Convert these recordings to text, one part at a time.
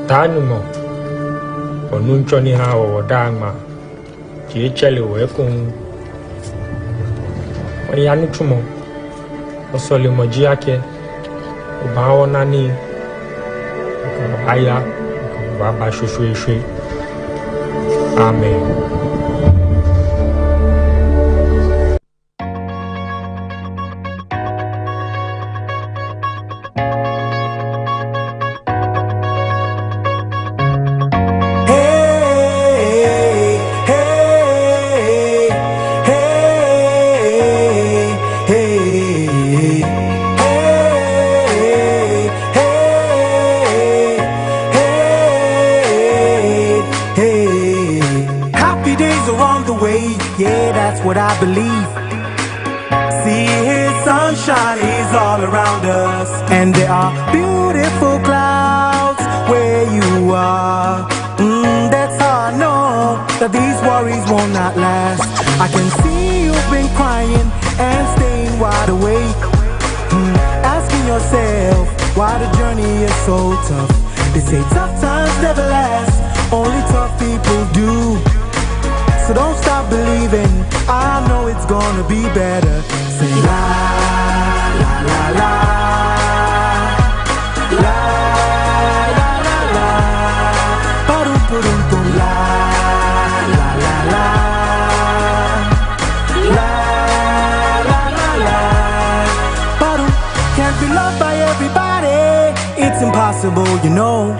Tanumo, or Nunchoni How or Dama, Gicheli Wekun, when Yanutumo, or Solimojiake, Ubao Nani, Aya, Baba Shushui. Amen. Yeah, that's what I believe. See his sunshine, he's all around us. And there are beautiful clouds where you are. That's how I know that these worries will not last. I can see you've been crying and staying wide awake, asking yourself why the journey is so tough. They say tough times never last, only tough people do. So don't stop believing, I know it's gonna be better. Say la, la, la, la, la, la, la, la, ba-dum, ba-dum, boom, la, la, la, la, la, la, la, la, ba-dum. Can't be loved by everybody, it's impossible, you know.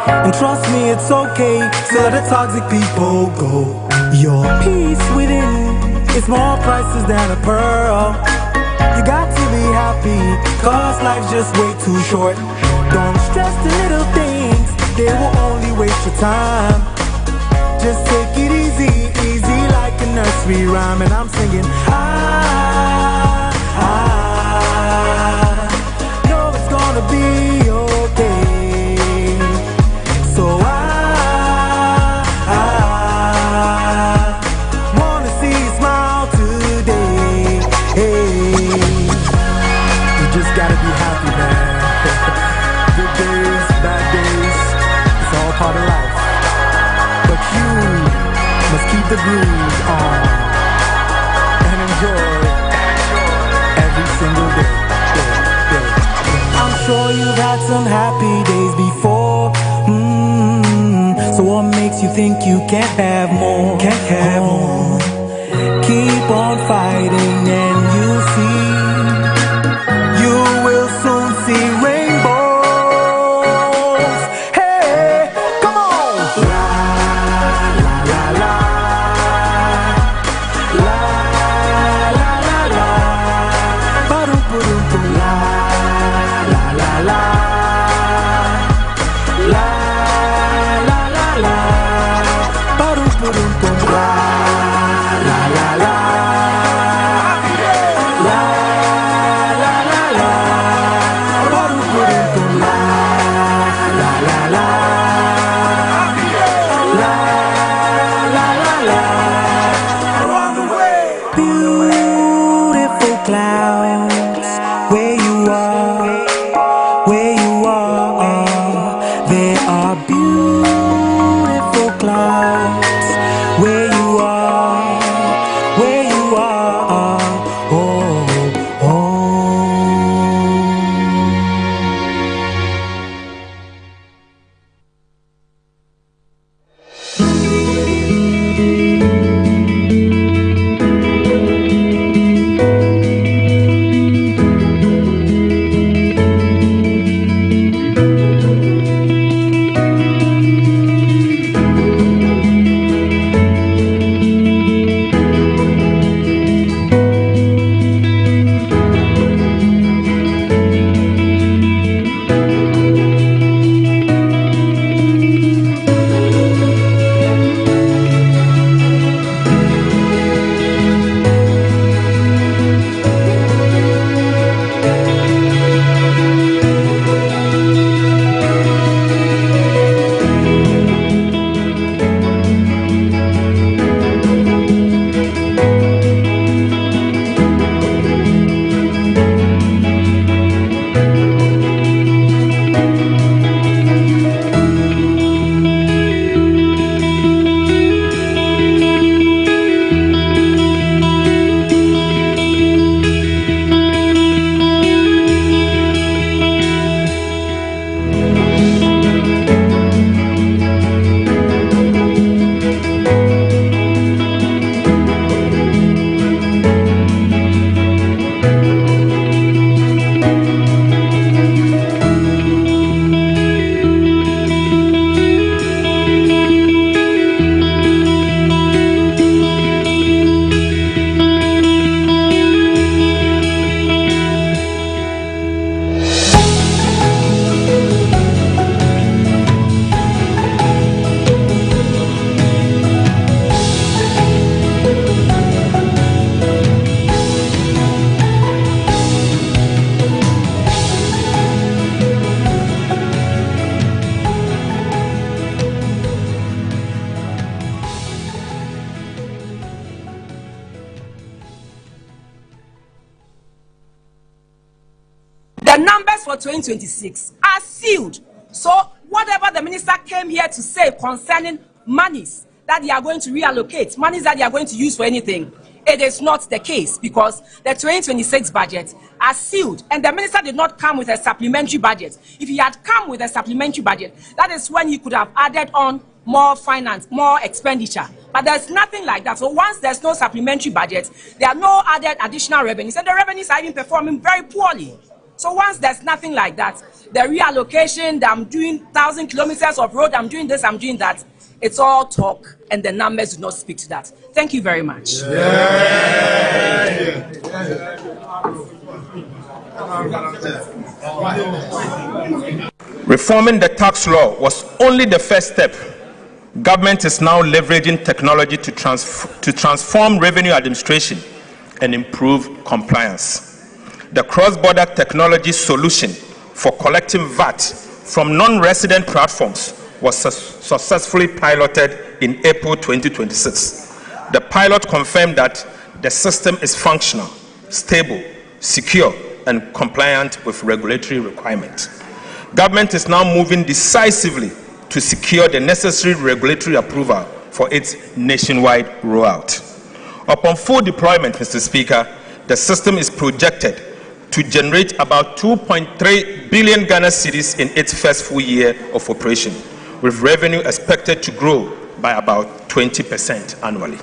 And trust me, it's okay, so let the toxic people go. Your peace within is more priceless than a pearl. You got to be happy, cause life's just way too short. Don't stress the little things, they will only waste your time. Just take it easy, easy like a nursery rhyme. And I'm singing, I know it's gonna be okay. So I wanna see you smile today. Hey, you just gotta be happy, man. Good days, bad days, it's all part of life. But you must keep the groove on and enjoy every single day. I'm sure you've had some happy days before. So what makes you think you can't have more? Can't have more. Keep on fighting and you'll see. You will soon see rainbows. Hey, come on. La, la, la, la. La, la, la, la. Ba-dum, ba-dum, ba-dum. La, la, la, la. La, la, la, la, la. for 2026 are sealed. So whatever the minister came here to say concerning monies that they are going to reallocate, monies that they are going to use for anything, it is not the case, because the 2026 budget are sealed, and the minister did not come with a supplementary budget. If he had come with a supplementary budget, that is when he could have added on more finance, more expenditure. But there's nothing like that. So once there's no supplementary budget, there are no added additional revenues, and the revenues are even performing very poorly. So once there's nothing like that, the reallocation, that I'm doing 1,000 kilometers of road, I'm doing this, I'm doing that, it's all talk, and the numbers do not speak to that. Thank you very much. Reforming the tax law was only the first step. Government is now leveraging technology to transform revenue administration and improve compliance. The cross-border technology solution for collecting VAT from non-resident platforms was successfully piloted in April 2026. The pilot confirmed that the system is functional, stable, secure, and compliant with regulatory requirements. Government is now moving decisively to secure the necessary regulatory approval for its nationwide rollout. Upon full deployment, Mr. Speaker, the system is projected to generate about 2.3 billion Ghana cedis in its first full year of operation, with revenue expected to grow by about 20% annually.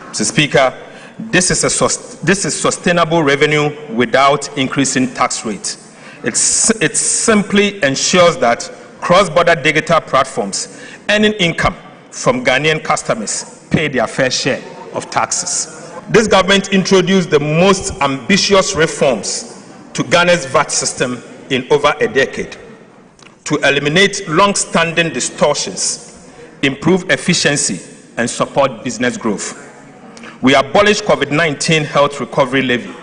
Mr. Speaker, this is sustainable revenue without increasing tax rates. It simply ensures that cross-border digital platforms earning income from Ghanaian customers pay their fair share of taxes. This government introduced the most ambitious reforms to Ghana's VAT system in over a decade to eliminate long-standing distortions, improve efficiency, and support business growth. We abolished COVID-19 health recovery levy.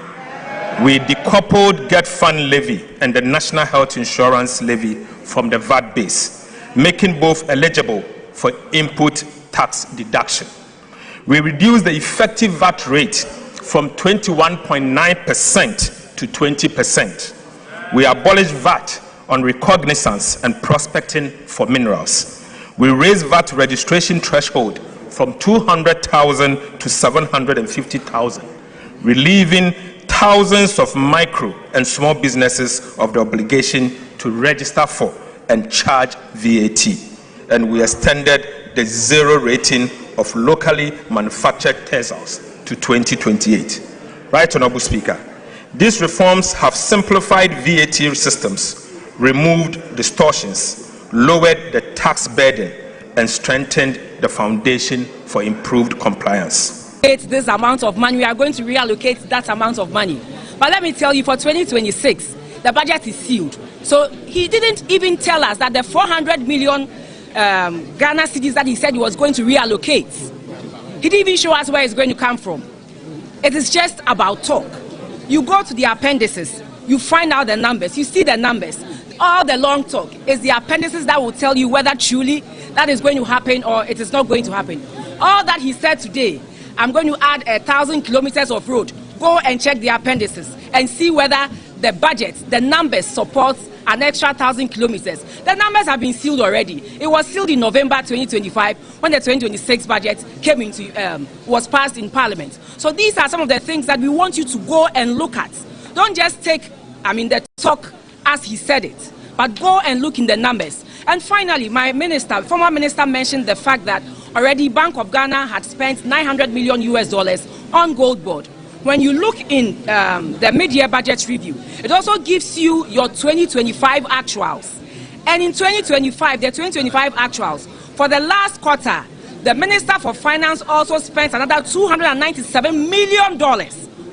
We decoupled Get Fund levy and the National Health Insurance levy from the VAT base, making both eligible for input tax deduction. We reduced the effective VAT rate from 21.9% to 20%. We abolished VAT on recognizance and prospecting for minerals. We raised VAT registration threshold from 200,000 to 750,000, relieving thousands of micro and small businesses of the obligation to register for and charge VAT. And we extended the zero rating of locally manufactured textiles to 2028. Right, Honorable Speaker, these reforms have simplified VAT systems, removed distortions, lowered the tax burden, and strengthened the foundation for improved compliance. This amount of money, we are going to reallocate that amount of money. But let me tell you, for 2026, the budget is sealed. So he didn't even tell us that the 400 million Ghana cedis that he said he was going to reallocate, he didn't even show us where it's going to come from. It is just about talk. You go to the appendices, you find out the numbers, you see the numbers. All the long talk is the appendices that will tell you whether truly that is going to happen or it is not going to happen. All that he said today, I'm going to add 1,000 kilometers of road. Go and check the appendices and see whether the budget, the numbers support an extra 1,000 kilometers. The numbers have been sealed already. It was sealed in November 2025 when the 2026 budget came into was passed in Parliament. So these are some of the things that we want you to go and look at. Don't just take, the talk as he said it, but go and look in the numbers. And finally, my former minister mentioned the fact that already Bank of Ghana had spent $900 million on Gold Board. When you look in the mid-year budget review, it also gives you your 2025 actuals. And in 2025, the 2025 actuals, for the last quarter, the Minister for Finance also spent another $297 million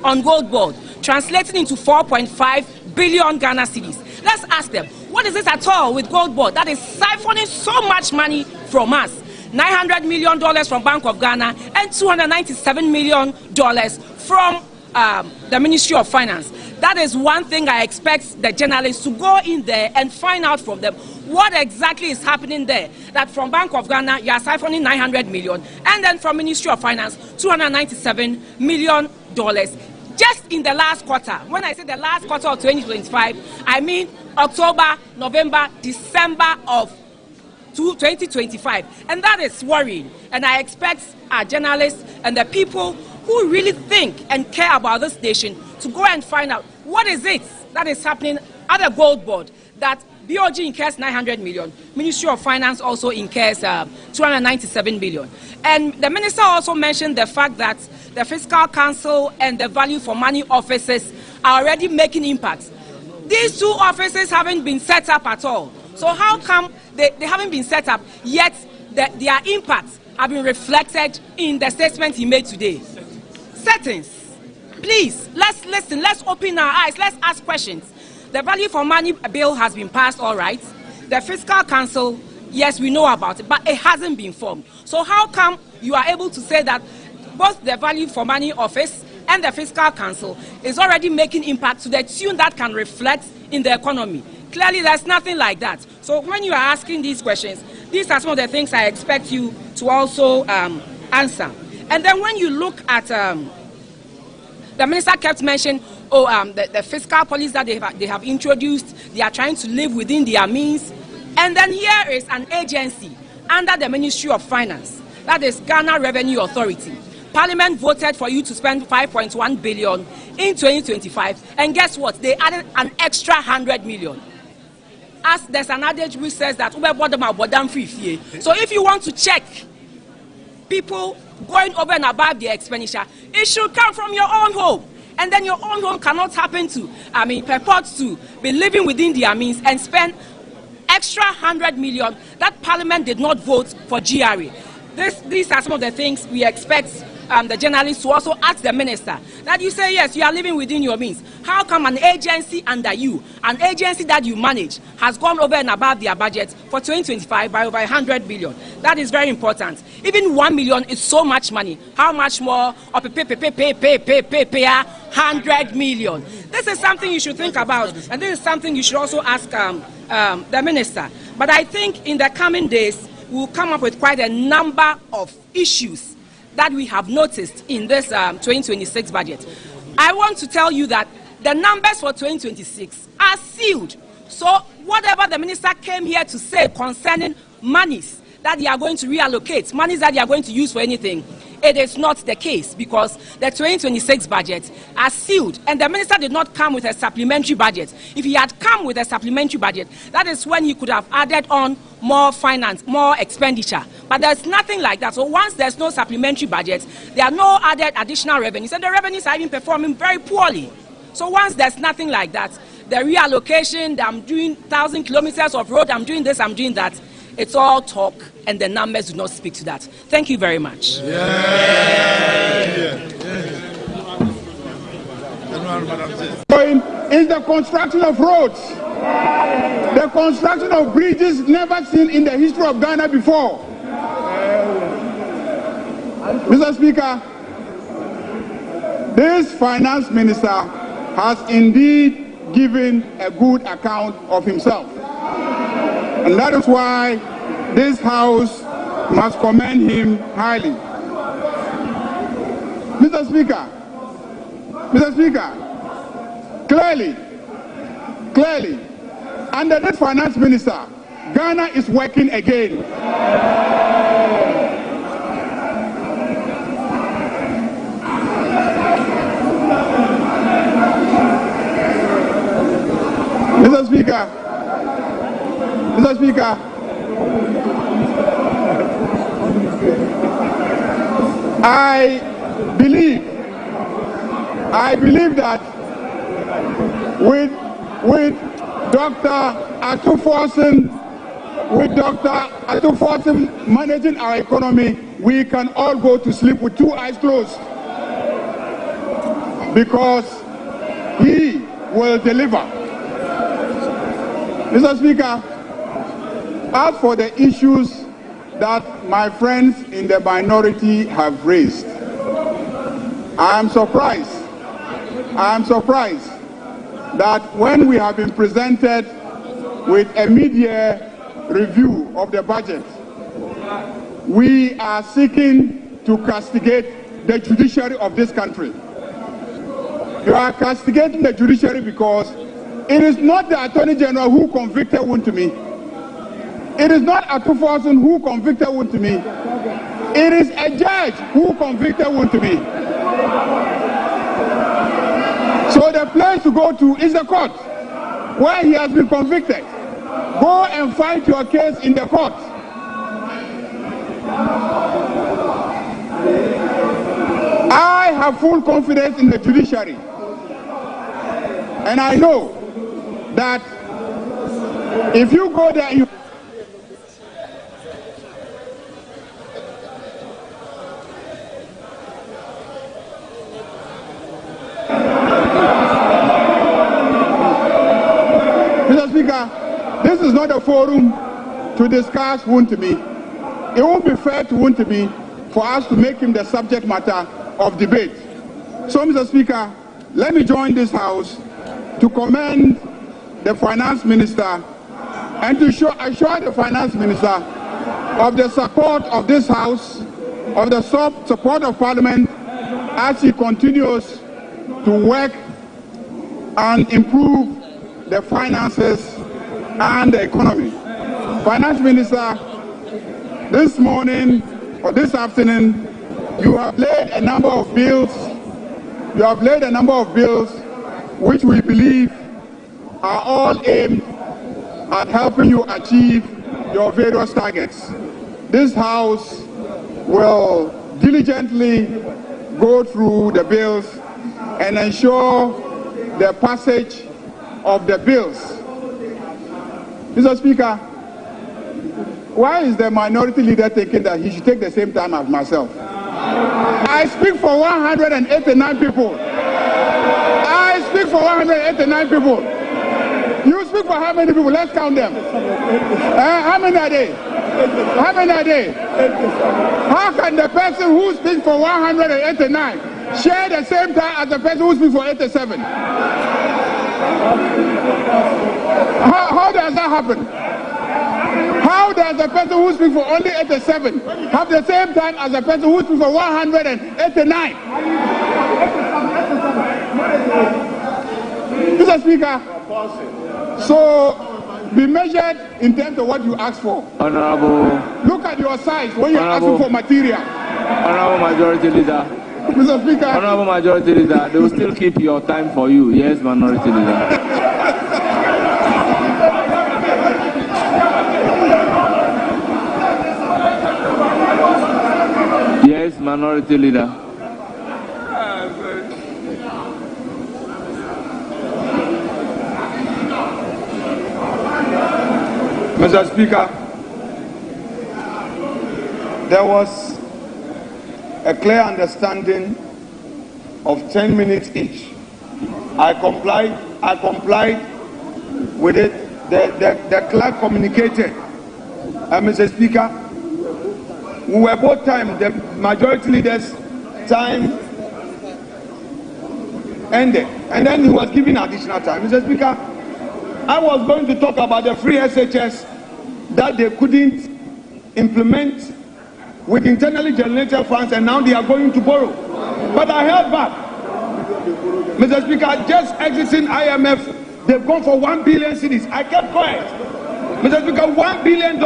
on Gold Board, translating into 4.5 billion Ghana cedis. Let's ask them, what is this at all with Gold Board that is siphoning so much money from us? $900 million from Bank of Ghana and $297 million from the Ministry of Finance. That is one thing I expect the journalists to go in there and find out from them what exactly is happening there. That from Bank of Ghana, you are siphoning $900 million, and then from Ministry of Finance, $297 million. Just in the last quarter. When I say the last quarter of 2025, I mean October, November, December of 2025. And that is worrying. And I expect our journalists and the people who really think and care about this nation to go and find out what is it that is happening at the gold board that BOG incurs 900 million. Ministry of Finance also incurs 297 million. And the minister also mentioned the fact that the Fiscal Council and the Value for Money offices are already making impacts. These two offices haven't been set up at all. So how come they haven't been set up, yet their impacts have been reflected in the statement he made today? Settings. Please, let's listen, let's open our eyes, let's ask questions. The Value for Money bill has been passed, all right. The Fiscal Council, yes, we know about it, but it hasn't been formed. So how come you are able to say that both the Value for Money office and the Fiscal Council is already making impact to the tune that can reflect in the economy? Clearly, there's nothing like that. So when you are asking these questions, these are some of the things I expect you to also answer. And then when you look at, the minister kept mentioning, the fiscal policy that they have introduced, they are trying to live within their means. And then here is an agency under the Ministry of Finance, that is Ghana Revenue Authority. Parliament voted for you to spend 5.1 billion in 2025, and guess what? They added an extra 100 million. As there's an adage which says that, so if you want to check people going over and above their expenditure, it should come from your own home. And then your own home cannot happen to, purport to be living within their means and spend extra 100 million that Parliament did not vote for GRA. These are some of the things we expect the journalists to also ask the minister. That you say, yes, you are living within your means. How come an agency under you, an agency that you manage, has gone over and above their budget for 2025 by over 100 billion? That is very important. Even 1 million is so much money. How much more? 100 million. This is something you should think about, and this is something you should also ask the minister. But I think in the coming days, we'll come up with quite a number of issues that we have noticed in this 2026 budget. I want to tell you that the numbers for 2026 are sealed. So whatever the minister came here to say concerning monies that they are going to reallocate, monies that they are going to use for anything, it is not the case, because the 2026 budget are sealed, and the minister did not come with a supplementary budget. If he had come with a supplementary budget, that is when he could have added on more finance, more expenditure. But there's nothing like that. So once there's no supplementary budget, there are no added additional revenues, and the revenues are even performing very poorly. So once there's nothing like that, the reallocation, I'm doing 1,000 kilometers of road, I'm doing this, I'm doing that, it's all talk, and the numbers do not speak to that. Thank you very much. Is the construction of roads, the construction of bridges never seen in the history of Ghana before. Mr. Speaker, this finance minister has indeed given a good account of himself. And that is why this House must commend him highly. Mr. Speaker, clearly, under this finance minister, Ghana is working again. Mr. Speaker, I believe that with Dr. Atuforsen managing our economy, we can all go to sleep with two eyes closed, because he will deliver. Mr. Speaker, as for the issues that my friends in the minority have raised, I am surprised that when we have been presented with a mid-year review of the budget, we are seeking to castigate the judiciary of this country. You are castigating the judiciary because It is not the Attorney General who convicted Wontumi. It is not Atuforson who convicted Wontumi. It is a judge who convicted Wontumi. So the place to go to is the court where he has been convicted. Go and fight your case in the court. I have full confidence in the judiciary. And I know that if you go there, you Mr. Speaker, this is not a forum to discuss Wontumi. It won't be fair to Wontumi for us to make him the subject matter of debate. So, Mr. Speaker, let me join this House to commend the Finance Minister and to assure the Finance Minister of the support of this House, of the support of Parliament as he continues to work and improve the finances and the economy. Finance Minister, this morning or this afternoon, you have laid a number of bills. You have laid a number of bills which we believe are all aimed at helping you achieve your various targets. This House will diligently go through the bills and ensure the passage of the bills. Mr. Speaker, why is the minority leader thinking that he should take the same time as myself? I speak for 189 people. I speak for 189 people. You speak for how many people? Let's count them. How many are they? How many are they? How can the person who speaks for 189 share the same time as the person who speaks for 87? How does that happen? How does the person who speaks for only 87 have the same time as the person who speaks for 189? Mr. Speaker, so be measured in terms of what you ask for. Honorable. Look at your size when you're asking for material. Honorable Majority Leader. Mr. Speaker. Honorable Majority Leader, they will still keep your time for you. Yes, Minority Leader. Yes, Minority Leader. Mr. Speaker, there was a clear understanding of 10 minutes each. I complied with it. The clerk communicated. Mr. Speaker, we were both time, the majority leader's time ended, and then he was given additional time. Mr. Speaker, I was going to talk about the free SHS that they couldn't implement with internally generated funds, and now they are going to borrow. But I held back. Mr. Speaker, just exiting IMF, they've gone for 1 billion cedis. I kept quiet. Mr. Speaker, $1 billion.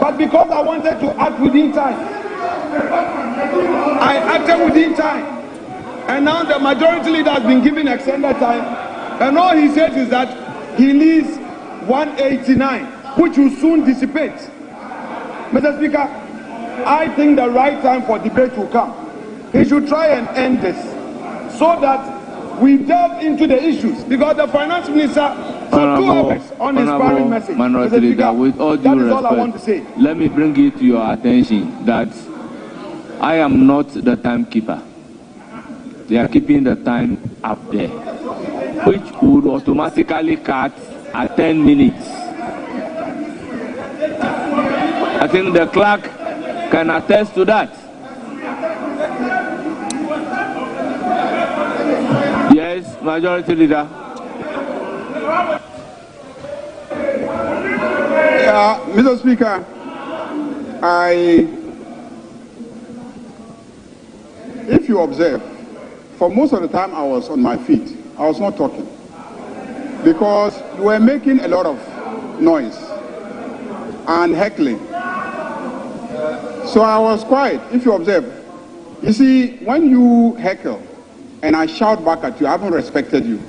But because I wanted to act within time, I acted within time. And now the majority leader has been given extended time. And all he says is that he needs 189, which will soon dissipate. Mr. Speaker, I think the right time for debate will come. He should try and end this so that we delve into the issues, because the Finance Minister for 2 hours on his parliament message. Minority Leader, with all due respect, all I want to say. Let me bring it to your attention that I am not the timekeeper. They are keeping the time up there, which would automatically cut at 10 minutes. I think the clerk can attest to that. Yes, Majority Leader. Mr. Speaker, if you observe, for most of the time I was on my feet. I was not talking. because you were making a lot of noise and heckling. So I was quiet. If you observe, you see, when you heckle and I shout back at you, I haven't respected you.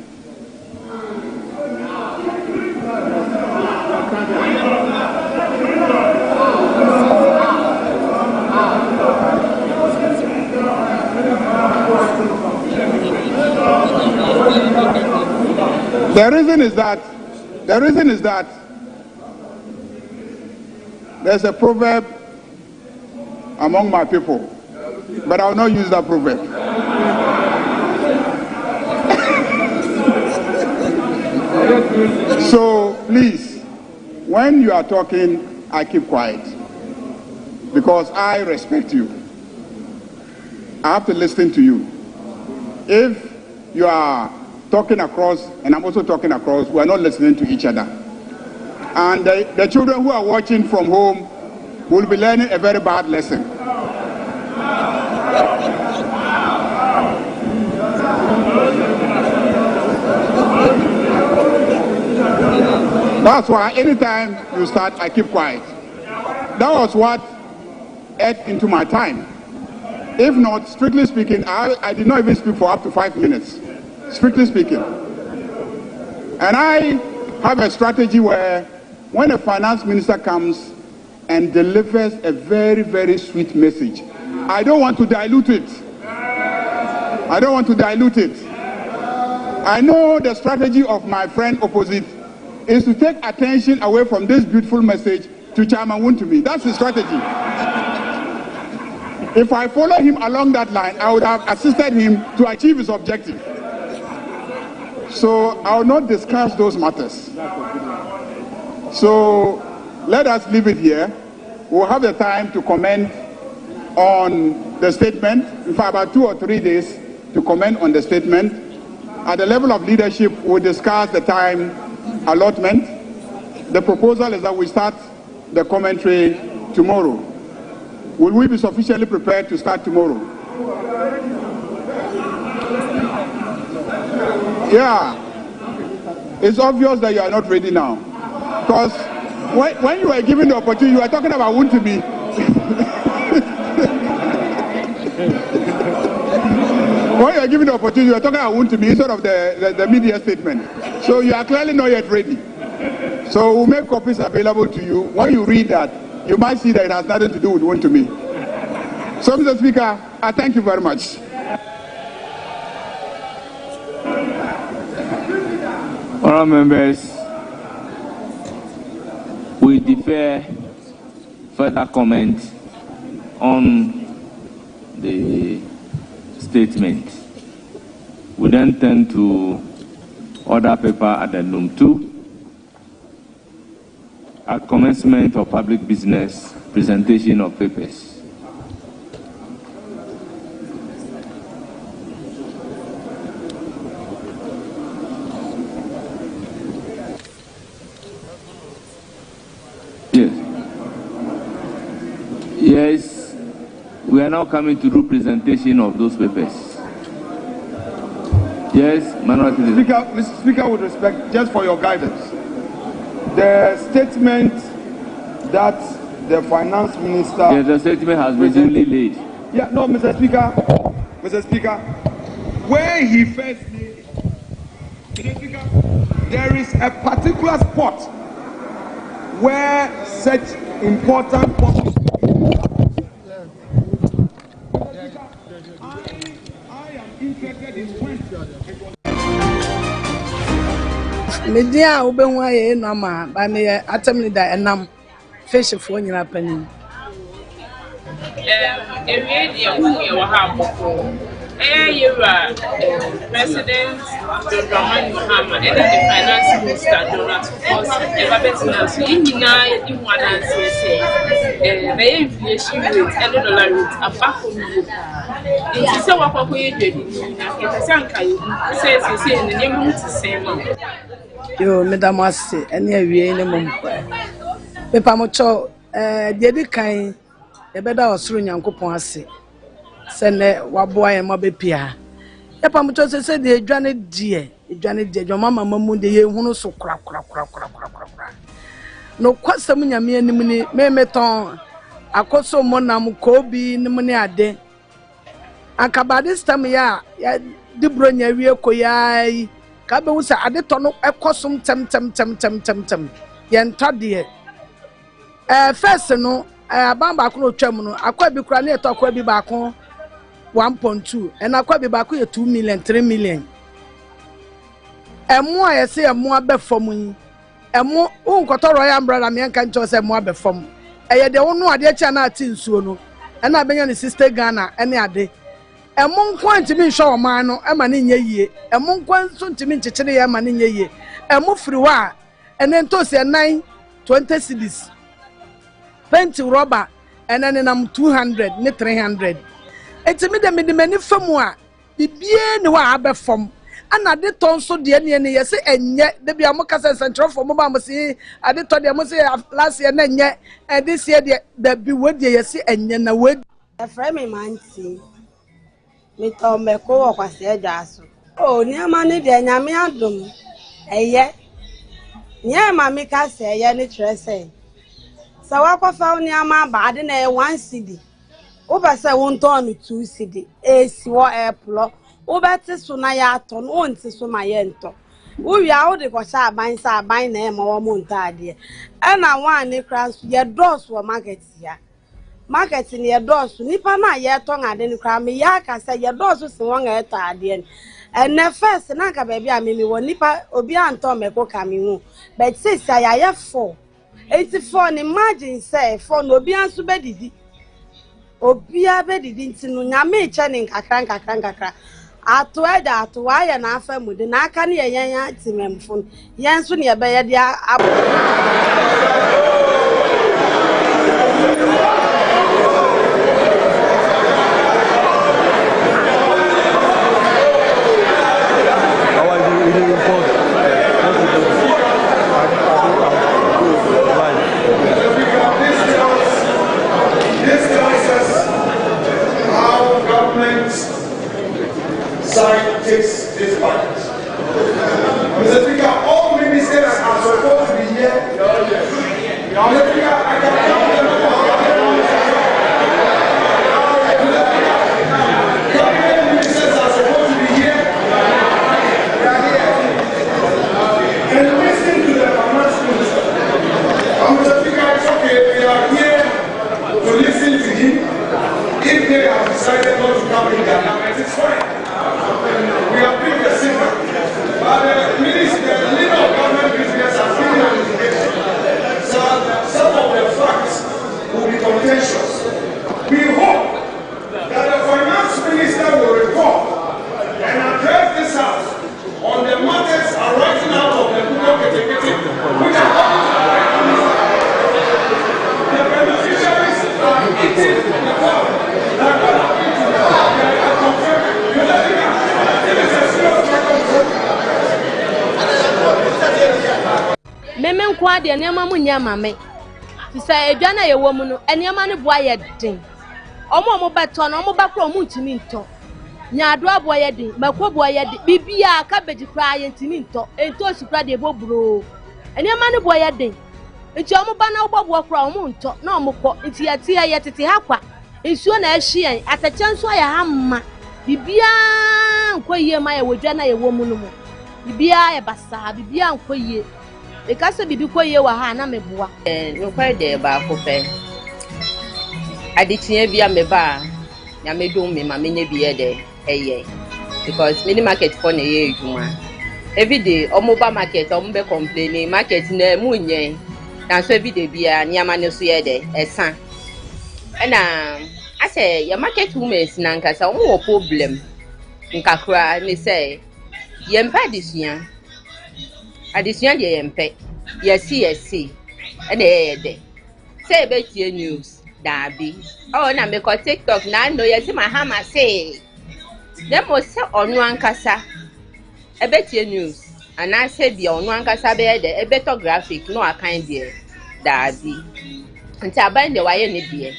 The reason is that there's a proverb among my people, but I will not use that proverb. So please, when you are talking, I keep quiet because I respect you. I have to listen to you. If you are talking across and I'm also talking across, we are not listening to each other. And the children who are watching from home will be learning a very bad lesson. That's why anytime you start, I keep quiet. That was what ate into my time. If not, strictly speaking, I did not even speak for up to 5 minutes, strictly speaking. And I have a strategy where when a finance minister comes and delivers a very, very sweet message, I don't want to dilute it. I don't want to dilute it. I know the strategy of my friend opposite is to take attention away from this beautiful message to Chairman Wontumi. That's the strategy. If I follow him along that line, I would have assisted him to achieve his objective. So I will not discuss those matters. So let us leave it here. We'll have the time to comment on the statement. In fact, about 2 or 3 days to comment on the statement. At the level of leadership, we'll discuss the time allotment. The proposal is that we start the commentary tomorrow. Will we be sufficiently prepared to start tomorrow? Yeah. It's obvious that you are not ready now. Because when you were given the opportunity, you were talking about Wontumi. When you were given the opportunity, you were talking about Wontumi instead of the media statement. So you are clearly not yet ready. So we'll make copies available to you. When you read that, you might see that it has nothing to do with Wontumi. So, Mr. Speaker, I thank you very much. Honourable members, we defer further comment on the statement. We then turn to order paper addendum 2 at commencement of public business, presentation of papers. Yes, we are now coming to do presentation of those papers. Yes, Mr. Speaker, with respect, just for your guidance, the statement that the finance minister... Yes, the statement has been duly laid. Yeah, no, Mr. Speaker, where he first laid it, Mr. Speaker, there is a particular spot where such important policies... Media ubenwa ye nama ba me atemni da enam fish fo nyina panin ewie dia wo ha boko yewura president John Dramani Mahama and the finance minister Donald Tusk ebabetina so nyina yedi ho adanse say the inflation rate and dollar rate abako mi it is what kwako ye dwedi na kepese anka ye say ne nemu ti sema yo madam ase ene awie ne mum pepa mo cho de di kan e beda osoro nyankopon ase se ne waboa ye mabepia pepa mo cho se de adwane die edwane de adwama mama mu de ye hunu so kura no kwasam nyame anim ni memeton akoso monam kobi nim ne ade akabade stam ya dibro nya wie koyai ka be wusa ade to no ekosom tem ye ntade first no abamba ko no twam no akwa bi kura ne to akwa bi ba ko 1.2 and akwa bi ba ko ye 2 million 3 million emu ayese emu abefom yi emu unkoto royal umbrella me nka ncho se emu abefom eye de wonu ade cha na ati nsuo no na abenya ne sister Ghana ene ade emu nkwa ntimi nhwe o man no ema ne nye yie emu nkwa nso ntimi nchechire ye ema ne nye yie emu firi wa ene ntosi 9 20 cedis penti rubber ene ne nam 200 ne 300 etimi de medimani famu a bibie ne wa abefom ana de ton so de ne yesi enye de bia mo kasa central for mo ba mo si ade to de mo si last year na enye this year de bi we de yesi enye na we efremi manti mi to me ko wo kwase ajaso o ni ama ne de nyame adom eye nyama mi ka se eye ne trese sa wa kwafa ni ama ba ade na 1 cedi o ba se won ton 2 cedi esi wo eplo ubeti so na ya ato no onti so ma ye nto uwi a wo de ko sha aban sa aban na e ma wo mo ntade e na wan ni kra so ye dos wo market ya market ni ye dos nipa na ye to ngade ni kra me ya ka se ye dos so won ga eto ade ene first na ka ba bia me wo nipa obi anto me ko ka me hu but say ya ye 4 84 ni imagine say 4 no obi anso bedidi obi abedidi ntinu nyame eche ni nkakra atu eda atu waya na afa mude na aka ne yenya timemfun yenso ne ebe ye dia abo takes this budget. Mr. Speaker, all ministers are supposed to be here. Mr. Speaker, I can tell them cabinet ministers are supposed to be here. They are here. And listen to the finance minister. Mr. Speaker, it's okay. We are here to listen to him. If they have decided not to come in their numbers, it's fine. We have picked a signal, but the leader of government business has given an indication. So some of the facts will be contentious. We hope that the finance minister will report and address this house on the matters arising out of the Google Ketekete, which are coming to the prime minister. The beneficiaries are eating the power. They are going to eat the power. They are confirming. Meme nkwa de nneema mu nya mame ti say edwa na ye wo mu no nneema ne boa ye den omo beto na omo bakro omo ntimi nto nya ado aboa ye den makwo boa ye den bibia cabbage kra ye ntimi nto ento sukra de boburo nneema ne boa ye den nti omo ba na obobo kra omo nto na omo kọ nti ya ti ye tete ha kwa nsuo na ahie atacha nso ya ha mma bibia nkoyie ma ye wodwa na ye wo mu no mu bibia ye basa bibia nkoyie because bibi koyie wa ha na meboa no kwa de ba ko pe adichie bia meba ya medum me ma menye bi ye de eye because mini market for na ye eduma every day omoba market ombe complaining market na munye na so every day bia niama ne so ye de esa na ase ya market women na nkasa wo problem nkakra ni say yempa adisuan de yempe yesi na de say betie news dabi oh na me ko TikTok na no yesi mahama say dem mo say onu ankasa ebetie news ana say bi onu ankasa be de ebeto graphic no akan de dabi nti aban de waye ne de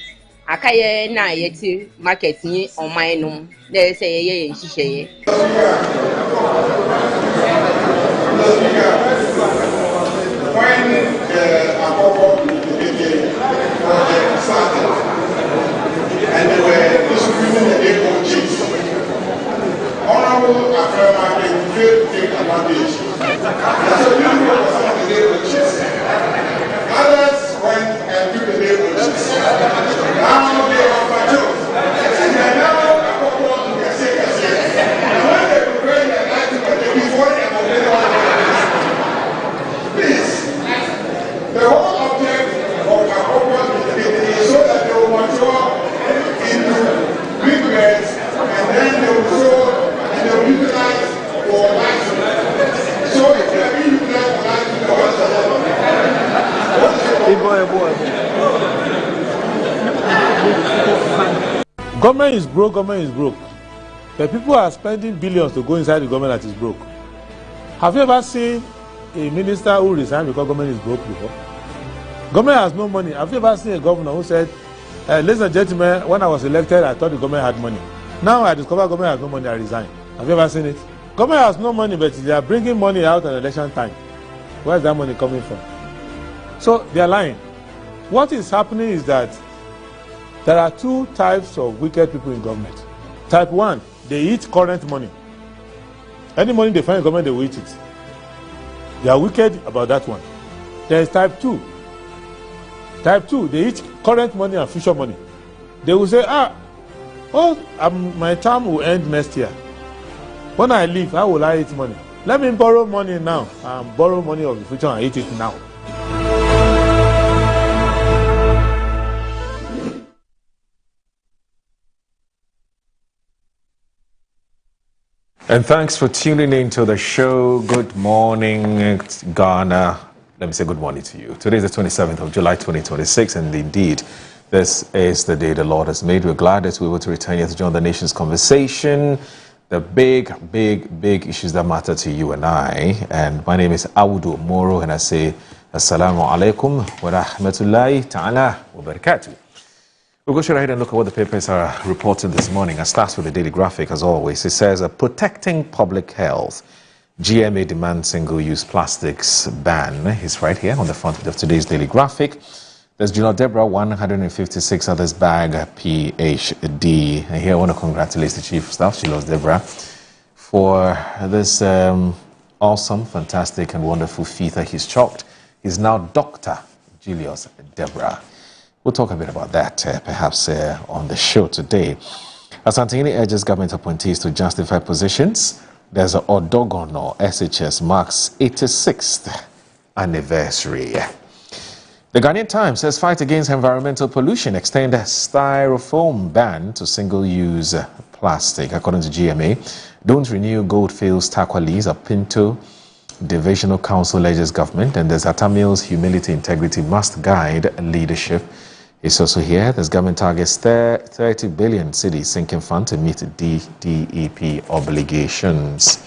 akaye na yeti market ni oman no na say ye nhihye keep the name on this. Now they are patriots. And they are now a couple of them say. And when they prepare their life to be before they have please, the whole object of our corporate is so that they will mature into big birds and then they will sow and they will utilize for life. So if they are being utilized for life, Government is broke, government is broke. The people are spending billions to go inside the government that is broke. Have you ever seen a minister who resigned because government is broke before? Government has no money. Have you ever seen a governor who said, ladies and gentlemen, when I was elected, I thought the government had money. Now I discover government has no money, I resign. Have you ever seen it? Government has no money, but they are bringing money out at election time. Where is that money coming from? So they are lying. What is happening is that there are two types of wicked people in government. Type 1, they eat current money. Any money they find in government, they will eat it. They are wicked about that one. There is type 2. Type 2, they eat current money and future money. They will say, my term will end next year. When I leave, how will I eat money? Let me borrow money now and borrow money of the future and eat it now. And thanks for tuning in to the show. Good morning, Ghana. Let me say good morning to you. Today is the 27th of July, 2026, and indeed, this is the day the Lord has made. We're glad that we're able to return here to join the nation's conversation, the big issues that matter to you and I. And my name is Awudu Moro, and I say, Assalamu alaikum wa rahmatullahi ta'ala wa barakatuh. We'll go straight ahead and look at what the papers are reporting this morning. I start with the Daily Graphic, as always. It says, protecting public health. GMA demands single-use plastics ban. It's right here on the front of today's Daily Graphic. There's General Deborah, 156 others bag PhD. And here I want to congratulate the Chief of Staff, General Deborah, for this awesome, fantastic, and wonderful feat that he's chalked. He's now Dr. Julius Deborah. We'll talk a bit about that perhaps on the show today. Asantini urges government appointees to justify positions. There's an Odogono SHS marks 86th anniversary. The Ghanaian Times says fight against environmental pollution, extend styrofoam ban to single-use plastic. According to GMA, don't renew Goldfields Tarkwa lease at Pinto Divisional Council urges government, and there's Atamil's humility integrity must guide leadership. It's also here. There's government targets 30 billion cedi sinking fund to meet DDEP obligations.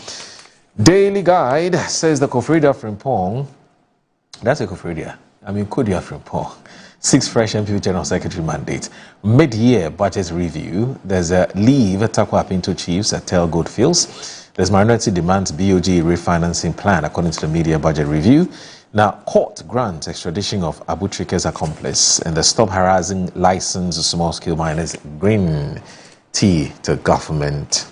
Daily Guide says the Kofrida Frimpong, that's a Kofrida. I mean, Kodia Frimpong. 6 fresh MPP General Secretary mandate. Mid-year budget review. There's a leave Tarkwa Pinto chiefs at Tel Goldfields. There's minority demands BOG refinancing plan according to the media budget review. Now, court grants extradition of Abu Trike's accomplice and the Stop Harassing Licensed Small-Scale Miners Green Tea to government.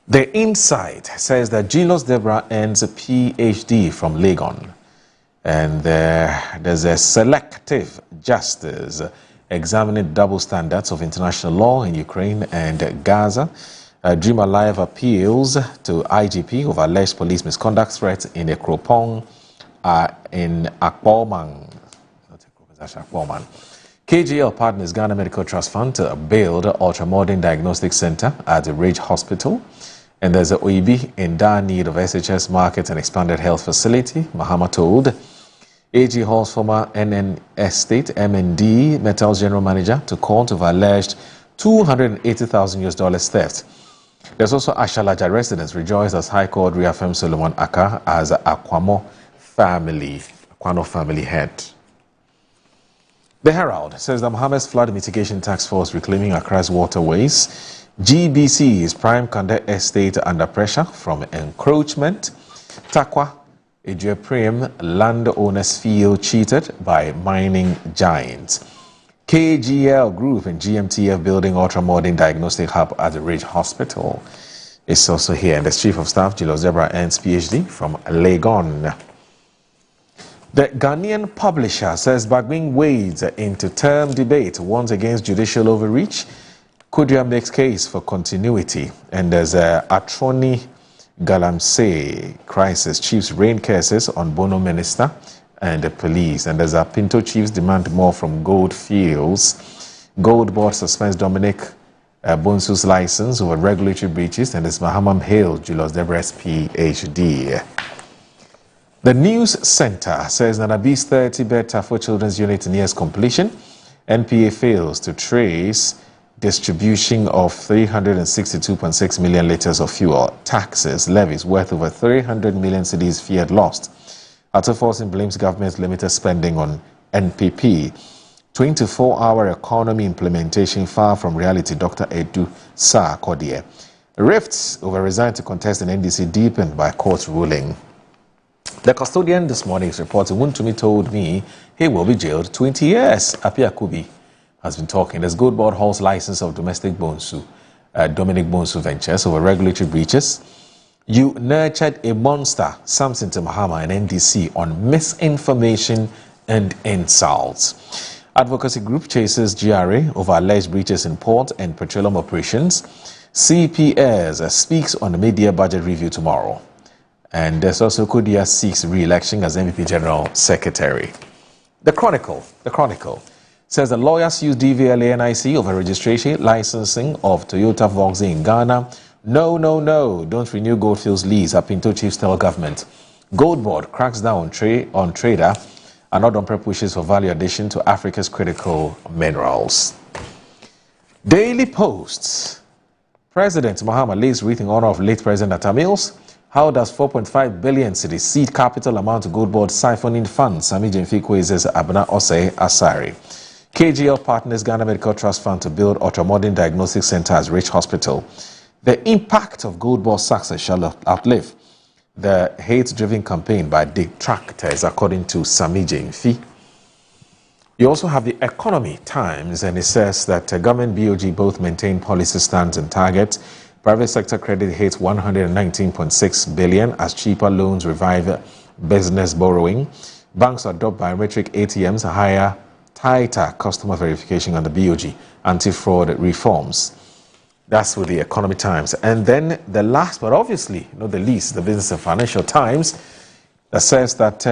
The Inside says that Julius Deborah earns a PhD from Legon. And there's a selective justice examining double standards of international law in Ukraine and Gaza. Dream Alive appeals to IGP over alleged police misconduct threats in Ekropong in Akpolman. KGL partners Ghana Medical Trust Fund to build ultramodern diagnostic center at the Ridge Hospital. And there's a OEB in dire need of SHS market and expanded health facility, Mahama told. AG Hall's former NN Estate MND Metals General Manager to court over alleged $280,000 theft. There's also Ashalaja residents rejoice as High Court reaffirms Solomon Aka as Aquano family head. The Herald says the Mohammed's Flood Mitigation Task Force reclaiming Accra's waterways. GBC's Prime Kande Estate under pressure from encroachment. Tarkwa, Ejueprim landowners feel cheated by mining giants. KGL Group and GMTF building ultramodern diagnostic hub at the Ridge Hospital. It's also here. And the Chief of Staff, Julius Deborah, earns PhD from Legon. The Ghanaian publisher says Bagbin wades into term debate once against judicial overreach. Kudria makes case for continuity, and there's a Atroni Galamsey crisis. Chiefs rain curses on Bono minister and the police, and there's a Pinto chiefs demand more from Gold Fields. Gold Board suspends Dominic Bonsu's license over regulatory breaches, and there's Mahamam Hale, Julius Debres PhD. The News Center says Nanabi's 30-bed Tafo Children's Unit nears completion. NPA fails to trace distribution of 362.6 million litres of fuel. Taxes, levies worth over 300 million cedis feared lost. Attoforsen blames government's limited spending on NPP. 24-hour economy implementation far from reality, Dr. Edu Sa Kodie. Rifts over resign to contest in NDC deepened by court ruling. The custodian this morning is reporting, Wuntumi told me he will be jailed 20 years. Apia Kubi has been talking. There's Gold Board holds license of domestic Bonsu, Dominic Bonsu Ventures over regulatory breaches. You nurtured a monster, Samson Mahama and NDC on misinformation and insults. Advocacy group chases GRA over alleged breaches in port and petroleum operations. CPS speaks on the mid-year budget review tomorrow. And there's also Kudia seeks re-election as MVP General Secretary. The Chronicle says the lawyers use DVLA NIC over registration licensing of Toyota Vauxhall in Ghana. No, don't renew Goldfields lease, Pinto chiefs tell government. Gold Board cracks down on trader and Odompe pushes for value addition to Africa's critical minerals. Daily Post. President Mahama lays wreath in honor of late President Atta Mills. How does 4.5 billion cedi seed capital amount to Gold Board siphoning funds? Sami Jemfikwe says Abna Osei Asari. KGL partners Ghana Medical Trust Fund to build ultramodern diagnostic center as Rich Hospital. The impact of Gold Board success shall outlive the hate-driven campaign by detractors, according to Sami Jemfi. You also have the Economy Times, and it says that government BOG both maintain policy stands and targets. Private sector credit hits 119.6 billion as cheaper loans revive business borrowing. Banks adopt biometric ATMs, higher, tighter customer verification on the BOG, anti-fraud reforms. That's with the Economy Times. And then the last, but obviously not the least, the Business and Financial Times, that says that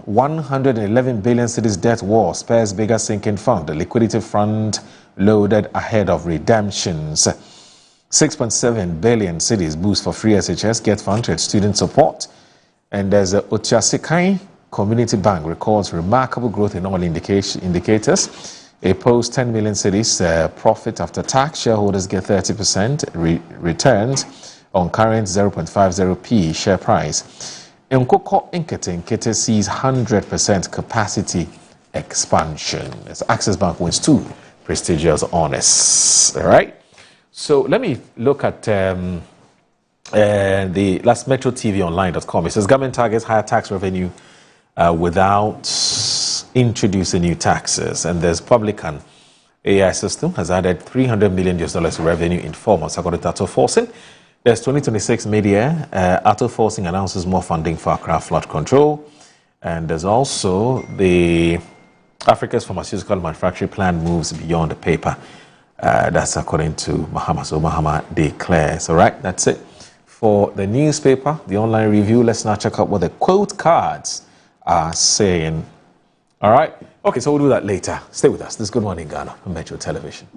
111 billion cedis debt war spares bigger sinking fund. The liquidity fund loaded ahead of redemptions. 6.7 billion cedis boost for free SHS get fund to student support. And there's a Otiasikai Community Bank records remarkable growth in all indicators. A post 10 million cedis profit after tax. Shareholders get 30% returns on current 0.50p share price. Nkoko Nkete sees 100% capacity expansion. As Access Bank wins 2 prestigious honors. All right. So let me look at the last MetroTVOnline.com. It says government targets higher tax revenue without introducing new taxes. And there's Publican AI system has added $300 million to revenue in 4 months, according to Attoforsen. There's 2026 mid-year. Attoforsen announces more funding for Accra flood control. And there's also the Africa's pharmaceutical manufacturing plan moves beyond the paper. That's according to Mahama. So Mahama declares. All right, that's it for the newspaper, the online review. Let's now check out what the quote cards are saying. All right. Okay, so we'll do that later. Stay with us. This is Good Morning Ghana on Metro Television.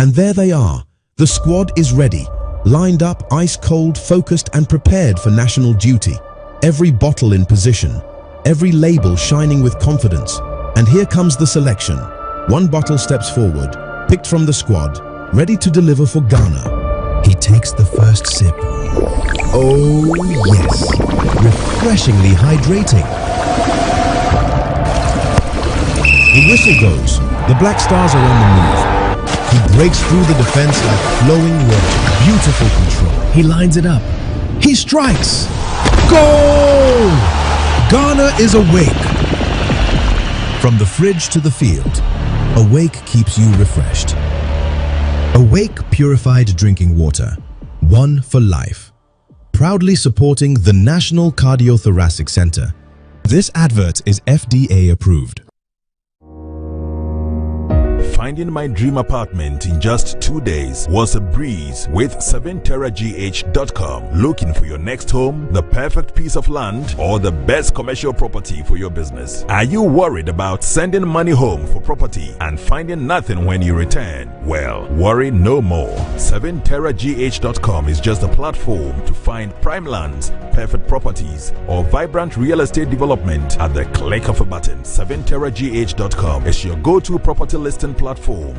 And there they are. The squad is ready, lined up, ice cold, focused and prepared for national duty. Every bottle in position, every label shining with confidence. And here comes the selection. One bottle steps forward, picked from the squad, ready to deliver for Ghana. He takes the first sip. Oh yes, refreshingly hydrating. The whistle goes. The Black Stars are on the move. He breaks through the defense like flowing water. Beautiful control. He lines it up. He strikes. Goal! Ghana is awake. From the fridge to the field, Awake keeps you refreshed. Awake purified drinking water. One for life. Proudly supporting the National Cardiothoracic Center. This advert is FDA approved. Finding my dream apartment in just 2 days was a breeze with 7terragh.com. Looking for your next home, the perfect piece of land, or the best commercial property for your business? Are you worried about sending money home for property and finding nothing when you return? Well, worry no more. 7terragh.com is just a platform to find prime lands, perfect properties, or vibrant real estate development at the click of a button. 7terragh.com is your go-to property listing platform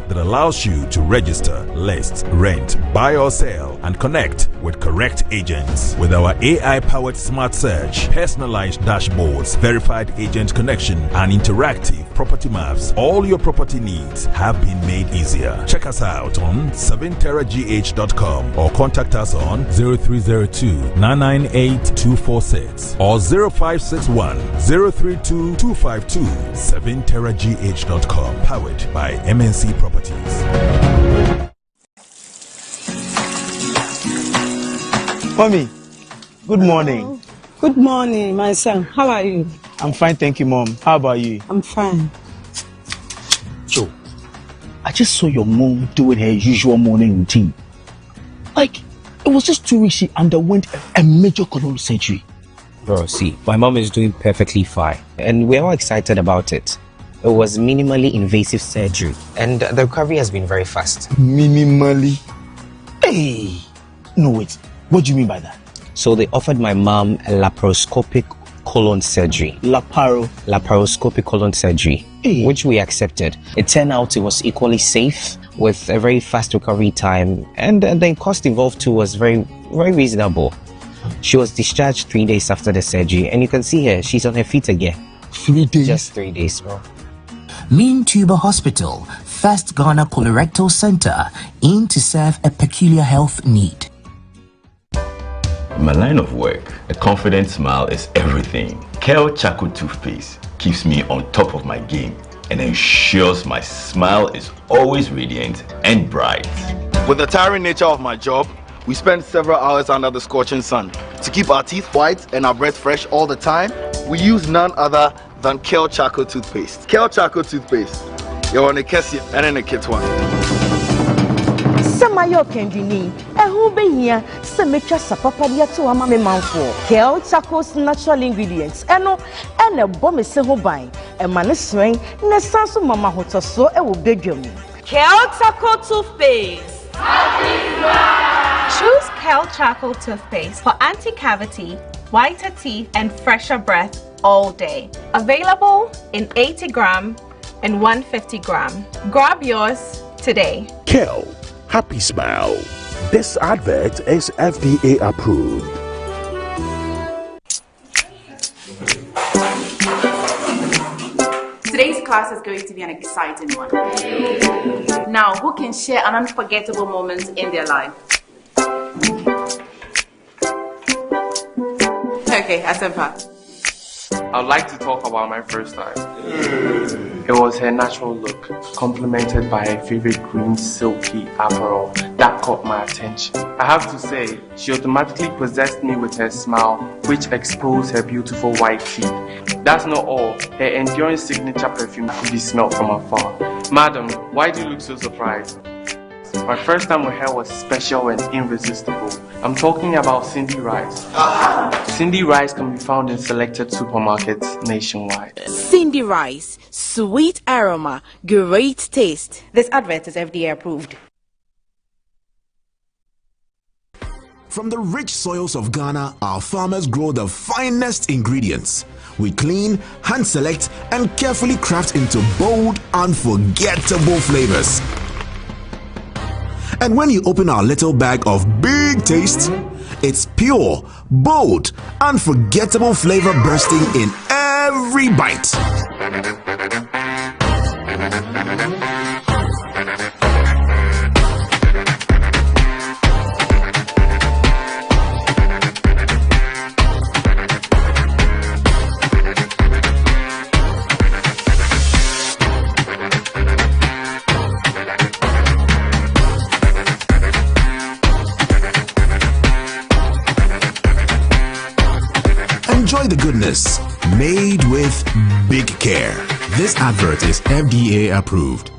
that allows you to register, list, rent, buy or sell, and connect with correct agents. With our AI-powered smart search, personalized dashboards, verified agent connection, and interactive property maps, all your property needs have been made easier. Check us out on 7terragh.com or contact us on 0302-998-246 or 0561-032-252. 7terragh.com, powered by MNC Properties. Mommy, good morning. Good morning, my son. How are you? I'm fine, thank you, Mom. How about you? I'm fine. Joe, I just saw your mom doing her usual morning routine. Like, it was just 2 weeks she underwent a major colon surgery. Bro, see, my mom is doing perfectly fine, and we're all excited about it. It was minimally invasive surgery, and the recovery has been very fast. Minimally? Hey! No, wait. What do you mean by that? So they offered my mom a laparoscopic colon surgery. Laparoscopic colon surgery, which we accepted. It turned out it was equally safe with a very fast recovery time, and the cost involved too was very, very reasonable. She was discharged 3 days after the surgery, and you can see her, she's on her feet again. 3 days? Just 3 days, bro. Mean Tuber Hospital, first Ghana colorectal center, aim to serve a peculiar health need. In my line of work, a confident smile is everything. Kel Charcoal Toothpaste keeps me on top of my game and ensures my smile is always radiant and bright. With the tiring nature of my job, we spend several hours under the scorching sun. To keep our teeth white and our breath fresh all the time, we use none other than Kel Charcoal Toothpaste. Kel Charcoal Toothpaste. You're on a Kessie and in a kit one. Samayo Kendini, who be here, Semetra Sapapadia to a mammy manful. Kel Charcoal's natural ingredients, and a bomb is so buying, and maniswing, Nesansu Mama Hotoso, a will beg you. Kel Charcoal Toothpaste. Choose Kel Charcoal Toothpaste for anti-cavity, whiter teeth, and fresher breath all day. Available in 80 gram and 150 gram. Grab yours today. Kel, happy smile. This advert is FDA approved. Today's class is going to be an exciting one. Now, who can share an unforgettable moment in their life? Okay, Asempa. I'd like to talk about my first time. It was her natural look, complemented by her favorite green silky apparel that caught my attention. I have to say, she automatically possessed me with her smile, which exposed her beautiful white teeth. That's not all, her enduring signature perfume could be smelled from afar. Madam, why do you look so surprised? My first time with her was special and irresistible. I'm talking about Cindy Rice. Cindy Rice can be found in selected supermarkets nationwide. Cindy Rice, sweet aroma, great taste. This advert is FDA approved. From the rich soils of Ghana, our farmers grow the finest ingredients. We clean, hand select, and carefully craft into bold, unforgettable flavors. And when you open our little bag of big taste, it's pure, bold, unforgettable flavor bursting in every bite. Enjoy the goodness, made with big care. This advert is FDA approved.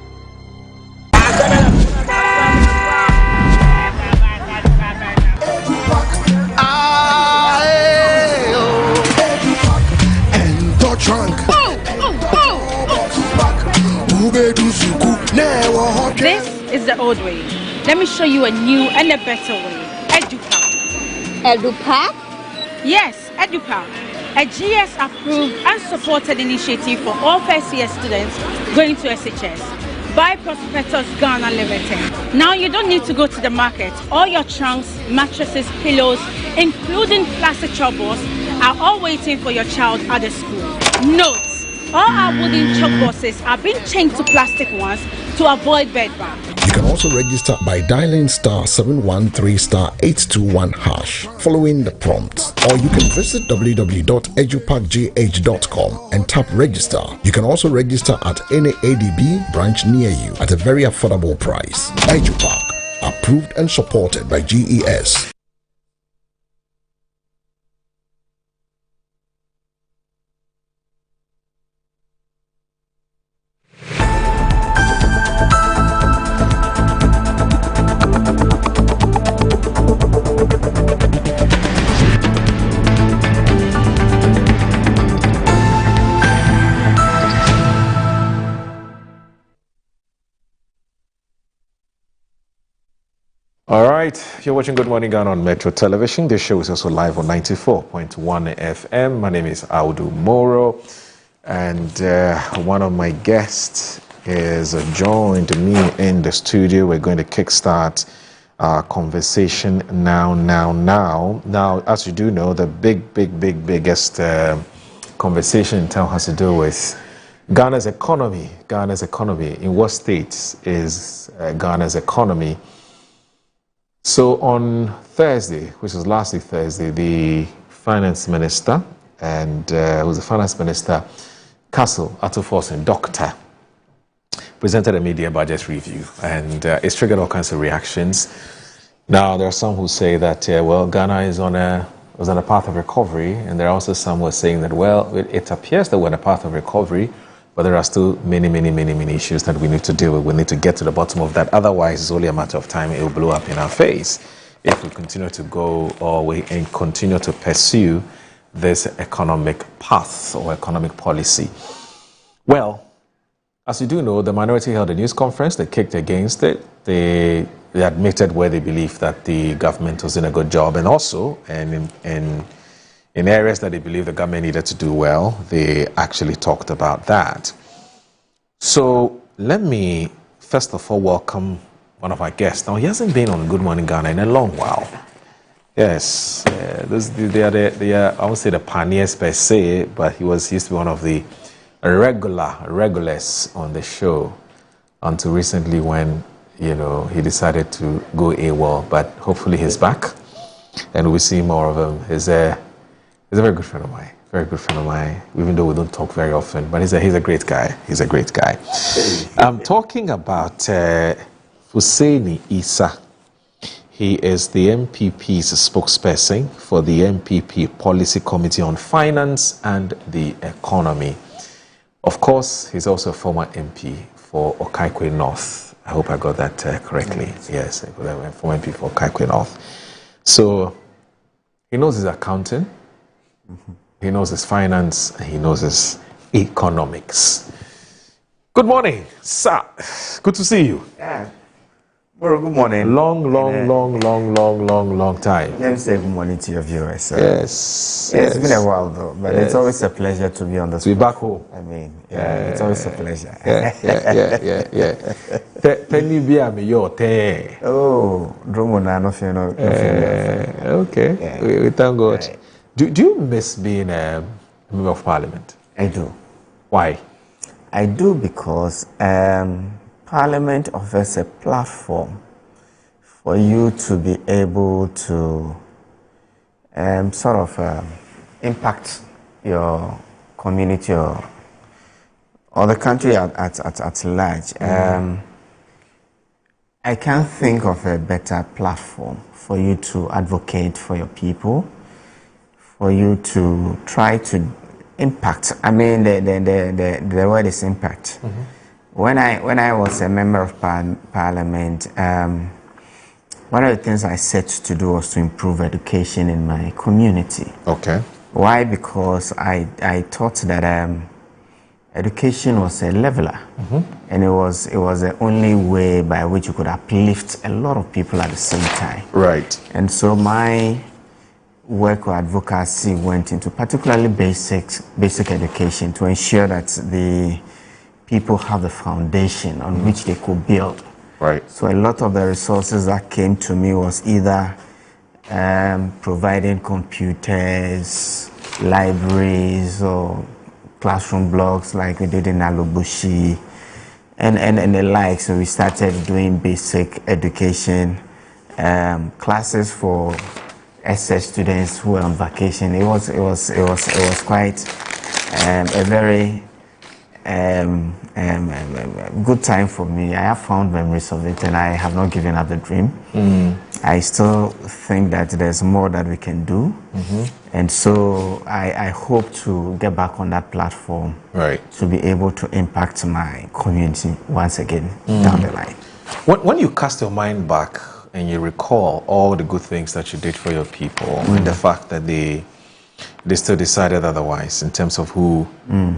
This is the old way. Let me show you a new and a better way. EduPack. EduPack? Yes, EduPack. A GS approved and supported initiative for all first year students going to SHS by Prospectus Ghana Limited. Now you don't need to go to the market. All your trunks, mattresses, pillows, including plastic chalkboards, are all waiting for your child at the school. Note, all our wooden chalkboards are being changed to plastic ones to avoid bedbugs. You can also register by dialing *713*821# following the prompts, or you can visit www.edupackgh.com and tap register. You can also register at any ADB branch near you at a very affordable price. EduPack, approved and supported by GES. All right, you're watching Good Morning Ghana on Metro Television. This show is also live on 94.1 FM. My name is Audu Moro, and one of my guests is joined me in the studio. We're going to kickstart our conversation now. Now, as you do know, the biggest conversation in town has to do with Ghana's economy. In what states is Ghana's economy? So on Thursday, which was last week Thursday, the finance minister Castle Atufosin, doctor, presented a media budget review, and it's triggered all kinds of reactions. Now, there are some who say that, Ghana was on a path of recovery, and there are also some who are saying that, it appears that we're on a path of recovery, but there are still many issues that we need to deal with. We need to get to the bottom of that. Otherwise, it's only a matter of time. It will blow up in our face if we continue to go and continue to pursue this economic path or economic policy. Well, as you do know, the minority held a news conference. They kicked against it. They admitted where they believe that the government was doing a good job, and also, in areas that they believe the government needed to do well, they actually talked about that. So let me first of all welcome one of our guests. Now, he hasn't been on Good Morning Ghana in a long while. Yes, they are, I won't say the pioneers per se, but he used to be one of the regulars on the show until recently when, he decided to go AWOL, but hopefully he's back and we'll see more of him. He's a very good friend of mine. Even though we don't talk very often, but he's a great guy. I'm talking about Hussaini Issa. He is the MPP's spokesperson for the MPP Policy Committee on Finance and the Economy. Of course, he's also a former MP for Okaikwe North. I hope I got that correctly. Yes, former MP for Okaikwe North. So he knows his accounting. He knows his finance, and he knows his economics. Good morning, sir. Good to see you. Yeah. Well, good morning. Long time. Let me say good morning to your viewers. Yes. It's been a while though, but it's always a pleasure to be on the spot. To be back home. I mean, it's always a pleasure. Yeah. Penny be a me your te. Oh, Dromona, nothing. Okay. Yeah. We thank God. Right. Do you miss being a member of parliament? I do. Why? I do because parliament offers a platform for you to be able to sort of impact your community or the country at large. I can't think of a better platform for you to advocate for your people, for you to try to impact. I mean, the word is impact. When I was a member of parliament, one of the things I set to do was to improve education in my community. Okay. Why? Because I thought that education was a leveler, and it was the only way by which you could uplift a lot of people at the same time. Right. And so my work or advocacy went into particularly basic education to ensure that the people have the foundation on which they could build. Right. So a lot of the resources that came to me was either providing computers, libraries, or classroom blocks like we did in Alubushi, and the like. So we started doing basic education classes for SS students who were on vacation. It was quite a very good time for me. I have fond memories of it, and I have not given up the dream. I still think that there's more that we can do, and so I hope to get back on that platform, right, to be able to impact my community once again down the line. When you cast your mind back and you recall all the good things that you did for your people, and the fact that they still decided otherwise in terms of who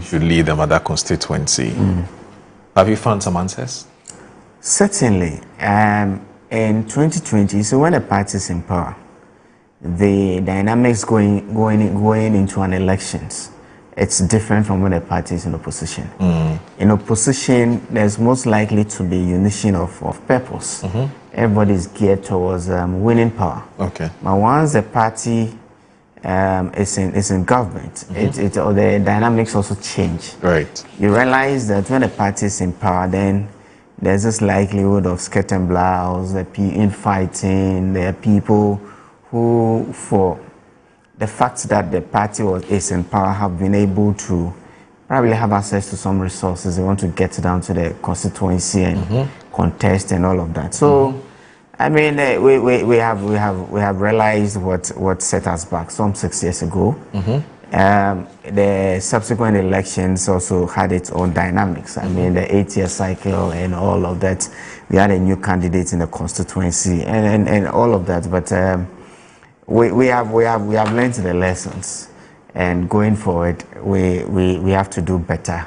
should lead them at that constituency, have you found some answers? Certainly. In 2020, so when a party is in power, the dynamics going into an elections, it's different from when a party is in opposition. In opposition, there's most likely to be unition of purpose. Everybody's geared towards winning power. Okay. But once the party is in government, the dynamics also change. Right. You realize that when a party is in power, then there's this likelihood of skirt and blouse, infighting. There are people who, for the fact that the party is in power, have been able to probably have access to some resources. They want to get down to the constituency and contest and all of that. So, I mean, we have realized what set us back some 6 years ago. The subsequent elections also had its own dynamics. I mean, the 8-year cycle and all of that. We had a new candidate in the constituency and all of that. But we have learned the lessons, and going forward, we have to do better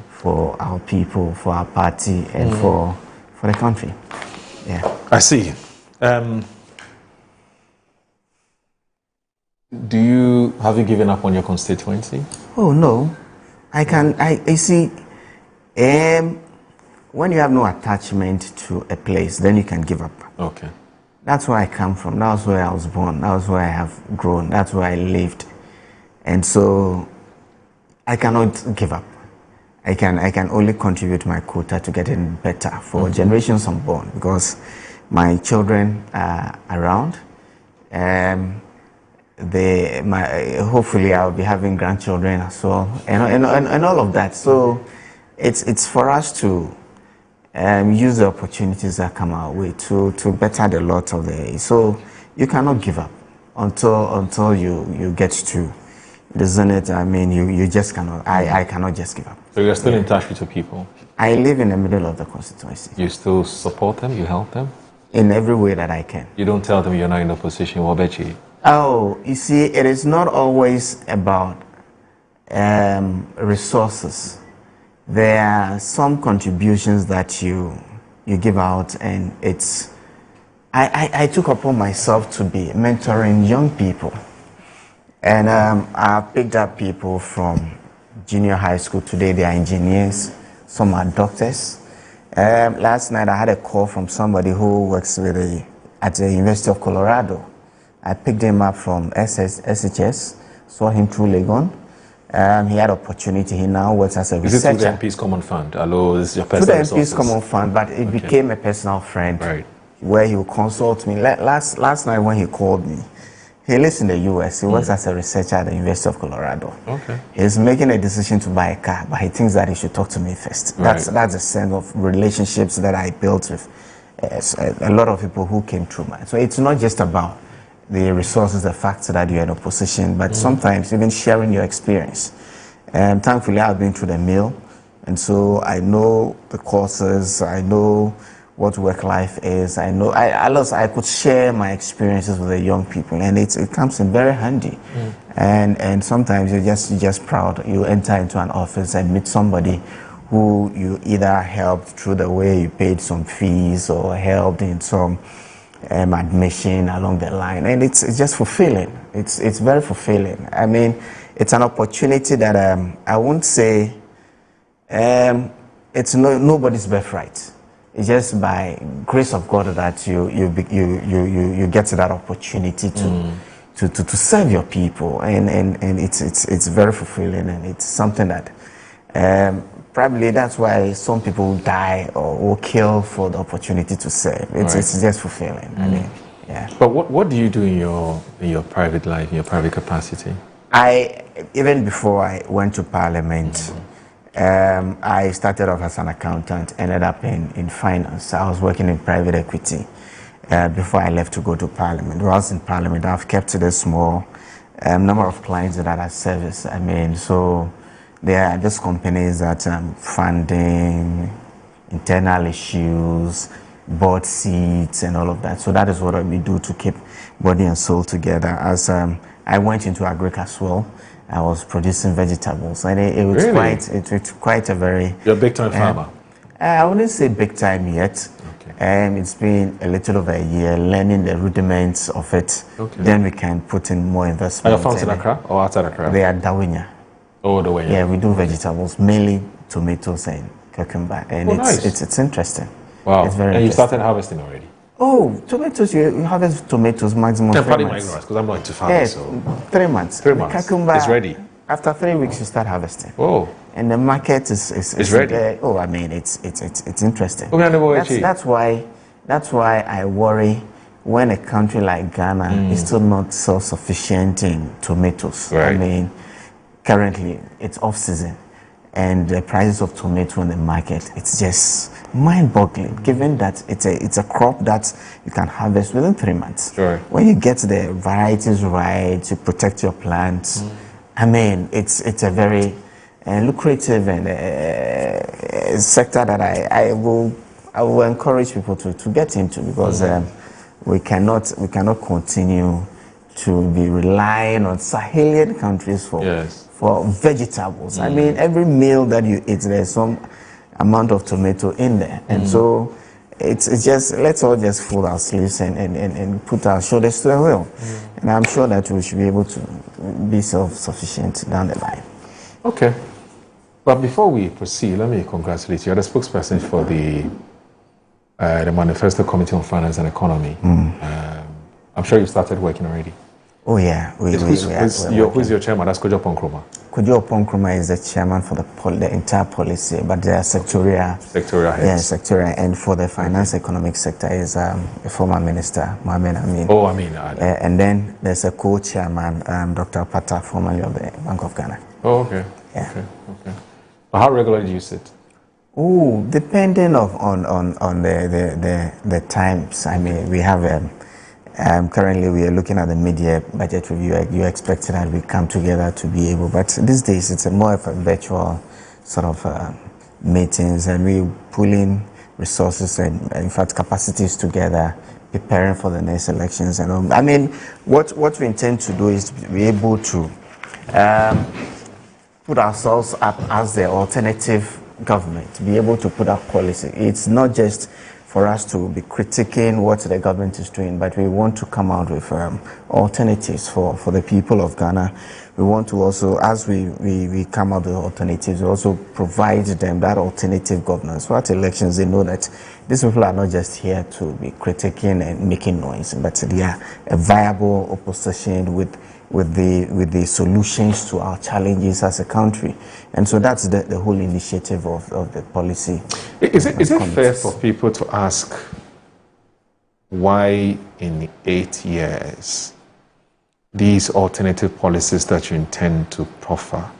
for our people, for our party, and for the country. Yeah. I see. Have you given up on your constituency? Oh no, I see. When you have no attachment to a place, then you can give up. Okay. That's where I come from. That's where I was born. That's where I have grown. That's where I lived, and so I cannot give up. I can only contribute my quota to getting better for generations unborn, because my children are around. Hopefully I'll be having grandchildren as well, and all of that. So it's for us to use the opportunities that come our way to better the lot of the. So you cannot give up until you get to the zenith. I mean, you just cannot. I cannot just give up. So you're still in touch with your people? I live in the middle of the constituency. You still support them? You help them? In every way that I can. You don't tell them you're not in opposition, Wabechi? Oh, you see, it is not always about resources. There are some contributions that you give out, and it's. I took upon myself to be mentoring young people, and I picked up people from junior high school. Today they are engineers, some are doctors, Last night I had a call from somebody who works at the University of Colorado. I picked him up from SHS, saw him through Legon. He had opportunity. He now works as a researcher. Is it through the MP's Common Fund? Hello, this is your personal resources? Through the MP's Common Fund, but it became a personal friend where he would consult me. Last night when he called me, he lives in the US. He works as a researcher at the University of Colorado. Okay. He's making a decision to buy a car, but he thinks that he should talk to me first. That's the sense of relationships that I built with a lot of people who came through mine. So it's not just about the resources, the fact that you're in a position, but sometimes even sharing your experience. Thankfully, I've been through the mill, and so I know the courses, I know what work life is. I know I could share my experiences with the young people, and it comes in very handy. And sometimes you're just proud. You enter into an office and meet somebody who you either helped through the way you paid some fees or helped in some admission along the line, and it's just fulfilling. It's very fulfilling. I mean, it's an opportunity that I won't say it's nobody's birthright. It's just by grace of God that you get that opportunity to serve your people, and it's very fulfilling, and it's something that probably that's why some people die or will kill for the opportunity to serve. It's just fulfilling. I mean, yeah. But what do you do in your private life, in your private capacity? Even before I went to Parliament. I started off as an accountant, ended up in finance. I was working in private equity before I left to go to Parliament. While I was in Parliament, I've kept a small number of clients that I service. I mean, so there are just companies that funding, internal issues, board seats, and all of that. So that is what we do to keep body and soul together. As I went into agric as well. I was producing vegetables, and it was quite a very... You're a big-time farmer? I wouldn't say big time yet. Okay. It's been a little over a year learning the rudiments of it. Okay. Then we can put in more investment. Are your farms in Accra or outside Accra? They are Dawinya. Oh, Dawinya. Yeah, we do vegetables, mainly tomatoes and cucumber, and it's interesting. Wow. It's very and you started harvesting already? Oh, tomatoes, you harvest tomatoes maximum 3 months. Pardon my ignorance, because I'm not into farming, yes, so... 3 months. 3 months. Cucumber, it's ready. After 3 weeks, you start harvesting. Oh. And the market is ready. I mean, it's interesting. Okay, that's why I worry when a country like Ghana is still not self-sufficient in tomatoes. Right. I mean, currently it's off-season, and the prices of tomato in the market, it's just mind-boggling, given that it's a crop that you can harvest within 3 months. Sure. When you get the varieties right, you protect your plants. I mean, it's a very lucrative and sector that I will encourage people to get into, because we cannot continue to be relying on Sahelian countries for vegetables. I mean, every meal that you eat, there's some amount of tomato in there, and so it's just, let's all just fold our sleeves and put our shoulders to the wheel, and I'm sure that we should be able to be self-sufficient down the line. Okay, but before we proceed, let me congratulate you. You're the spokesperson for the Manifesto Committee on Finance and Economy. I'm sure you started working already. Oh yeah, who's your chairman? That's Kojo Ponkroma. Kojo Ponkroma is the chairman for the entire policy, but there are sectorial heads. Yeah, sectorial, and for the finance economic sector is a former minister, Mohamed Amin. Oh, Amin. And then there's a co-chairman, Dr. Pata, formerly of the Bank of Ghana. Oh, okay. Yeah. Okay. But how regularly do you sit? Oh, depending on the times. I mean, we have currently we are looking at the mid-year budget review. You expect that we come together to be able, but these days it's more of a virtual sort of meetings, and we pulling resources and in fact capacities together, preparing for the next elections. And I mean, what we intend to do is to be able to put ourselves up as the alternative government, to be able to put up policy. It's not just for us to be critiquing what the government is doing, but we want to come out with alternatives for the people of Ghana we want to also, as we come up with alternatives, we also provide them that alternative governance. So at elections, they know that these people are not just here to be critiquing and making noise, but they are a viable opposition with the solutions to our challenges as a country. And so that's the whole initiative of the policy. Is it fair for people to ask why in 8 years these alternative policies that you intend to proffer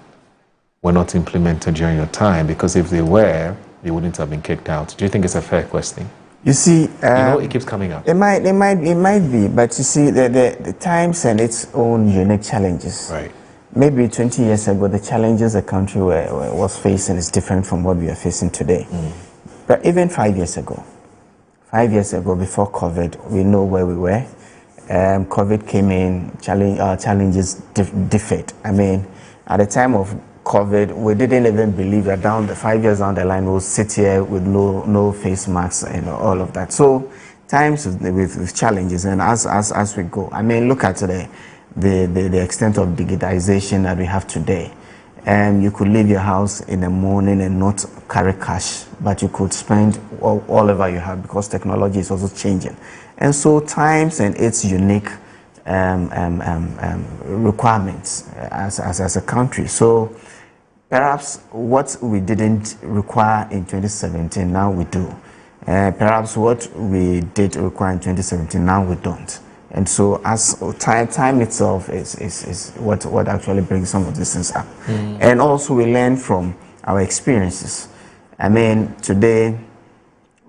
were not implemented during your time? Because if they were, they wouldn't have been kicked out. Do you think it's a fair question? You see, it keeps coming up. It might be, but you see, the times and its own unique challenges. Right. Maybe 20 years ago, the challenges the country was facing is different from what we are facing today. But even 5 years ago, before COVID, we know where we were. COVID came in, challenges differed. I mean, at the time of COVID, we didn't even believe that 5 years down the line, we'll sit here with no face masks and all of that. So times with challenges, and as we go, I mean, look at the extent of digitization that we have today. You could leave your house in the morning and not carry cash, but you could spend all over you have, because technology is also changing. And so times and its unique requirements as a country. So perhaps what we didn't require in 2017, now we do. Perhaps what we did require in 2017, now we don't. And so as time itself is what actually brings some of these things up. And also we learn from our experiences. I mean, today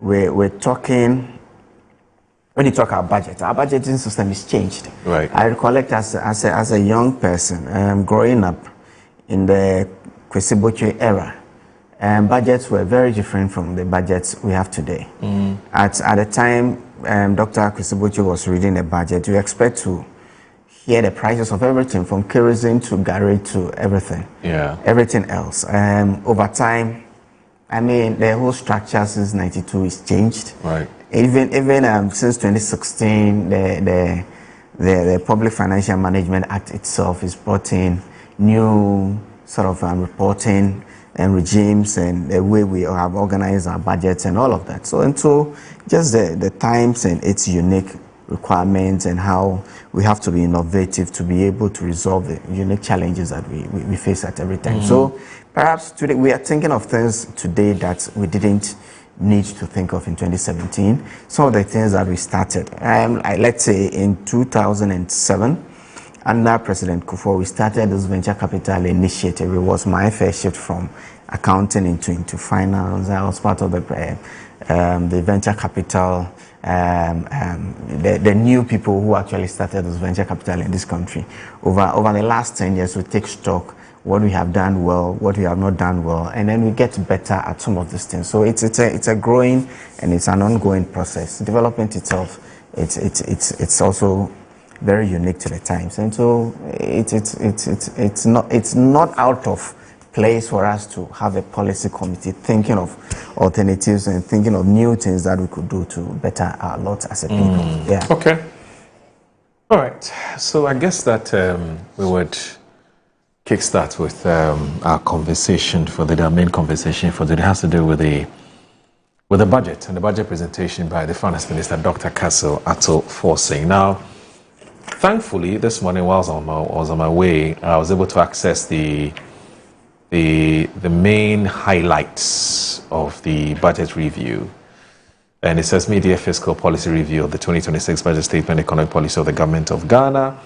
we're talking, when you talk about budget, our budgeting system is changed. Right. I recollect as a young person growing up in the Kwesi Botwe era, budgets were very different from the budgets we have today. At the time Dr. Kwesi Botwe was reading the budget, you expect to hear the prices of everything from kerosene to garri to everything. Yeah. Everything else. Over time, I mean, the whole structure since '92 is changed. Right. Even since 2016, the Public Financial Management Act itself is brought in new sort of reporting and regimes and the way we have organized our budgets and all of that. So just the times and its unique requirements and how we have to be innovative to be able to resolve the unique challenges that we face at every time. So perhaps today we are thinking of things today that we didn't need to think of in 2017. Some of the things that we started, let's say in 2007, under President Kufuor, we started this venture capital initiative. It was my first shift from accounting into finance. I was part of the venture capital, the new people who actually started this venture capital in this country. Over the last 10 years, we take stock what we have done well, what we have not done well, and then we get better at some of these things. So it's a growing and it's an ongoing process. Development itself, it's also very unique to the times, and so it's not out of place for us to have a policy committee thinking of alternatives and thinking of new things that we could do to better our lot as a people. Yeah. Okay. All right. So I guess that we would kickstart with our conversation for the main conversation for today. It has to do with the budget and the budget presentation by the Finance Minister, Dr. Castle Ato Forsyth. Now, thankfully, this morning while I was on my way, I was able to access the main highlights of the budget review. And it says Media Fiscal Policy Review of the 2026 Budget Statement Economic Policy of the Government of Ghana,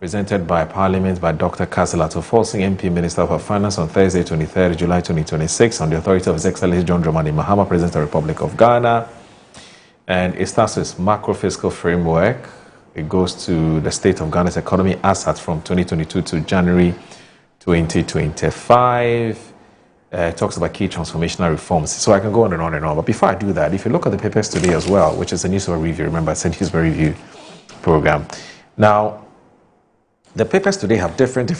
presented by Parliament by Dr. Castle Ato Forsyth, MP, Minister for Finance, on Thursday, 23rd July 2026, on the authority of His Excellency John Dramani Mahama, President of the Republic of Ghana. And it starts with macro fiscal framework. It goes to the state of Ghana's economy as at from 2022 to January 2025. Talks about key transformational reforms. So I can go on and on and on. But before I do that, if you look at the papers today as well, which is a newspaper review, remember it's a newspaper review program. Now, the papers today have different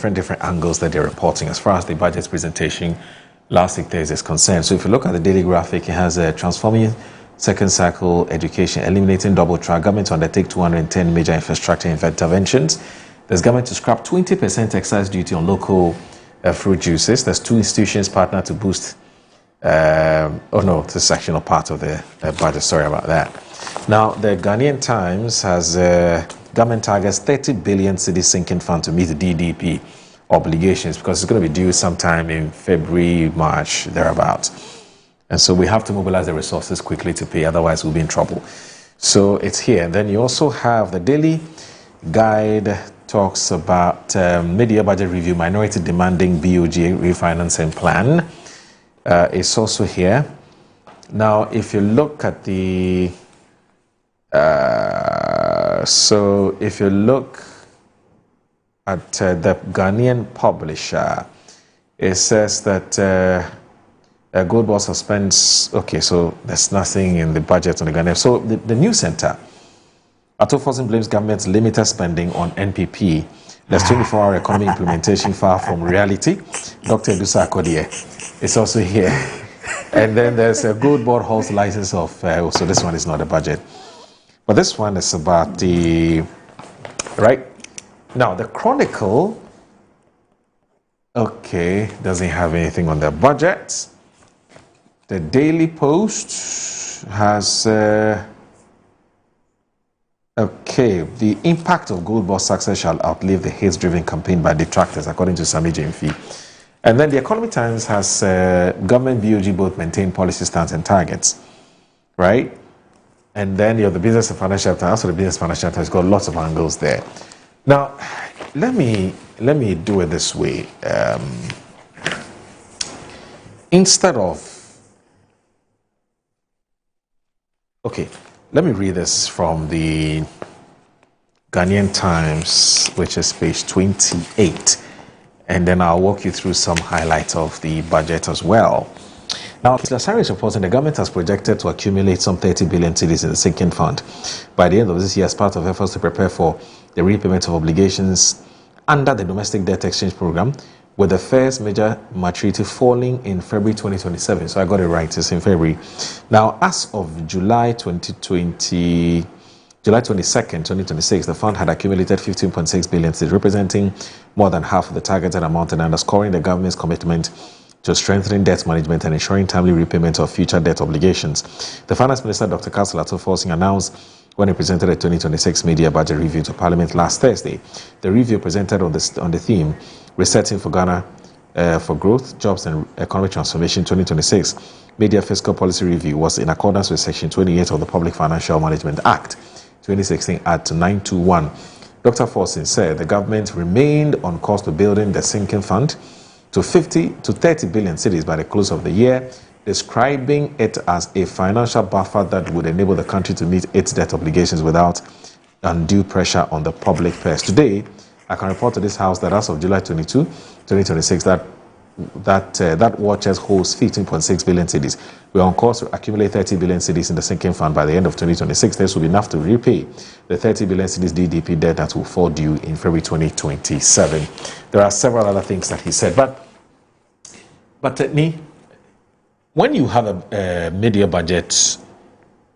angles that they're reporting as far as the budget presentation last week Thursday is concerned. So if you look at the daily graphic, it has a transforming second cycle education, eliminating double track, government to undertake 210 major infrastructure interventions, There's government to scrap 20% excise duty on local fruit juices. There's 2 institutions partnered to boost. This is actually not part of the budget. Sorry about that. Now, the Ghanaian Times has government targets 30 billion cedi sinking fund to meet the DDP obligations because it's going to be due sometime in February, March, thereabouts. And so we have to mobilize the resources quickly to pay, otherwise we'll be in trouble. So it's here. And then you also have the Daily Guide talks about mid-year budget review, minority demanding BOG refinancing plan. It's also here. Now, if you look at the if you look at the Ghanaian Publisher, it says that Gold Board suspends. Okay, so there's nothing in the budget on the Ghanaian. So the News Center, Ato Forson blames government's limited spending on NPP. There's 24-hour economy implementation far from reality. Dr. Edusa Akodie is also here. And then there's a Gold Board holds license of, so this one is not a budget. But this one is about the, right? Now, the Chronicle, okay, doesn't have anything on the budget. The Daily Post has, okay, the impact of Gold Board success shall outlive the hate-driven campaign by detractors, according to Sami Jemfi. And then the Economic Times has government BOG both maintain policy stance and targets, right? And then you have the Business and Financial Times. Also, the Business and Financial Times has got lots of angles there. Now, let me do it this way. Instead of, okay, let me read this from the Ghanaian Times, which is page 28, and then I'll walk you through some highlights of the budget as well. Now, Mr. Asari is reporting the government has projected to accumulate some 30 billion cedis in the sinking fund by the end of this year as part of efforts to prepare for the repayment of obligations under the domestic debt exchange program, with the first major maturity falling in February 2027. So I got it right, it's in February. Now, as of July 22nd, 2026, the fund had accumulated 15.6 billion cedis, representing more than half of the targeted amount and underscoring the government's commitment to strengthening debt management and ensuring timely repayment of future debt obligations. The Finance Minister, Dr. Castle Ato Forson, announced when he presented the 2026 media budget review to Parliament last Thursday. The review presented on the theme, Resetting for Ghana for Growth, Jobs and Economic Transformation 2026 Media Fiscal Policy Review was in accordance with Section 28 of the Public Financial Management Act 2016 Act 921. Dr. Forson said the government remained on course to building the sinking fund to 50 to 30 billion cedis by the close of the year, describing it as a financial buffer that would enable the country to meet its debt obligations without undue pressure on the public purse. Today, I can report to this House that as of July 22, 2026, that war chest holds 15.6 billion cedis. We are on course to accumulate 30 billion cedis in the sinking fund by the end of 2026. This will be enough to repay the 30 billion cedis DDP debt that will fall due in February 2027. There are several other things that he said, but when you have a mid-year budget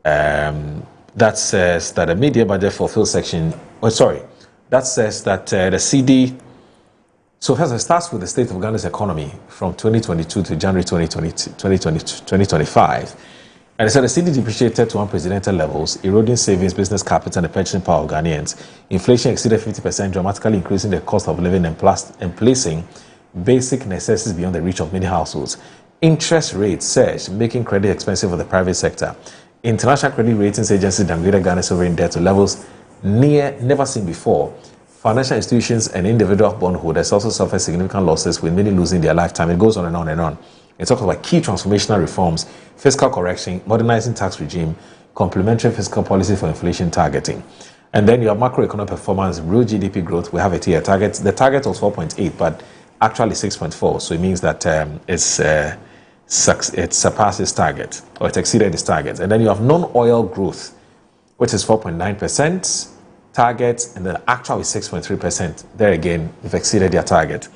that says that a mid-year budget fulfills that says that the CD. So first, it starts with the state of Ghana's economy from 2022 to January 2025. And it said the CD depreciated to unprecedented levels, eroding savings, business capital, and the purchasing power of Ghanaians. Inflation exceeded 50%, dramatically increasing the cost of living and placing basic necessities beyond the reach of many households. Interest rates surged, making credit expensive for the private sector. International credit ratings agencies downgraded Ghana's sovereign debt to levels never seen before. Financial institutions and individual bondholders also suffer significant losses, with many losing their lifetime. It goes on and on and on. It talks about key transformational reforms, fiscal correction, modernizing tax regime, complementary fiscal policy for inflation targeting. And then you have macroeconomic performance, real GDP growth. We have it here. The target was 4.8, but actually 6.4. So it means that it surpassed its target, or it exceeded its target. And then you have non-oil growth, which is 4.9%. Target, and the actual is 6.3%. There again, they've exceeded their target.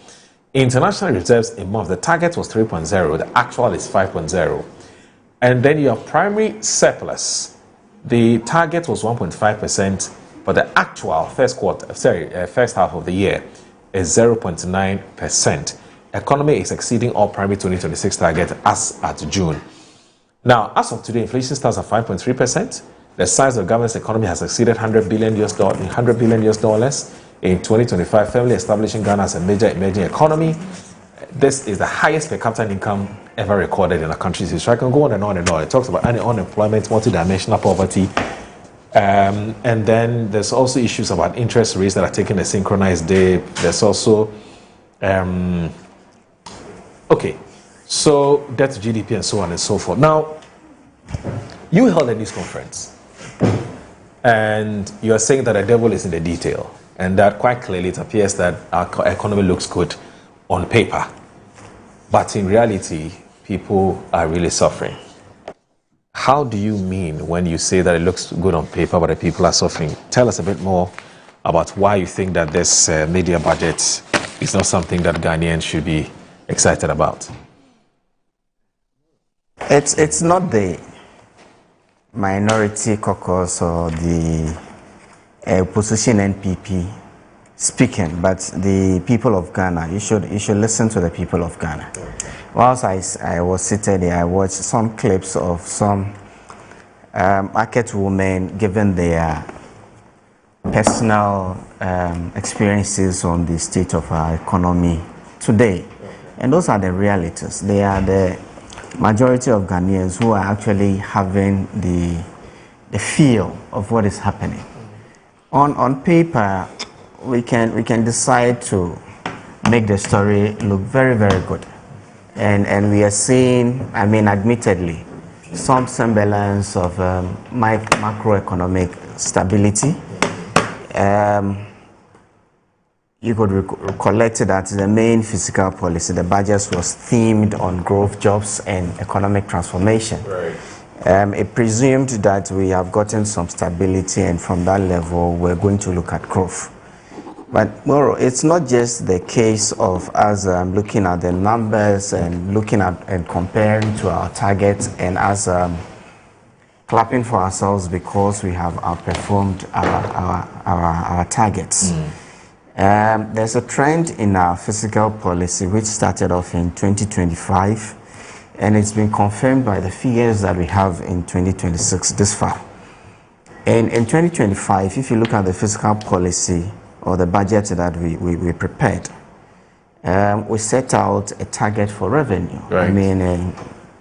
International reserves a month, the target was 3.0, the actual is 5.0. And then you have primary surplus. The target was 1.5%, but the actual first half of the year is 0.9%. Economy is exceeding all primary 2026 target as at June. Now, as of today, inflation stands at 5.3%. The size of the government's economy has exceeded $100 billion in 2025, firmly establishing Ghana as a major emerging economy. This is the highest per capita income ever recorded in a country's history. I can go on and on and on. It talks about unemployment, multidimensional poverty, and then there's also issues about interest rates that are taking a synchronized day. There's also, so debt to GDP and so on and so forth. Now, you held a news conference, and you are saying that the devil is in the detail, and that quite clearly it appears that our economy looks good on paper, but in reality, people are really suffering. How do you mean when you say that it looks good on paper, but the people are suffering? Tell us a bit more about why you think that this media budget is not something that Ghanaians should be excited about. It's not the minority caucus or the opposition NPP speaking, but the people of Ghana. You should listen to the people of Ghana. Whilst I was seated there, I watched some clips of some market women giving their personal experiences on the state of our economy today. And those are the realities. They are the majority of Ghanaians who are actually having the feel of what is happening. On paper, we can decide to make the story look very, very good. And we are seeing, admittedly, some semblance of macroeconomic stability. You could recollect that the main fiscal policy, the budget was themed on growth, jobs, and economic transformation. Right. It presumed that we have gotten some stability, and from that level, we're going to look at growth. But more, it's not just the case of us looking at the numbers and looking at and comparing to our targets and us clapping for ourselves because we have outperformed our targets. There's a trend in our fiscal policy which started off in 2025, and it's been confirmed by the figures that we have in 2026 this far. And in 2025, if you look at the fiscal policy or the budget that we prepared, we set out a target for revenue. Right.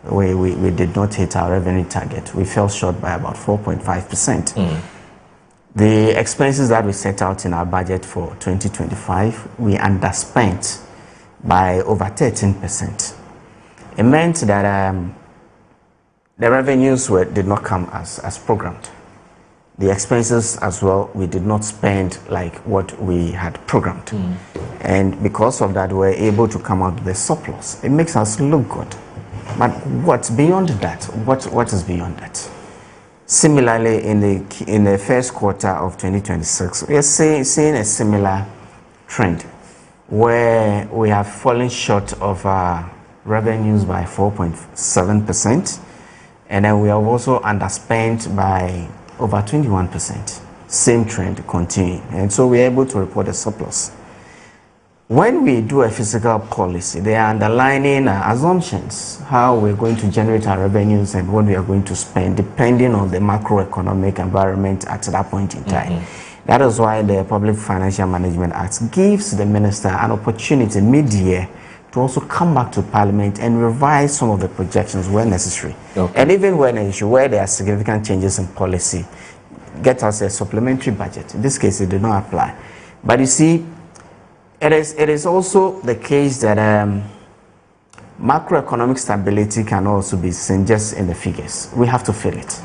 We did not hit our revenue target. We fell short by about 4.5%. The expenses that we set out in our budget for 2025, we underspent by over 13%. It meant that the revenues did not come as programmed. The expenses as well, we did not spend like what we had programmed. And because of that, we were able to come out with a surplus. It makes us look good. But what's beyond that? What is beyond that? Similarly, in the first quarter of 2026, we are seeing a similar trend where we have fallen short of our revenues by 4.7%, and then we have also underspent by over 21%. Same trend continuing, and so we are able to report a surplus. When we do a fiscal policy, they are underlining assumptions, how we're going to generate our revenues and what we are going to spend, depending on the macroeconomic environment at that point in time. That is why the Public Financial Management Act gives the minister an opportunity mid-year to also come back to Parliament and revise some of the projections where necessary. And even when an issue where there are significant changes in policy, get us a supplementary budget. In this case, it did not apply. But you see, it is also the case that macroeconomic stability can also be seen just in the figures. We have to feel it.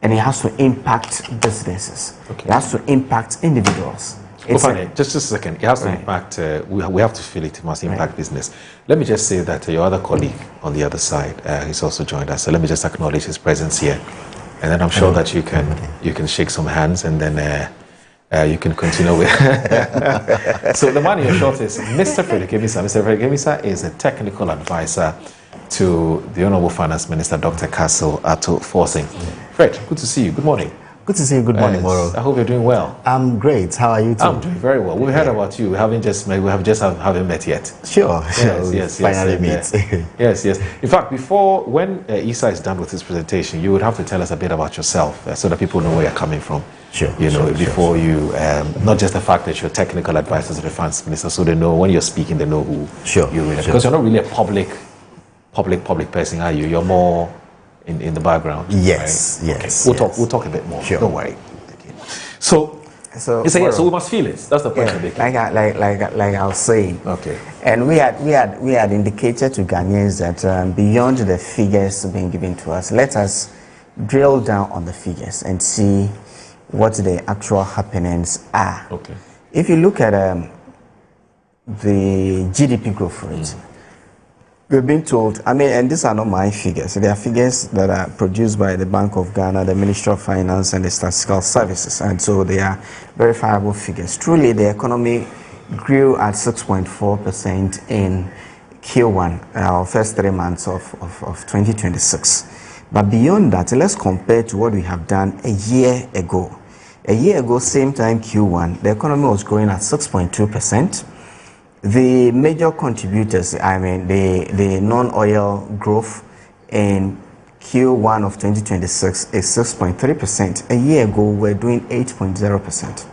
And it has to impact businesses. It has to impact individuals. Just a second. It has to impact, we have to feel it. It must impact business. Let me just say that your other colleague on the other side, he's also joined us. So let me just acknowledge his presence here. And then I'm sure that you can shake some hands, and then you can continue with. So the man in your short is Mr. Frederick Emisa. Mr. Frederick Emisa is a technical advisor to the Honorable Finance Minister, Dr. Castle Ato Forcing. Fred, good to see you. Good morning. Good to see you. Good morning, Moro. I hope you're doing well. I'm great. How are you too? I'm doing very well. We heard about you. We haven't met yet. Sure. Yes. Finally meet. Yes. In fact, when Isa is done with his presentation, you would have to tell us a bit about yourself so that people know where you're coming from. Sure. Before you, not just the fact that you're technical advisor to the finance minister, so they know when you're speaking, they know who you really are. Because you're not really a public person, are you? You're more in the background. Yes, right? yes. Okay. We'll talk a bit more. Sure. Don't worry. Okay. So we must feel it. That's the point you're making. Like I was saying. Okay. And we had indicated to Ghanaians that beyond the figures being given to us, let us drill down on the figures and see what the actual happenings are. Okay. If you look at the GDP growth rate, we've been told, and these are not my figures, they are figures that are produced by the Bank of Ghana, the Ministry of Finance, and the Statistical Services, and so they are verifiable figures. Truly, the economy grew at 6.4% in Q1, our first 3 months of 2026. But beyond that, let's compare to what we have done a year ago. A year ago, same time Q1, the economy was growing at 6.2%. The major contributors, the non-oil growth in Q1 of 2026 is 6.3%. A year ago, we were doing 8.0%.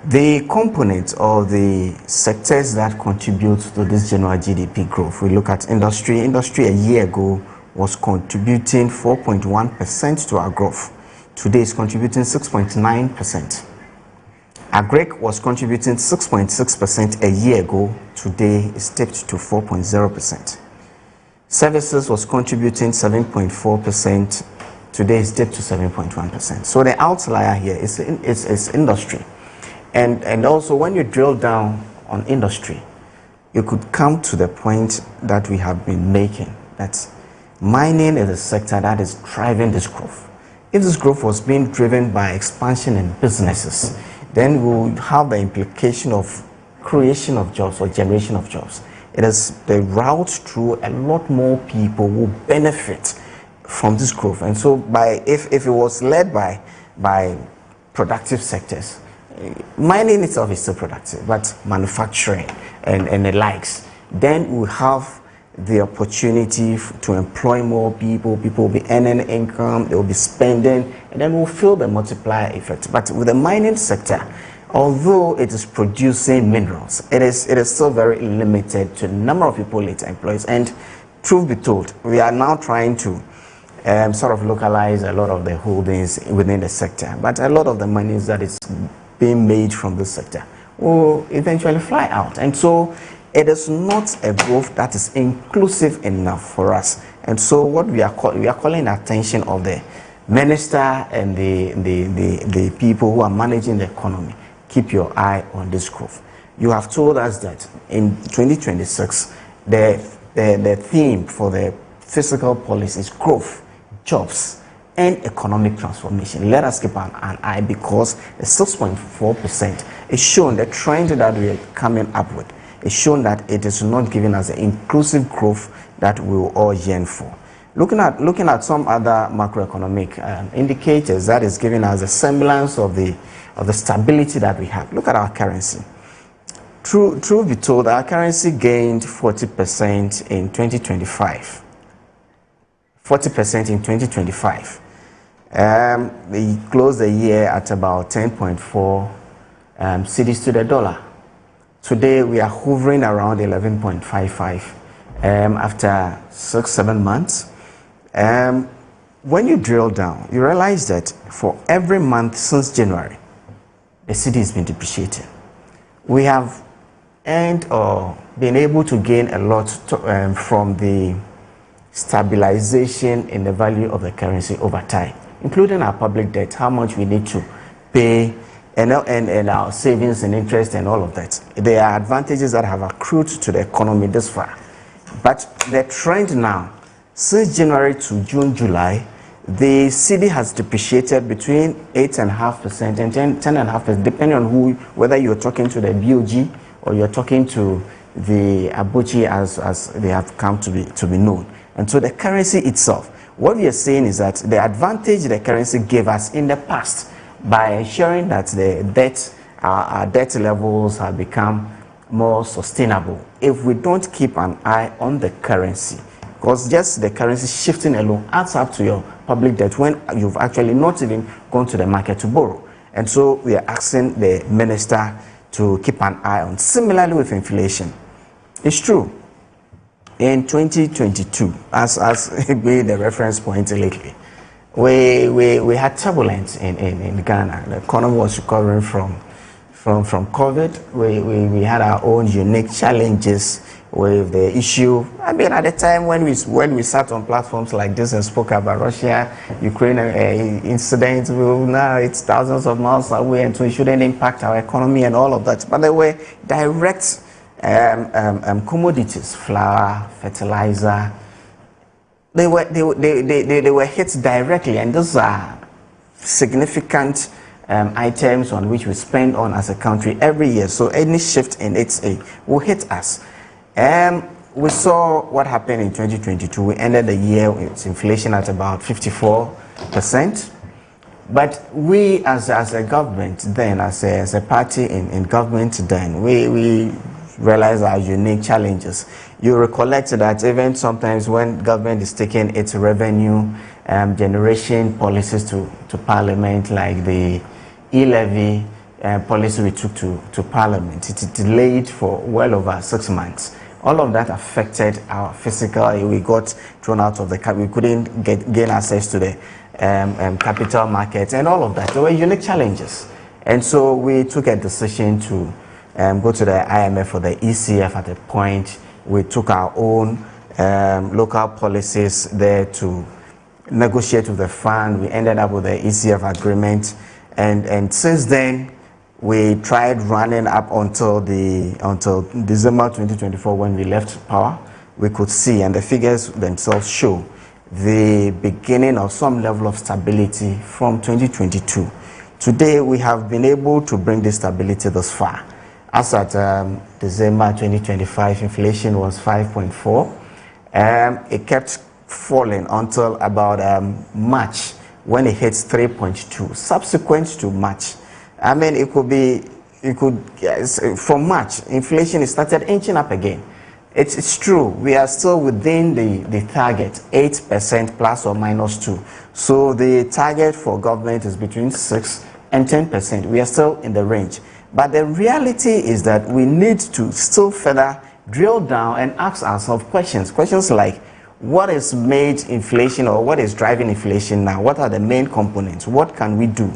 The components or the sectors that contribute to this general GDP growth, we look at industry. Industry a year ago was contributing 4.1% to our growth. Today it's contributing 6.9%. Agric was contributing 6.6% a year ago. Today it's dipped to 4.0%. Services was contributing 7.4%. Today it's dipped to 7.1%. So the outlier here is industry. And also when you drill down on industry, you could come to the point that we have been making, that mining is a sector that is driving this growth. If this growth was being driven by expansion in businesses, then we would have the implication of creation of jobs or generation of jobs. It is the route through a lot more people will benefit from this growth. And so if it was led by productive sectors, mining itself is still productive, but manufacturing and the likes, then we have the opportunity to employ more people. People will be earning income, they will be spending, and then we'll feel the multiplier effect. But with the mining sector, although it is producing minerals, it is still very limited to the number of people it employs. And truth be told, we are now trying to sort of localize a lot of the holdings within the sector. But a lot of the money that is being made from this sector will eventually fly out. And so it is not a growth that is inclusive enough for us. And so what we are calling the attention of the minister and the people who are managing the economy. Keep your eye on this growth. You have told us that in 2026, the theme for the fiscal policy is growth, jobs, and economic transformation. Let us keep an eye, because the 6.4% is showing the trend that we are coming up with. It's shown that it is not giving us the inclusive growth that we will all yearn for. Looking at some other macroeconomic indicators that is giving us a semblance of the stability that we have. Look at our currency. Truth be told, our currency gained 40% in 2025. 40% in 2025. We closed the year at about 10.4 cedis to the dollar. Today we are hovering around 11.55 after 6-7 months. When you drill down, you realize that for every month since January, the cedi has been depreciating. We have earned or been able to gain a lot from the stabilization in the value of the currency over time, including our public debt, how much we need to pay, and our savings and interest and all of that. There are advantages that have accrued to the economy this far. But the trend now, since January to June, July, the cedi has depreciated between 8.5% and 10.5%, depending on whether you're talking to the BOG or you're talking to the Abuchi as they have come to be known. And so the currency itself, What we are saying is that the advantage the currency gave us in the past by ensuring that the debt, our debt levels have become more sustainable. If we don't keep an eye on the currency, because just the currency shifting alone adds up to your public debt when you've actually not even gone to the market to borrow. And so we are asking the minister to keep an eye on. Similarly with inflation, it's true. In 2022, as being the reference point lately, we had turbulence in Ghana. The economy was recovering from COVID. We had our own unique challenges with the issue. I mean, at the time when we sat on platforms like this and spoke about Russia-Ukraine incident, now it's thousands of miles away, and so it shouldn't impact our economy and all of that. But there were direct commodities, flour, fertilizer. They were hit directly, and those are significant items on which we spend on as a country every year. So any shift in its will hit us. We saw what happened in 2022. We ended the year with inflation at about 54%. But we as a government then, as a party in government then, we realized our unique challenges. You recollect that even sometimes when government is taking its revenue generation policies to Parliament, like the e-levy policy we took to Parliament, it delayed for well over 6 months. All of that affected our physical. We got thrown out of the capital. We couldn't gain access to the capital markets and all of that. There were unique challenges. And so we took a decision to go to the IMF or the ECF at a point. We took our own local policies there to negotiate with the fund. We ended up with the ECF agreement. And since then, we tried running up until December 2024 when we left power. We could see, and the figures themselves show, the beginning of some level of stability from 2022. Today, we have been able to bring this stability this far. As at December 2025, inflation was 5.4. It kept falling until about March, when it hits 3.2. Subsequent to March, I mean, from March, inflation started inching up again. It's true, we are still within the target, 8% plus or minus 2. So the target for government is between 6 and 10%. We are still in the range. But the reality is that we need to still further drill down and ask ourselves questions like, what has made inflation, or what is driving inflation now? What are the main components? What can we do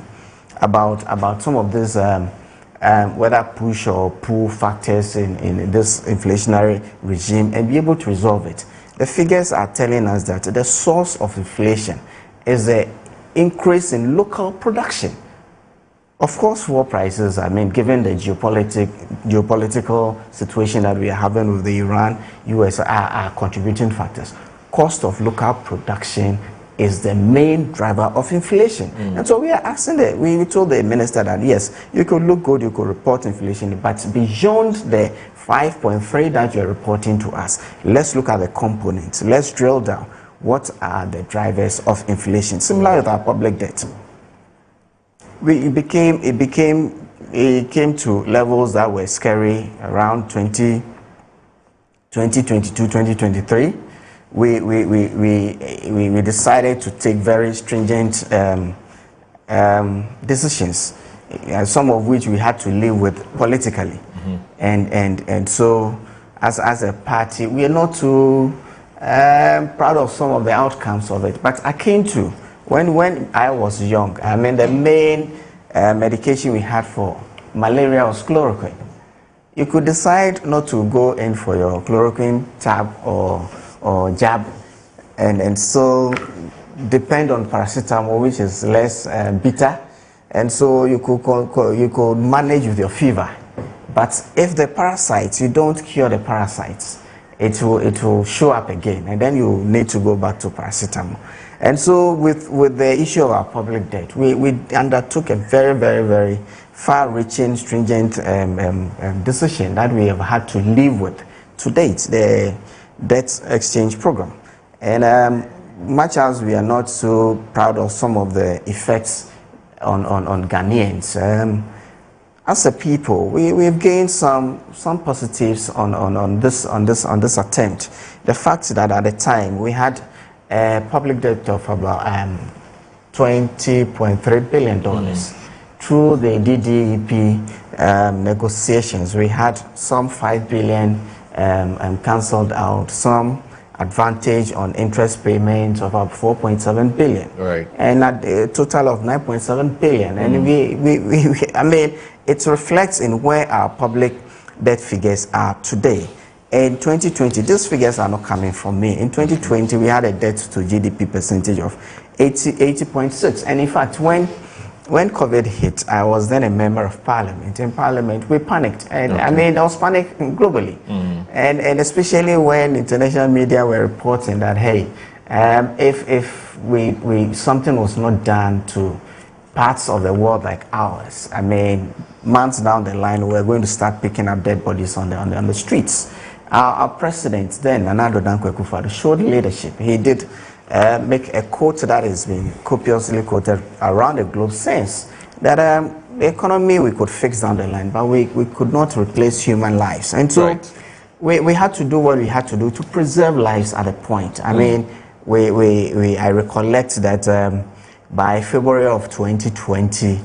about some of these whether push or pull factors in this inflationary regime, and be able to resolve it? The figures are telling us that the source of inflation is the increase in local production. Of course, fuel prices, I mean, given the geopolitical situation that we are having with the Iran, US are contributing factors. Cost of local production is the main driver of inflation. And so we are asking we told the minister that yes, you could look good, you could report inflation, but beyond the 5.3 that you're reporting to us, let's look at the components. Let's drill down. What are the drivers of inflation? Similar with our public debt. It came to levels that were scary around 2022, 2023. We decided to take very stringent decisions, some of which we had to live with politically. And so as a party, we are not too proud of some of the outcomes of it. But akin to when I was young, I mean, the main medication we had for malaria was chloroquine. You could decide not to go in for your chloroquine tab or jab, and so depend on paracetamol, which is less bitter, and so you could manage with your fever. But if the parasites, you don't cure the parasites, it will show up again, and then you need to go back to paracetamol. And so with the issue of our public debt, we undertook a very, very, very far-reaching, stringent decision that we have had to live with to date, the debt exchange program. And much as we are not so proud of some of the effects on Ghanaians, as a people, we've gained some positives on this attempt. The fact that at the time we had a public debt of about $20.3 billion. Through the DDEP negotiations, we had some $5 billion cancelled out, some advantage on interest payments of about 4.7 billion, right? And at a total of 9.7 billion. And we I mean, it reflects in where our public debt figures are today. In 2020, these figures are not coming from me. In 2020, we had a debt to GDP percentage of 80.6. And in fact, when COVID hit, I was then a member of parliament. In parliament, we panicked. And I mean, there was panic globally. And especially when international media were reporting that, hey, if we something was not done to parts of the world like ours, I mean, months down the line, we're going to start picking up dead bodies on the streets. Our president then, Nana Addo Dankwa Akufo-Addo, showed leadership. He did make a quote that has been copiously quoted around the globe since, that the economy we could fix down the line, but we could not replace human lives. And so we had to do what we had to do to preserve lives at a point. I mean, I recollect that by February of 2020,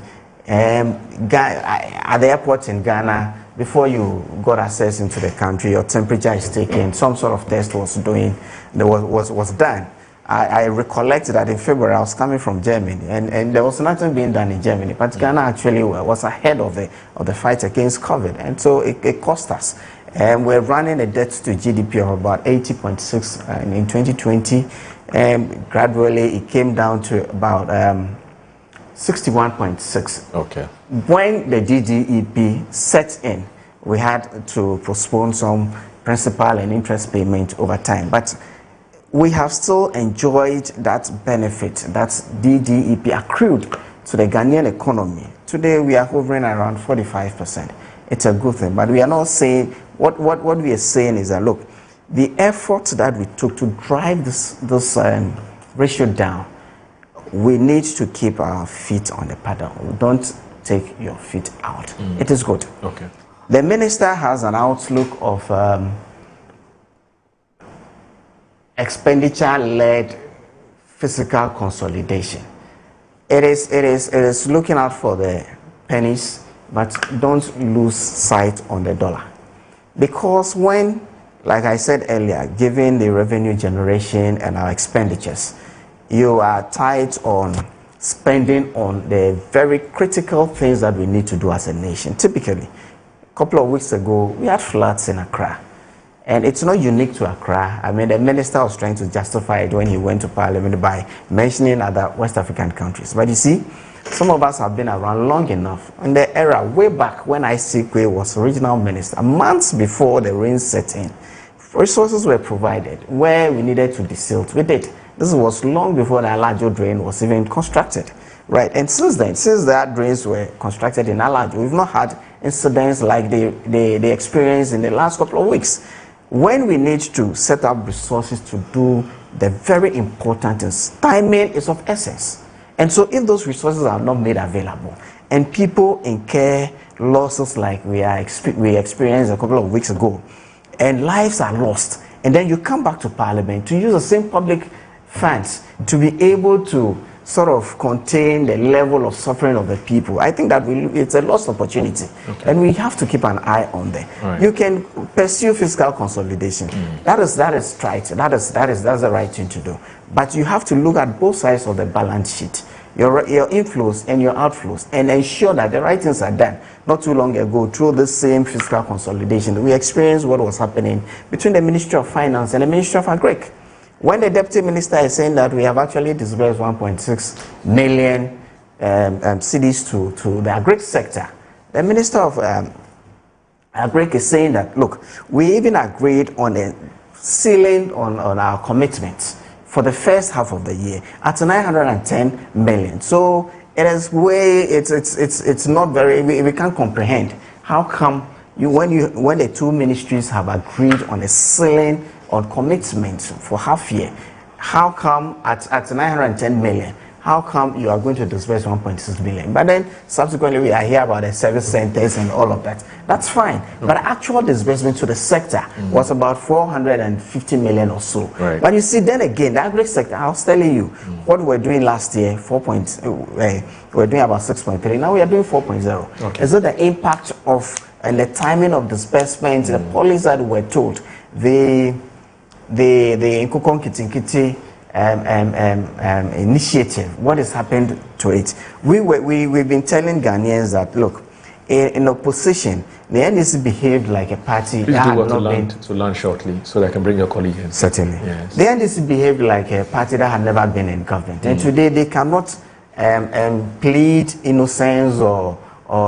at the airport in Ghana, before you got access into the country, your temperature is taken, some sort of test was done. I recollect that in February I was coming from Germany, and there was nothing being done in Germany, but Ghana actually was ahead of the fight against COVID, and so it cost us. And we're running a debt to GDP of about 80.6 in 2020, and gradually it came down to about 61.6. Okay. When the DDEP set in, we had to postpone some principal and interest payment over time, but we have still enjoyed that benefit that DDEP accrued to the Ghanaian economy. Today we are hovering around 45%. It's a good thing, but we are not saying, what we are saying is that, look, the effort that we took to drive this ratio down, we need to keep our feet on the pedal. Don't take your feet out. It is good. Okay. The minister has an outlook of expenditure-led fiscal consolidation. It is looking out for the pennies, but don't lose sight on the dollar. Because when, like I said earlier, given the revenue generation and our expenditures, you are tight on spending on the very critical things that we need to do as a nation. Typically, a couple of weeks ago, we had floods in Accra. And it's not unique to Accra. I mean, the minister was trying to justify it when he went to parliament by mentioning other West African countries. But you see, some of us have been around long enough. In the era way back when Isikwe was regional minister, months before the rain set in, resources were provided where we needed to desilt. We did. This was long before the Alajo drain was even constructed. Right, and since then, since that drains were constructed in Alajo, we've not had incidents like they experienced in the last couple of weeks. When we need to set up resources to do the very important things, timing is of essence. And so if those resources are not made available and people incur losses like we experienced a couple of weeks ago, and lives are lost, and then you come back to parliament to use the same public funds to be able to sort of contain the level of suffering of the people, I think that it's a lost opportunity. And we have to keep an eye on them. Right. You can pursue fiscal consolidation. That is right. That's the right thing to do. But you have to look at both sides of the balance sheet, your inflows and your outflows, and ensure that the right things are done. Not too long ago, through the same fiscal consolidation, we experienced what was happening between the Ministry of Finance and the Ministry of Agric. When the deputy minister is saying that we have actually disbursed 1.6 million cedis to the agric sector, the minister of agric is saying that, look, we even agreed on a ceiling on our commitments for the first half of the year at 910 million. So it is it's not very, we can't comprehend how come when the two ministries have agreed on a ceiling on commitment for half year, how come at 910 million, how come you are going to disburse 1.6 billion? But then subsequently we are here about the service centers and all of that. That's fine. But actual disbursement to the sector was about 450 million or so. Right. But you see, then again, the agri sector, I was telling you, what we were doing last year, we were doing about 6.3. Now we are doing 4.0. Okay. Is it the impact of and the timing of disbursement, the policies that we were told, the Nkukong Kitinkiti initiative, what has happened to it? We've been telling Ghanaians that, look, in opposition, the NDC behaved like a party Please that do had what not to learn shortly so that I can bring your colleague in. Certainly. Yes. The NDC behaved like a party that had never been in government. And today they cannot plead innocence or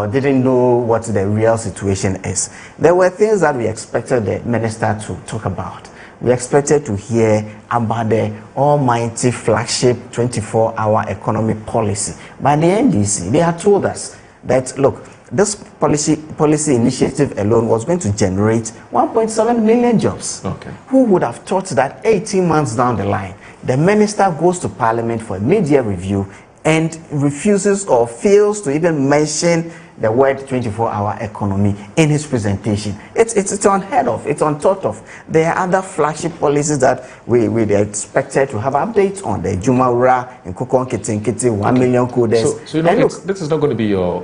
didn't know what the real situation is. There were things that we expected the minister to talk about. We expected to hear about the almighty flagship 24-hour economic policy. By the NDC, they had told us that, look, this policy initiative alone was going to generate 1.7 million jobs. Okay. Who would have thought that 18 months down the line, the minister goes to parliament for a mid-year review and refuses or fails to even mention the word 24-hour economy in his presentation? It's unheard of. It's unthought of. There are other flagship policies that we expected to have updates on. The Jumaura, Nkukong Kitinkiti, 1 million coders. So you know, this is not going to be your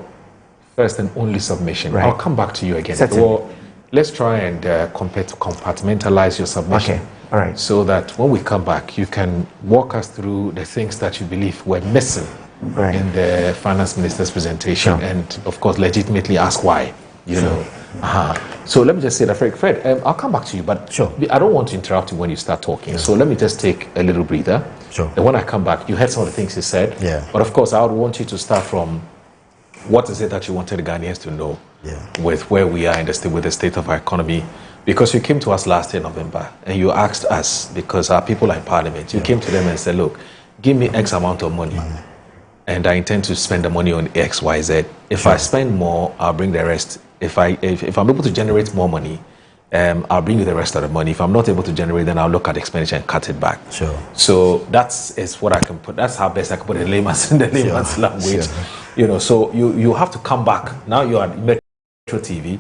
first and only submission. Right. I'll come back to you again. Certainly. Well, let's try and compartmentalize your submission. Okay. All right. So that when we come back, you can walk us through the things that you believe were missing in the finance minister's presentation, and of course, legitimately ask why. You know. So let me just say that, Fred, I'll come back to you, but I don't want to interrupt you when you start talking. So let me just take a little breather. Sure. And when I come back, you heard some of the things he said. Yeah. But of course, I would want you to start from what is it that you wanted the Ghanaians to know with where we are with the state of our economy. Because you came to us last year, November, and you asked us, because our people are in parliament, you came to them and said, look, give me X amount of money, and I intend to spend the money on X, Y, Z. If I spend more, I'll bring the rest. If I'm able to generate more money, I'll bring you the rest of the money. If I'm not able to generate, then I'll look at expenditure and cut it back. Sure. So that's what I can put. That's how best I can put it in layman's language. Sure. You know, so you have to come back. Now you are at Metro TV.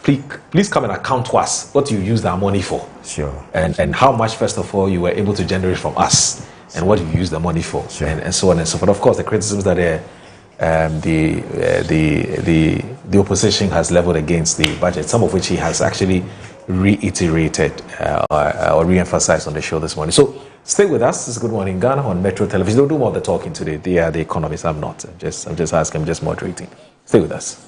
Please come and account to us what you used our money for. Sure. And how much, first of all, you were able to generate from us, and what you used the money for, and so on and so forth. Of course, the criticisms that the opposition has leveled against the budget, some of which he has actually reiterated or re-emphasized on the show this morning. So stay with us. This is Good Morning Ghana on Metro Television. Don't do more of the talking today. They are the economists. I'm not. I'm just asking. I'm just moderating. Stay with us.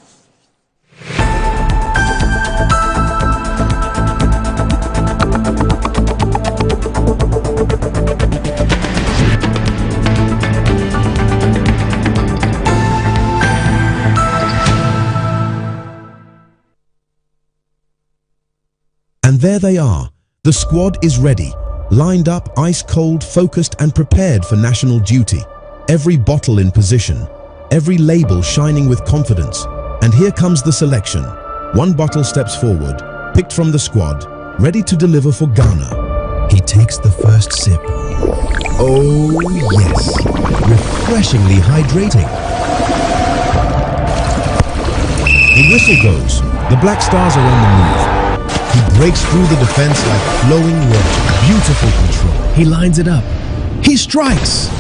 And there they are. The squad is ready, lined up, ice cold, focused and prepared for national duty. Every bottle in position, every label shining with confidence. And here comes the selection. One bottle steps forward, picked from the squad, ready to deliver for Ghana. He takes the first sip. Oh yes, refreshingly hydrating. The whistle goes. The Black Stars are on the move. He breaks through the defense like flowing water. Beautiful control. He lines it up. He strikes.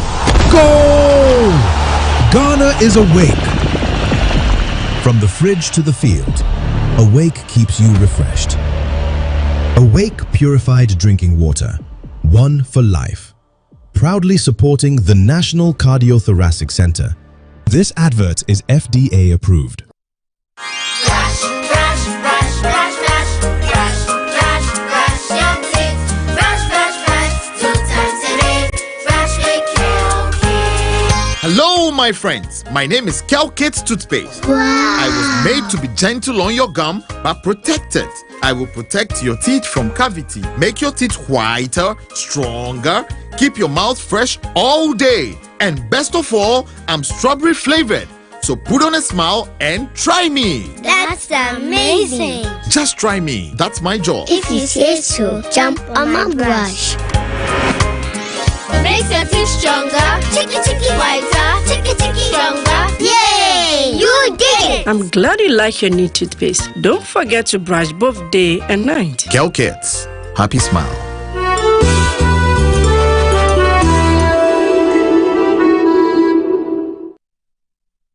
Goal! Ghana is awake. From the fridge to the field, Awake keeps you refreshed. Awake purified drinking water. One for life. Proudly supporting the National Cardiothoracic Center. This advert is FDA approved. Hello, my friends. My name is Kelkit Toothpaste. Wow. I was made to be gentle on your gum, but protected. I will protect your teeth from cavity, make your teeth whiter, stronger, keep your mouth fresh all day. And best of all, I'm strawberry flavored. So put on a smile and try me. That's amazing. Just try me. That's my job. If you say so, jump on my brush. Makes your teeth stronger. Chicky whiter. Chicky stronger. Yay! You did it! I'm glad you like your new toothpaste. Don't forget to brush both day and night. Kel Kids, happy smile.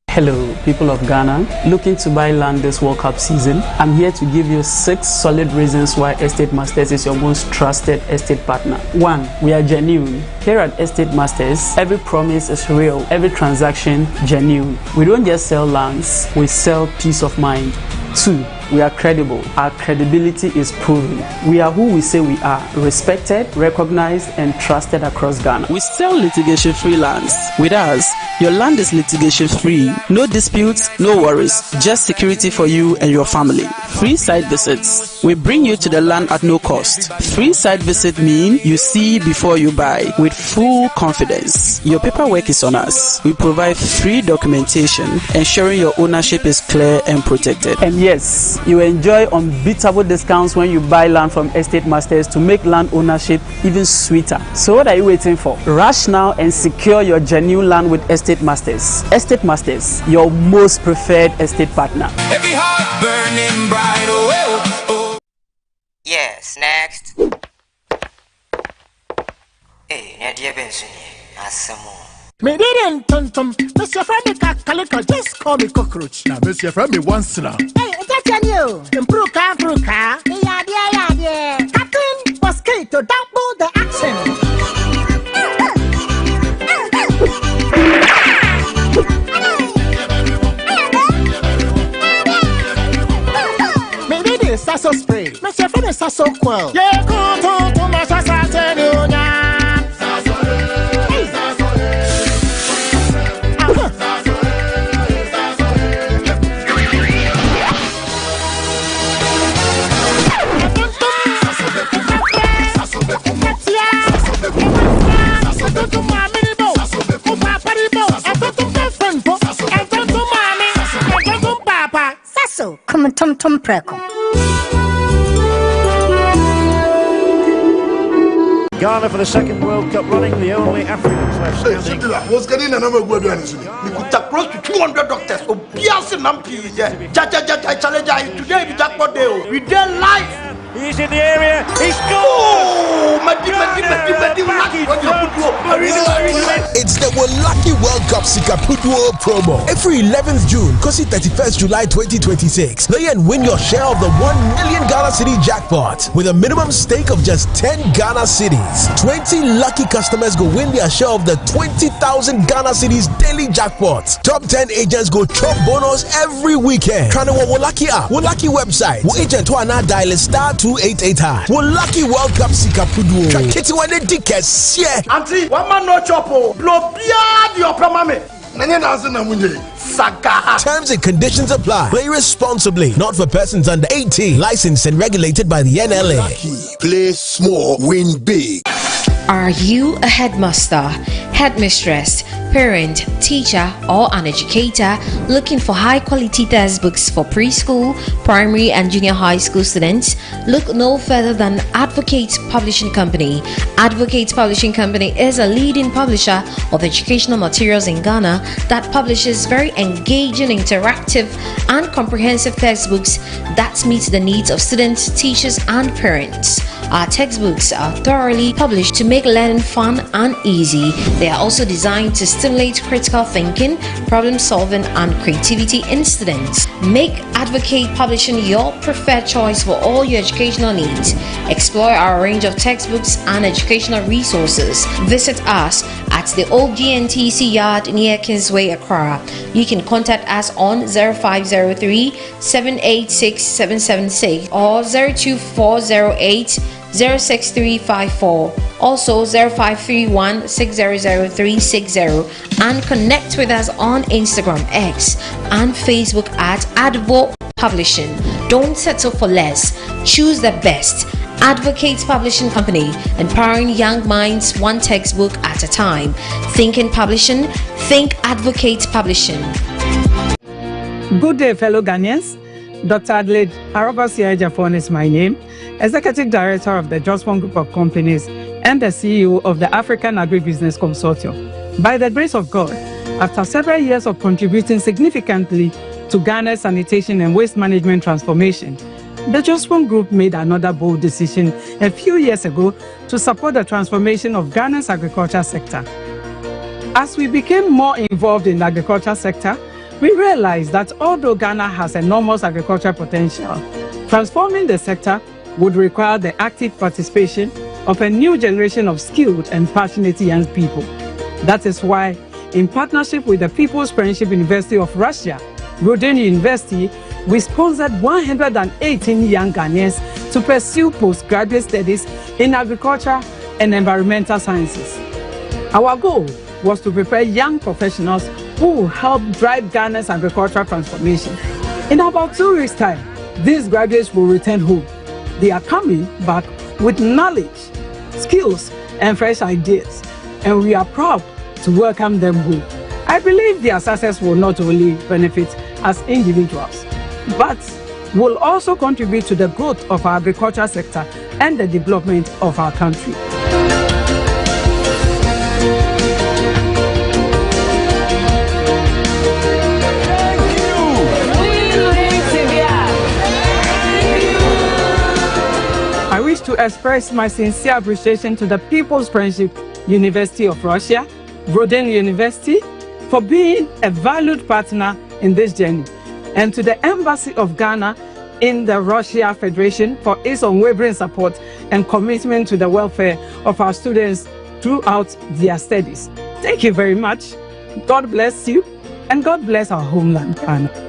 Hello, people of Ghana. Looking to buy land this World Cup season? I'm here to give you 6 solid reasons why Estate Masters is your most trusted estate partner. 1. We are genuine. Here at Estate Masters, every promise is real, every transaction genuine. We don't just sell lands, we sell peace of mind. 2. We are credible. Our credibility is proven. We are who we say we are, respected, recognized, and trusted across Ghana. We sell litigation-free lands. With us, your land is litigation-free. No disputes, no worries, just security for you and your family. Free site visits. We bring you to the land at no cost. Free site visit mean you see before you buy with full confidence. Your paperwork is on us. We provide free documentation, ensuring your ownership is clear and protected. And yes, you enjoy unbeatable discounts when you buy land from Estate Masters to make land ownership even sweeter. So what are you waiting for? Rush now and secure your genuine land with Estate Masters. Estate Masters, your most preferred estate partner. Every heart burning bright. Oh. Yes, next. Hey, Nadia Benson, Asamo. Me didn't tum. Mr. Friendly Calico, just call me cockroach. Now, Mr. Friendly once now. Hey, that's you. Improve car. Yeah. Captain Mosquito, double the accent. Me did this, Sasso spray. Mr. Friendly Sasso quell. Yeah, go to my Sasso. Come on, Tom Preco. Ghana for the second World Cup running, the only Africans left standing. What's getting a number of good ones? We could take close to 200 doctors. Oh, Piazza Nampi, challenge today, we jackpot day. We did live. He's in the area. He's gone. Oh, it's the Wolaki World Cup Sikapuduo promo. Every 11th June, Kosi 31st July 2026. Play and win your share of the 1 million Ghana City jackpot with a minimum stake of just 10 Ghana Cities. 20 lucky customers go win their share of the 20,000 Ghana Cities daily jackpots. Top 10 agents go chop bonus every weekend. Trying to Wolaki app, Wolaki website. Wo agent who are now dial *288#. Wolaki World Cup Sikapuduo. Kitty one dickers, yeah. Auntie, one man no chopo. Blow beard your pramame. Terms and conditions apply. Play responsibly. Not for persons under 18. Licensed and regulated by the NLA. Play small, win big. Are you a headmaster, headmistress, parent, teacher, or an educator looking for high-quality textbooks for preschool, primary, and junior high school students? Look no further than Advocate Publishing Company. Advocate Publishing Company is a leading publisher of educational materials in Ghana that publishes very engaging, interactive, and comprehensive textbooks that meet the needs of students, teachers, and parents. Our textbooks are thoroughly published to make learning fun and easy. They are also designed to stimulate critical thinking, problem solving, and creativity in students. Make Advocate Publishing your preferred choice for all your educational needs. Explore our range of textbooks and educational resources. Visit us at the old GNTC yard near Kingsway, Accra. You can contact us on 0503 786 776 or 02408 06354, also 0531 600 360, and connect with us on Instagram, X, and Facebook at Advo Publishing. Don't settle for less. Choose the best. Advocate Publishing Company, empowering young minds one textbook at a time. Thinking Publishing, think Advocate Publishing. Good day, fellow Ghanaians. Dr. Adelaide Arobasi Ejafon is my name, Executive Director of the Jospon Group of Companies and the CEO of the African Agribusiness Consortium. By the grace of God, after several years of contributing significantly to Ghana's sanitation and waste management transformation, the Jospon Group made another bold decision a few years ago to support the transformation of Ghana's agriculture sector. As we became more involved in the agriculture sector, we realized that although Ghana has enormous agricultural potential, transforming the sector would require the active participation of a new generation of skilled and passionate young people. That is why, in partnership with the People's Friendship University of Russia, Rodin University, we sponsored 118 young Ghanaians to pursue postgraduate studies in agriculture and environmental sciences. Our goal was to prepare young professionals who will help drive Ghana's agricultural transformation. In about 2 weeks' time, these graduates will return home. They are coming back with knowledge, skills, and fresh ideas, and we are proud to welcome them home. I believe their success will not only benefit as individuals, but will also contribute to the growth of our agriculture sector and the development of our country. I wish to express my sincere appreciation to the People's Friendship University of Russia, Rodin University, for being a valued partner in this journey, and to the Embassy of Ghana in the Russia Federation for its unwavering support and commitment to the welfare of our students throughout their studies. Thank you very much. God bless you, and God bless our homeland, Ghana.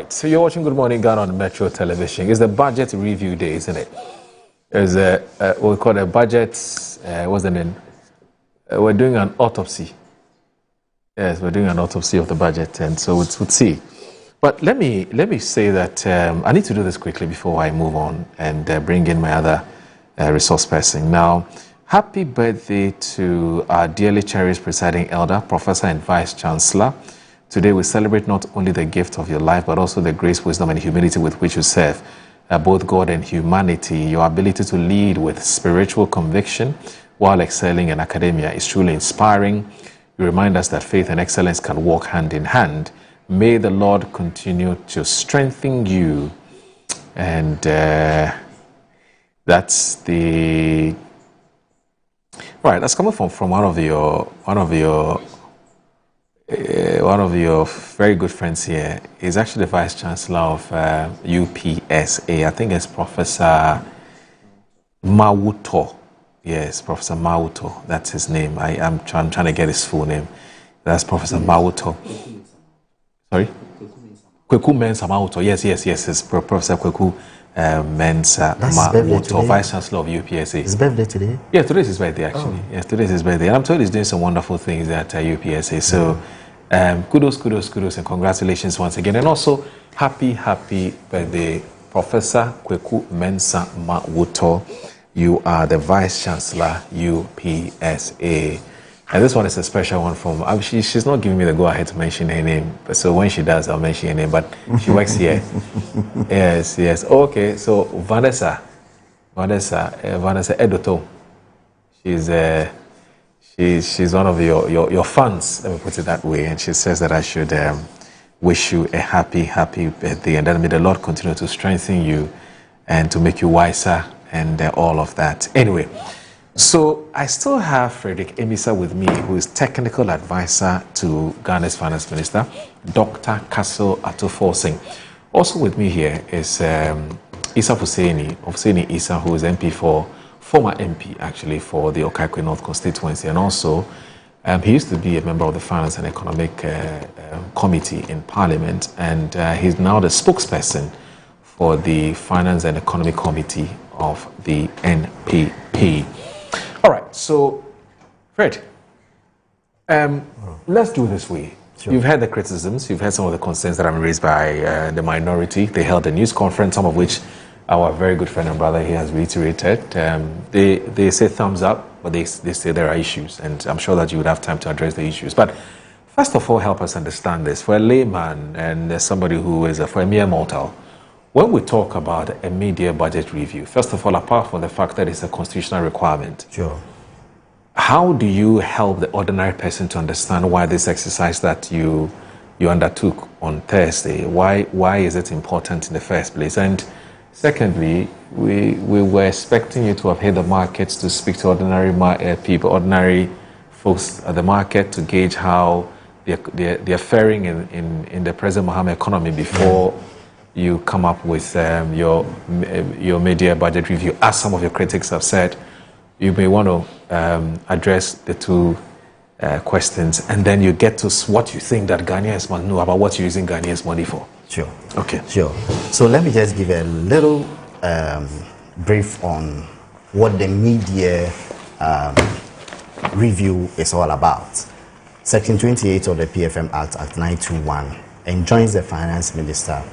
So you're watching Good Morning Ghana on Metro Television. It's the budget review day, isn't it? It's what we call a budget, what's the name? We're doing an autopsy. Yes, we're doing an autopsy of the budget, and so we'll see. But let me say that I need to do this quickly before I move on and bring in my other resource person. Now, happy birthday to our dearly cherished presiding elder, Professor and Vice Chancellor. Today we celebrate not only the gift of your life, but also the grace, wisdom, and humility with which you serve both God and humanity. Your ability to lead with spiritual conviction while excelling in academia is truly inspiring. You remind us that faith and excellence can walk hand in hand. May the Lord continue to strengthen you. And that's the... Right, that's coming from one of your very good friends here. Is actually the Vice Chancellor of UPSA. I think it's Professor Mawuto. Yes, Professor Mawuto. That's his name. I'm trying to get his full name. That's Professor Mawuto. Sorry? Kweku Mensah Mawuto. Yes. It's Professor Kweku Mensah Mawuto, Vice Chancellor of UPSA. His birthday today? Yeah, today is his birthday, actually. Oh. Yes, today is his birthday. And I'm told he's doing some wonderful things at UPSA. So, kudos, and congratulations once again. And also, happy birthday, Professor Kweku Mensah Mawuto. You are the Vice Chancellor, UPSA. And this one is a special one from... she's not giving me the go-ahead to mention her name. So when she does, I'll mention her name. But she works here. Yes. Okay, so Vanessa Edoto. She's one of your fans, let me put it that way. And she says that I should wish you a happy birthday. And then may the Lord continue to strengthen you and to make you wiser and all of that. Anyway, so I still have Frederick Emisa with me, who is technical advisor to Ghana's Finance Minister, Dr. Castle Atufor-Singh. Also with me here is Issa Hussaini Issa, who is former MP actually for the Okaikwe North constituency, and also he used to be a member of the Finance and Economic Committee in Parliament, and he's now the spokesperson for the Finance and Economic Committee of the NPP. All right, so Fred, Let's do this way. Sure. You've heard the criticisms, you've heard some of the concerns that have been raised by the minority. They held a news conference, some of which our very good friend and brother here has reiterated. They say thumbs up, but they say there are issues, and I'm sure that you would have time to address the issues. But first of all, help us understand this. For a layman and somebody who is for a mere mortal, when we talk about a mid-year budget review, first of all, apart from the fact that it's a constitutional requirement, sure, how do you help the ordinary person to understand why this exercise that you undertook on Thursday, why is it important in the first place? And secondly, we were expecting you to have hit the markets to speak to ordinary people, ordinary folks at the market to gauge how they're faring in the present Mohammed economy before you come up with your mid-year budget review. As some of your critics have said, you may want to address the two questions, and then you get to what you think that Ghanaians must know about what you're using Ghanaians' money for. Sure. Okay. Sure. So let me just give a little brief on what the mid-year review is all about. Section 28 of the PFM Act, Act 921, enjoins the finance minister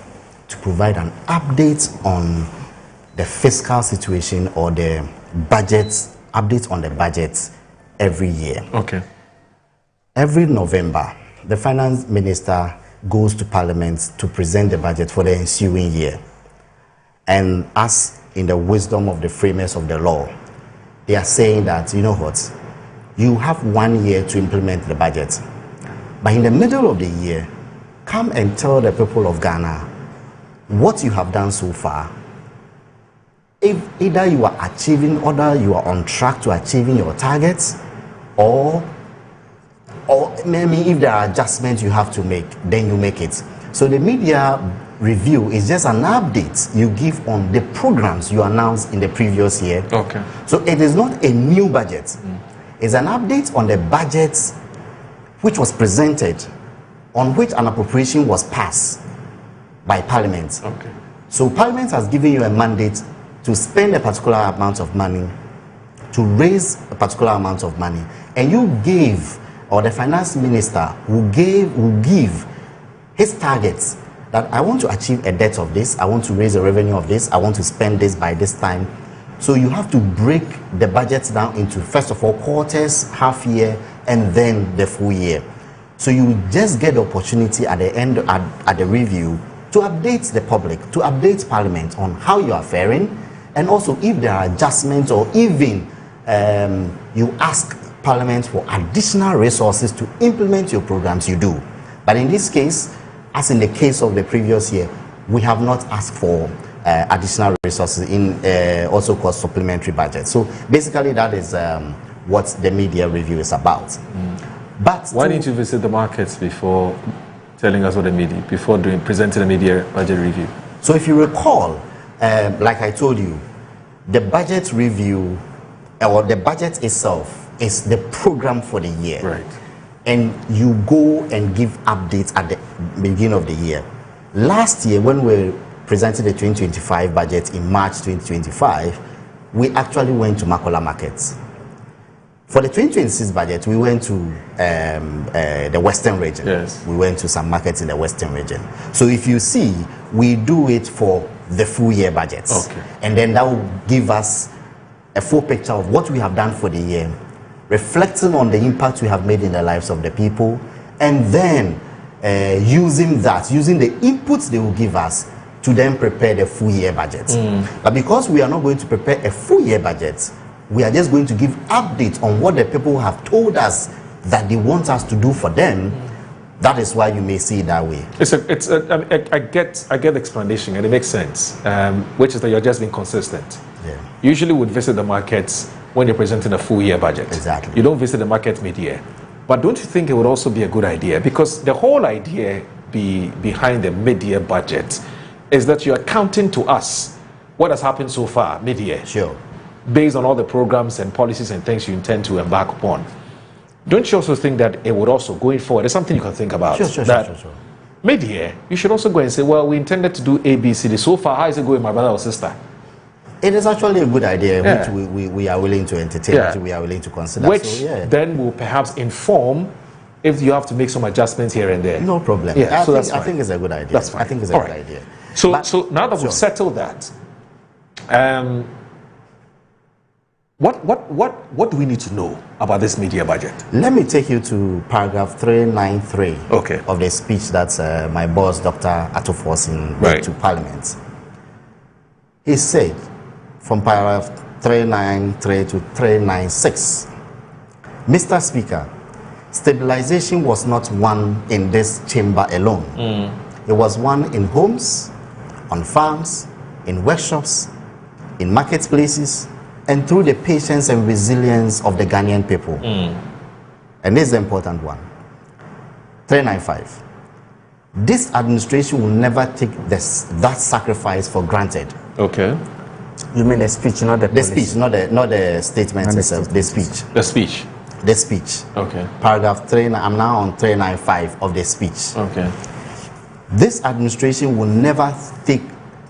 to provide an update on the fiscal situation or the update on the budget every year. Okay. Every November, the finance minister goes to Parliament to present the budget for the ensuing year. And as in the wisdom of the framers of the law, they are saying that, you know what, you have 1 year to implement the budget. But in the middle of the year, come and tell the people of Ghana what you have done so far. If either you are achieving, or you are on track to achieving your targets, or maybe if there are adjustments you have to make, then you make it. So the media review is just an update you give on the programs you announced in the previous year. Okay. So it is not a new budget. It's an update on the budget which was presented, on which an appropriation was passed by Parliament. Okay. So Parliament has given you a mandate to spend a particular amount of money, to raise a particular amount of money, and you gave, or the finance minister will give his targets that I want to achieve a debt of this, I want to raise a revenue of this, I want to spend this by this time. So you have to break the budget down into, first of all, quarters, half year, and then the full year. So you just get the opportunity at the end, at the review, to update the public, to update Parliament on how you are faring, and also if there are adjustments, or even you ask Parliament for additional resources to implement your programs, you do. But in this case, as in the case of the previous year, we have not asked for additional resources in also called supplementary budget. So basically that is what the media review is about. But why didn't you visit the markets before telling us what the media, before presenting the media budget review? So if you recall, like I told you, the budget review, or the budget itself, is the program for the year. Right. And you go and give updates at the beginning of the year. Last year, when we presented the 2025 budget in March 2025, we actually went to Makola markets. For the 2026 budget, we went to the Western region. Yes. We went to some markets in the Western region. So if you see, we do it for the full year budgets. Okay. And then that will give us a full picture of what we have done for the year, reflecting on the impact we have made in the lives of the people, and then using the inputs they will give us to then prepare the full year budget. But because we are not going to prepare a full year budget, we are just going to give updates on what the people have told us that they want us to do for them. That is why you may see it that way. I get the explanation, and it makes sense, which is that you're just being consistent. Yeah. Usually would visit the markets when you're presenting a full year budget. Exactly. You don't visit the market mid-year. But don't you think it would also be a good idea? Because the whole idea behind the mid-year budget is that you're accounting to us what has happened so far mid-year. Sure. Based on all the programs and policies and things you intend to embark upon. Don't you also think that it would also, going forward, it's something you can think about? Sure. Mid-year, you should also go and say, well, we intended to do A, B, C, D. So far, how is it going, my brother or sister? It is actually a good idea, which we are willing to entertain, which we are willing to consider. Which then will perhaps inform if you have to make some adjustments here and there. No problem. Yeah, I think it's a good idea. That's fine. I think it's a All good right. idea. So now that we've settled that, what do we need to know about this media budget? Let me take you to paragraph 393 of the speech that my boss, Dr. Ato Forson, made to Parliament. He said, from paragraph 393 to 396, Mr. Speaker, stabilization was not won in this chamber alone. It was won in homes, on farms, in workshops, in marketplaces, and through the patience and resilience of the Ghanaian people. And this is the important one. 395. This administration will never take that sacrifice for granted. Okay. You mean the speech, not the policy? Speech, not the statement itself. The speech. The speech. The speech. Okay. Paragraph 3. I'm now on 395 of the speech. Okay. This administration will never take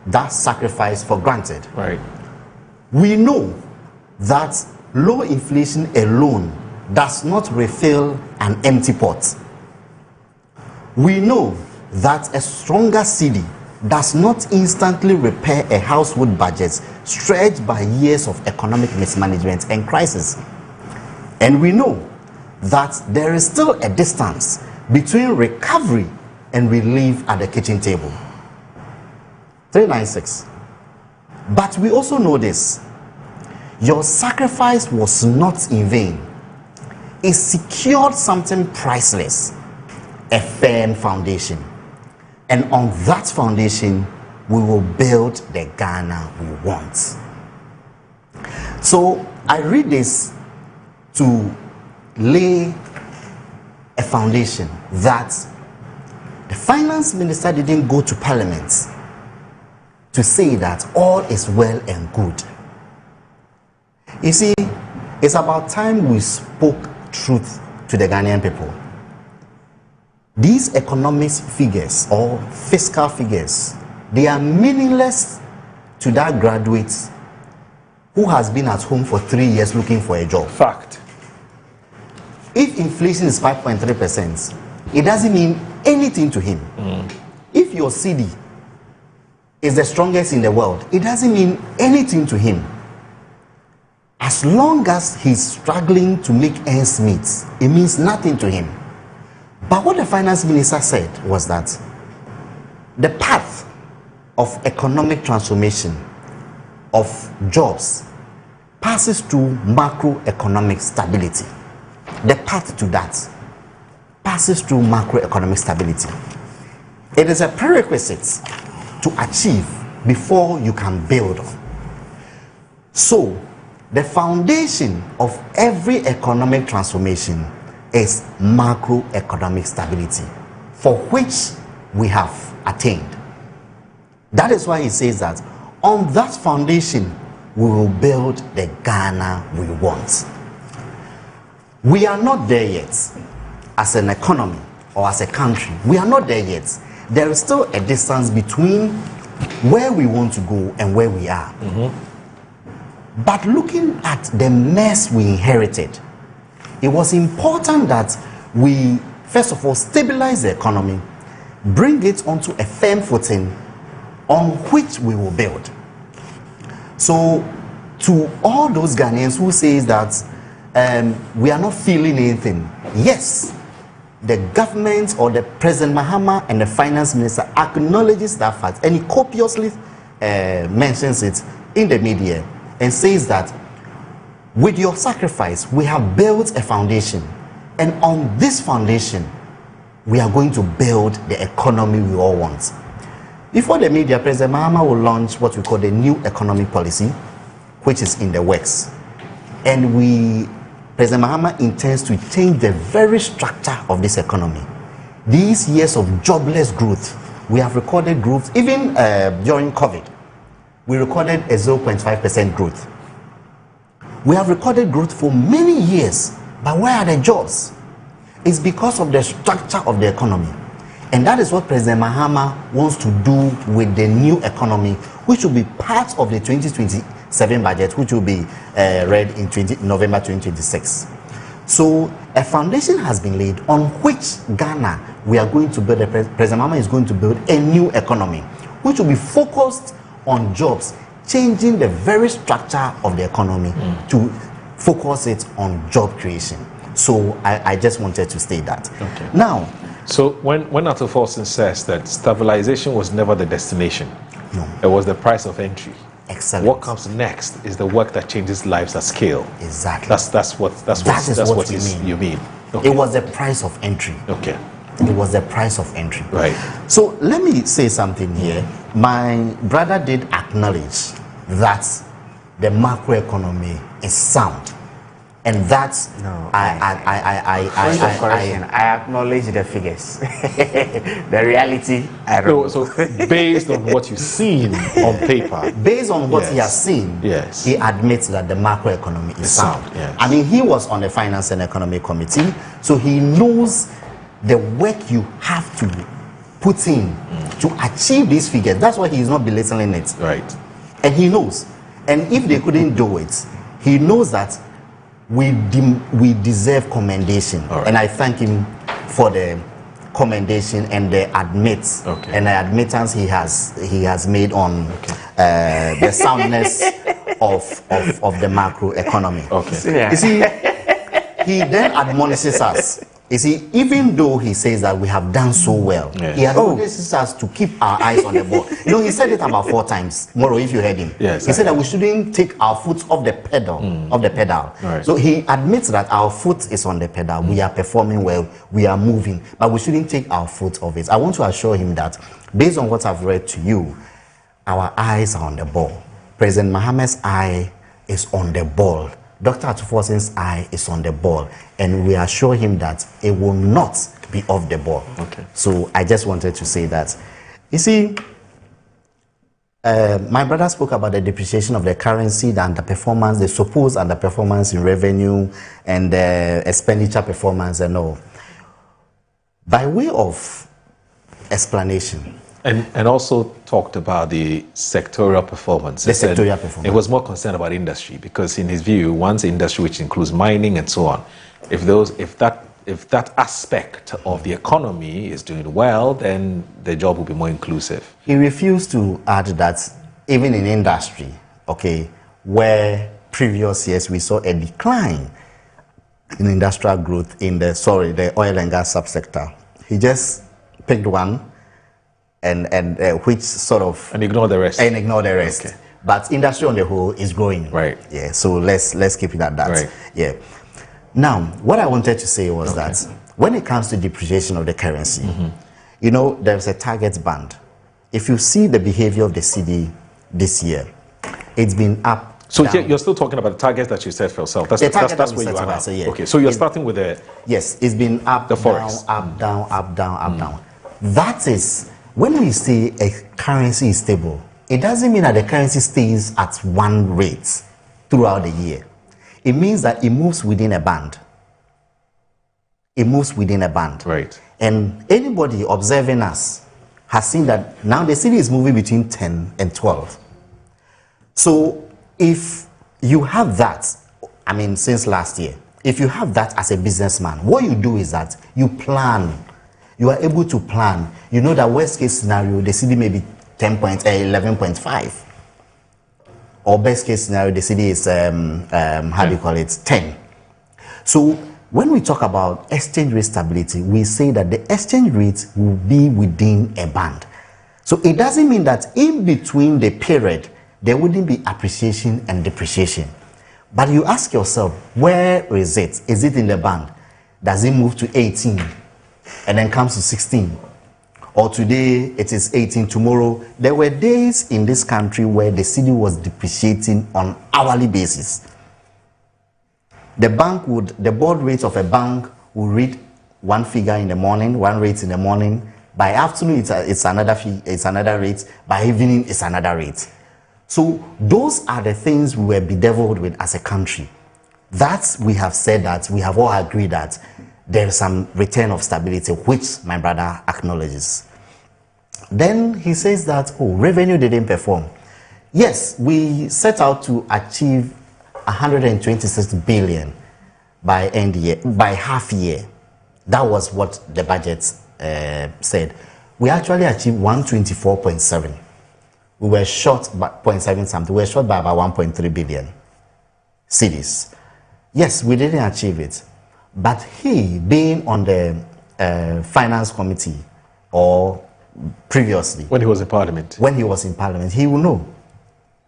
that sacrifice for granted. Right. We know that low inflation alone does not refill an empty pot. We know that a stronger cedi does not instantly repair a household budget stretched by years of economic mismanagement and crisis. And we know that there is still a distance between recovery and relief at the kitchen table. 396. But we also know this. Your sacrifice was not in vain. It secured something priceless, a firm foundation. And on that foundation, we will build the Ghana we want. So I read this to lay a foundation that the finance minister didn't go to Parliament to say that all is well and good. You see, it's about time we spoke truth to the Ghanaian people. These economic figures or fiscal figures, they are meaningless to that graduate who has been at home for 3 years looking for a job. Fact. If inflation is 5.3%, it doesn't mean anything to him. If your cedi is the strongest in the world, it doesn't mean anything to him. As long as he's struggling to make ends meet, it means nothing to him. But what the finance minister said was that the path of economic transformation, of jobs, passes through macroeconomic stability. The path to that passes through macroeconomic stability. It is a prerequisite to achieve before you can build on. So, the foundation of every economic transformation is macroeconomic stability, for which we have attained. That is why he says that on that foundation, we will build the Ghana we want. We are not there yet as an economy or as a country. We are not there yet. There is still a distance between where we want to go and where we are. But looking at the mess we inherited, it was important that we, first of all, stabilize the economy, bring it onto a firm footing on which we will build. So, to all those Ghanaians who say that we are not feeling anything, yes, the government or the President Mahama and the finance minister acknowledges that fact, and he copiously mentions it in the media and says that with your sacrifice, we have built a foundation, and on this foundation, we are going to build the economy we all want. Before the media, President Mahama will launch what we call the new economic policy, which is in the works. And President Mahama intends to change the very structure of this economy. These years of jobless growth, we have recorded growth, even during COVID, we recorded a 0.5% growth. We have recorded growth for many years, but where are the jobs? It's because of the structure of the economy. And that is what President Mahama wants to do with the new economy, which will be part of the 2027 budget, which will be read in November 2026. So a foundation has been laid on which Ghana we are going to build. President Mahama is going to build a new economy, which will be focused on jobs, changing the very structure of the economy to focus it on job creation. So I just wanted to state that. Okay. Now, so when Arthur Forson says that stabilization was never the destination, no, it was the price of entry. Excellent. What comes next is the work that changes lives at scale. Exactly. That's what you mean. Okay. It was the price of entry. Okay. It was the price of entry. Right. So let me say something here. My brother did acknowledge that the macroeconomy is sound. And that's I acknowledge the figures. The reality, I don't know. So based on what you've seen on paper, based on what he has seen, he admits that the macroeconomy is sound. Yes. I mean, he was on the Finance and Economic Committee, so he knows the work you have to put in to achieve these figures. That's why he is not belittling it. Right. And he knows. And if they couldn't do it, he knows that we deserve commendation. Right. And I thank him for the commendation and the and the admittance he has made on the soundness of the macro economy. Okay. You see, he then admonishes us. You see, even though he says that we have done so well, he admonishes us to keep our eyes on the ball. You know, he said it about 4 times. Moro, if you heard him, he said that we shouldn't take our foot off the pedal. Right. So he admits that our foot is on the pedal. We are performing well. We are moving, but we shouldn't take our foot off it. I want to assure him that, based on what I've read to you, our eyes are on the ball. President Mahama's eye is on the ball. Dr. Arthur Forson's eye is on the ball, and we assure him that it will not be off the ball. Okay. So I just wanted to say that. You see, my brother spoke about the depreciation of the currency, the underperformance, the supposed underperformance in revenue, and the expenditure performance and all. By way of explanation, and also talked about the sectorial performance. The sectorial performance. It was more concerned about industry because, in his view, one's industry, which includes mining and so on, if that aspect of the economy is doing well, then the job will be more inclusive. He refused to add that even in industry, where previous years we saw a decline in industrial growth in the oil and gas subsector. He just picked one. And which sort of ignore the rest. Okay. But industry on the whole is growing. Right. Yeah. So let's keep it at that. Right. Yeah. Now, what I wanted to say was that when it comes to depreciation of the currency, you know, there's a target band. If you see the behavior of the cedi this year, it's been up. So down. you're still talking about the targets that you set for yourself. That's where you are now. So, yeah. Okay. So you're starting with the. Yes, it's been up, the forest. down, up, down. That is. When we say a currency is stable, it doesn't mean that the currency stays at one rate throughout the year. It means that it moves within a band. Right. And anybody observing us has seen that now the cedi is moving between 10 and 12. So if you have that, I mean, since last year, if you have that as a businessman, what you do is that you plan. You are able to plan. You know that worst case scenario, the cedi may be 11.5. Or best case scenario, the cedi is, 10. So when we talk about exchange rate stability, we say that the exchange rate will be within a band. So it doesn't mean that in between the period, there wouldn't be appreciation and depreciation. But you ask yourself, where is it? Is it in the band? Does it move to 18? And then comes to 16, or today it is 18, tomorrow. There were days in this country where the cedi was depreciating on hourly basis. The board rate of a bank would read one figure in the morning, one rate in the morning. By afternoon, it's another rate. By evening, it's another rate. So those are the things we were bedeviled with as a country. That we have said that we have all agreed that there is some return of stability, which my brother acknowledges. Then he says that, revenue didn't perform. Yes, we set out to achieve 126 billion, by end year, by half year. That was what the budget said. We actually achieved 124.7. We were short by 0.7 something. We were short by about 1.3 billion cedis. Yes, we didn't achieve it. But he, being on the finance committee, or previously, when he was in parliament, he will know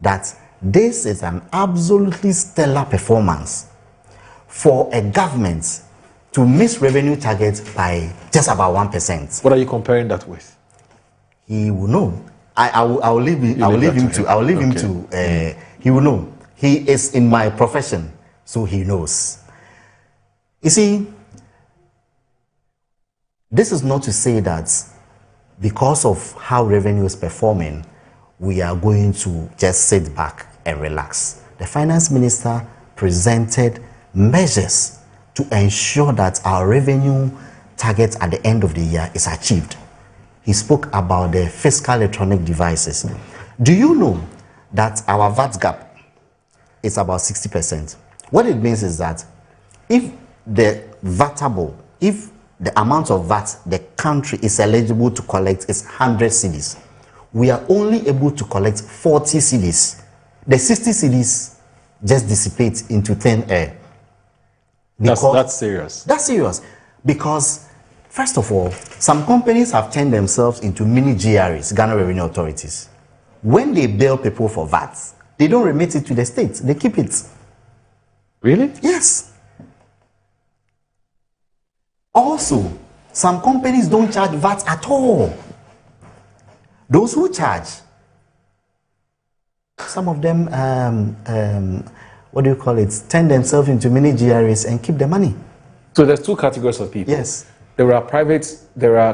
that this is an absolutely stellar performance for a government to miss revenue targets by just about 1%. What are you comparing that with? He will know. I will leave him to. He will know. He is in my profession, so he knows. You see, this is not to say that because of how revenue is performing, we are going to just sit back and relax. The finance minister presented measures to ensure that our revenue target at the end of the year is achieved. He spoke about the fiscal electronic devices. Do you know that our VAT gap is about 60%? What it means is that if the amount of VAT the country is eligible to collect is 100 cedis, we are only able to collect 40 cedis. The 60 cedis just dissipate into thin air. That's serious. That's serious. Because, first of all, some companies have turned themselves into mini GRAs, Ghana Revenue Authorities. When they bill people for VAT, they don't remit it to the state. They keep it. Really? Yes. Also, some companies don't charge VAT at all. Those who charge, some of them, turn themselves into mini GRAs and keep the money. So there's two categories of people. Yes. There are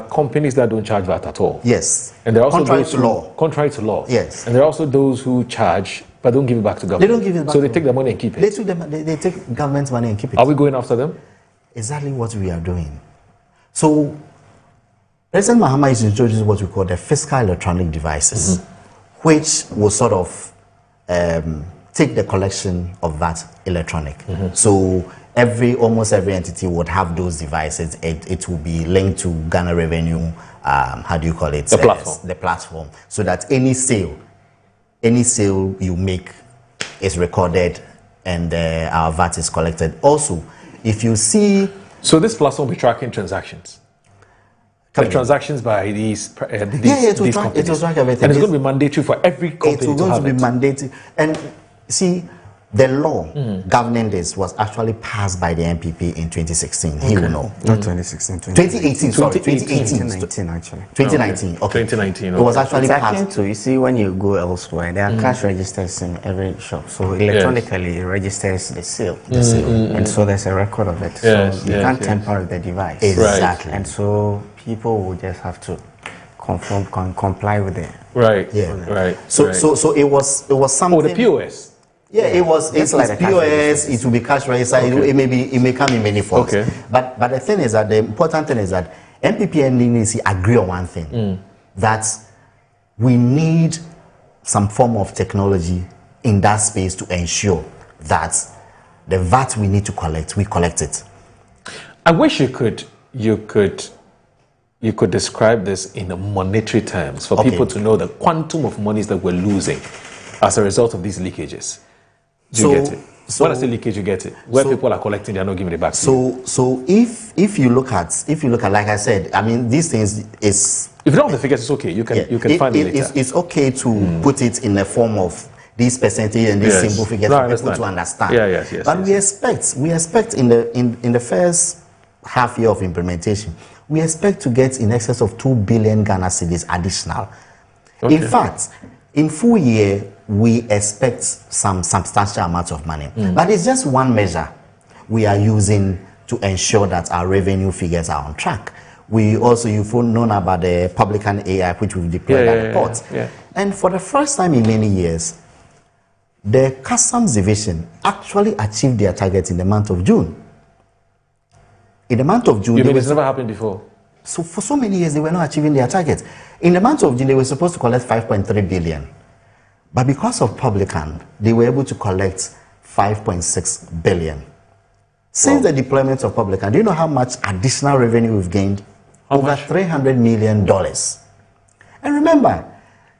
companies that don't charge VAT at all. Yes. And there are also contrary those to law. Contrary to law. Yes. And there are also those who charge but don't give it back to government. They don't give it back. So they take the money and keep it. They take government money and keep it. Are we going after them? Exactly what we are doing. So President Mahama is introducing what we call the fiscal electronic devices, which will sort of take the collection of that electronic. So almost every entity would have those devices. It will be linked to Ghana Revenue, the platform, so that any sale you make is recorded and our VAT is collected. Also, if you see... So this platform will be tracking transactions? The transactions by these companies? It will track everything. And it's going to be mandatory for every company to have it? It's going to be mandatory. And see, the law governing this was actually passed by the NPP in 2016. He will know. Not 2016. 2018, sorry. 2019, actually. 2019, okay. 2019. It was actually passed. You see, when you go elsewhere, there are cash registers in every shop. So electronically, it registers the sale. And so there's a record of it. So you can't tamper with the device. Exactly. And so people will just have to comply with it. Right. So it was something. Oh, the POS. Yeah, it's like POS, it will be cash register, it may come in many forms. Okay. But the thing is that the important thing is that NPP and NDC agree on one thing, that we need some form of technology in that space to ensure that the VAT we need to collect, we collect it. I wish you could describe this in monetary terms for people to know the quantum of monies that we're losing as a result of these leakages. Do you get it? When I say leakage, you get it. Where people are collecting, they are not giving it back to you. So if you look at, like I said, I mean, these things is... If you don't have the figures, it's okay. You can find it later. It's okay to put it in the form of these percentage and these simple figures for people to understand. But we expect in the first half year of implementation, we expect to get in excess of 2 billion Ghana cedis additional. Okay. In fact, in full year, we expect some substantial amount of money. But it's just one measure we are using to ensure that our revenue figures are on track. You've known about the Publican AI, which we've deployed at the port. And for the first time in many years, the Customs Division actually achieved their target in the month of June. In the month of June... You mean it's never happened before? So for so many years, they were not achieving their target. In the month of June, they were supposed to collect 5.3 billion. But because of Publican, they were able to collect 5.6 billion Since the deployment of public, and do you know how much additional revenue we've gained? Over $300 million. And remember,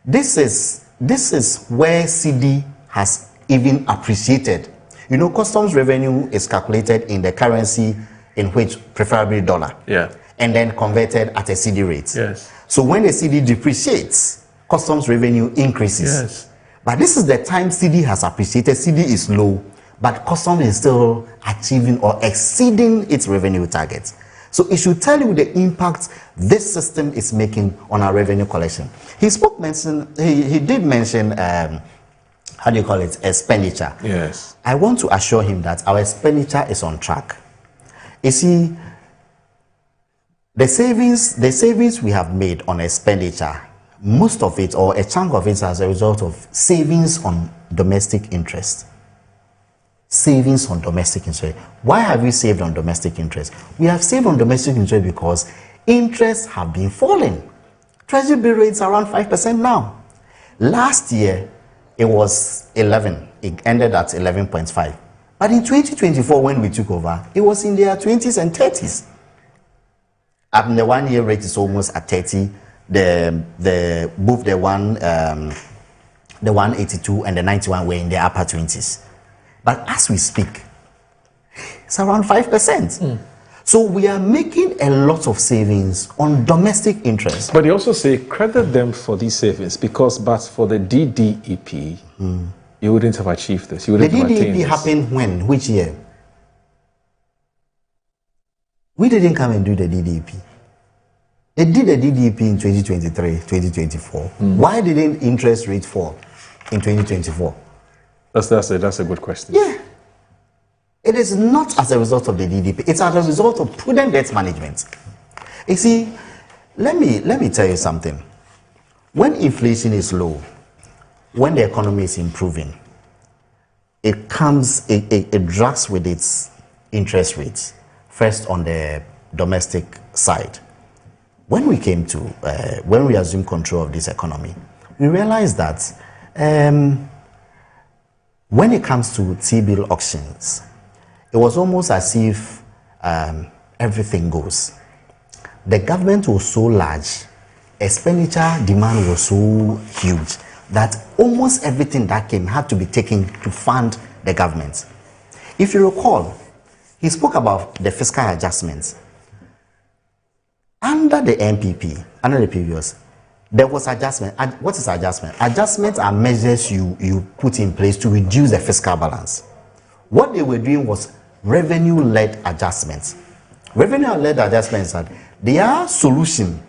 this is where CD has even appreciated. You know, customs revenue is calculated in the currency in which, preferably dollar, and then converted at a CD rate. Yes. So when the CD depreciates, customs revenue increases. Yes. But this is the time CD has appreciated. CD is low, but customs is still achieving or exceeding its revenue targets. So it should tell you the impact this system is making on our revenue collection. He did mention, how do you call it, expenditure. Yes. I want to assure him that our expenditure is on track. You see, the savings we have made on expenditure, most of it, or a chunk of it, as a result of savings on domestic interest. Savings on domestic interest. Why have we saved on domestic interest? We have saved on domestic interest because interests have been falling. Treasury bill rates are around 5% now. Last year, it was 11. It ended at 11.5. But in 2024, when we took over, it was in their 20s and 30s. And the 1 year rate is almost at 30. Both the 182 and the 91 were in the upper 20s. But as we speak, it's around 5%. So we are making a lot of savings on domestic interest. But they also say credit them for these savings because, but for the DDEP, you wouldn't have achieved this. You wouldn't have attained DDEP this. happened when? Which year? We didn't come and do the DDEP. They did the DDEP in 2023, 2024. Why didn't interest rate fall in 2024? That's a good question. Yeah. It is not as a result of the DDP. It's as a result of prudent debt management. You see, let me tell you something. When inflation is low, when the economy is improving, it drags with its interest rates, first on the domestic side. When we assumed control of this economy, we realized that when it comes to T-bill auctions, it was almost as if everything goes. The government was so large, expenditure demand was so huge that almost everything that came had to be taken to fund the government. If you recall, he spoke about the fiscal adjustments. Under the NPP, under the previous, there was adjustment. What is adjustment? Adjustments are measures you put in place to reduce the fiscal balance. What they were doing was revenue-led adjustments. Revenue-led adjustments that their solution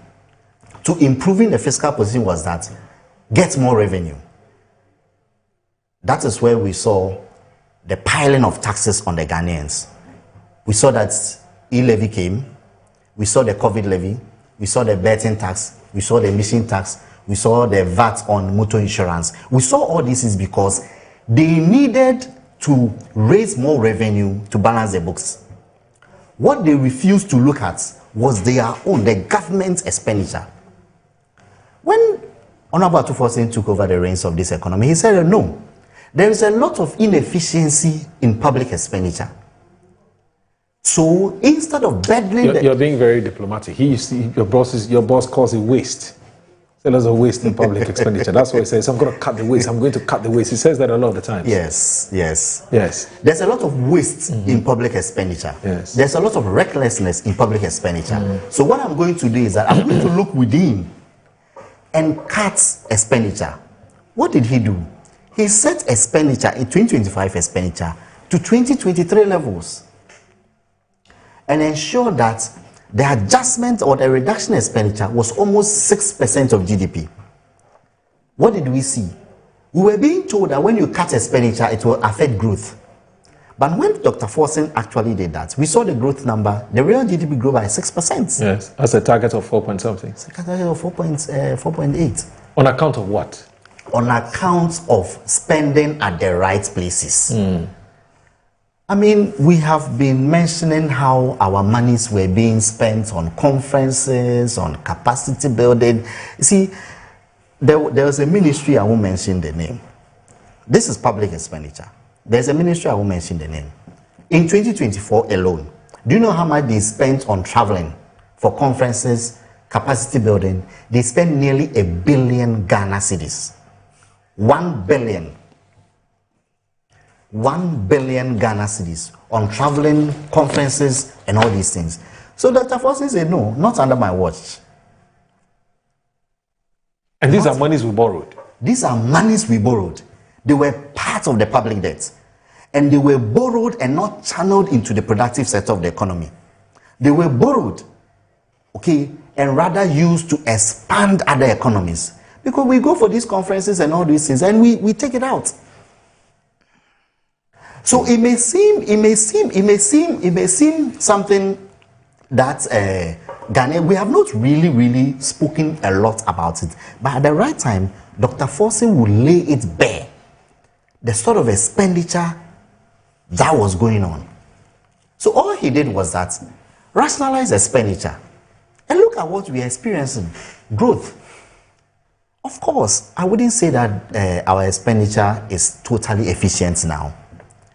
to improving the fiscal position was that get more revenue. That is where we saw the piling of taxes on the Ghanaians. We saw that e-levy came. We saw the COVID levy. We saw the betting tax. We saw the emission tax. We saw the VAT on motor insurance. We saw all this is because they needed to raise more revenue to balance the books. What they refused to look at was their own, the government's expenditure. When Honorable Atuforsen took over the reins of this economy, he said, no, there is a lot of inefficiency in public expenditure. So instead of bedding... You're being very diplomatic. Your boss calls it waste. There's a waste in public expenditure. That's why he says, I'm going to cut the waste. I'm going to cut the waste. He says that a lot of the time. Yes. There's a lot of waste in public expenditure. Yes. There's a lot of recklessness in public expenditure. So what I'm going to do is that I'm going to look within and cut expenditure. What did he do? He set expenditure in 2025 expenditure to 2023 levels and ensured that the adjustment or the reduction in expenditure was almost 6% of GDP. What did we see? We were being told that when you cut expenditure, it will affect growth. But when Dr. Forsen actually did that, we saw the growth number, the real GDP grew by 6%. Yes, that's a target of 4 point something. It's a target of 4.8. On account of what? On account of spending at the right places. I mean, we have been mentioning how our monies were being spent on conferences, on capacity building. You see, there was a ministry, I won't mention the name. This is public expenditure. There's a ministry, I won't mention the name. In 2024 alone, do you know how much they spent on traveling for conferences, capacity building? They spent nearly 1 billion Ghana cedis. 1 billion. 1 billion Ghana cedis on traveling, conferences, and all these things. So Dr. Forson said, no, not under my watch. And these are monies we borrowed? These are monies we borrowed. They were part of the public debt. And they were borrowed and not channeled into the productive sector of the economy. They were borrowed, okay, and rather used to expand other economies. Because we go for these conferences and all these things, and we take it out. So it may seem something that Ghana, we have not really spoken a lot about it. But at the right time, Dr. Forson will lay it bare. The sort of expenditure that was going on. So all he did was that rationalize expenditure. And look at what we are experiencing. Growth. Of course, I wouldn't say that our expenditure is totally efficient now.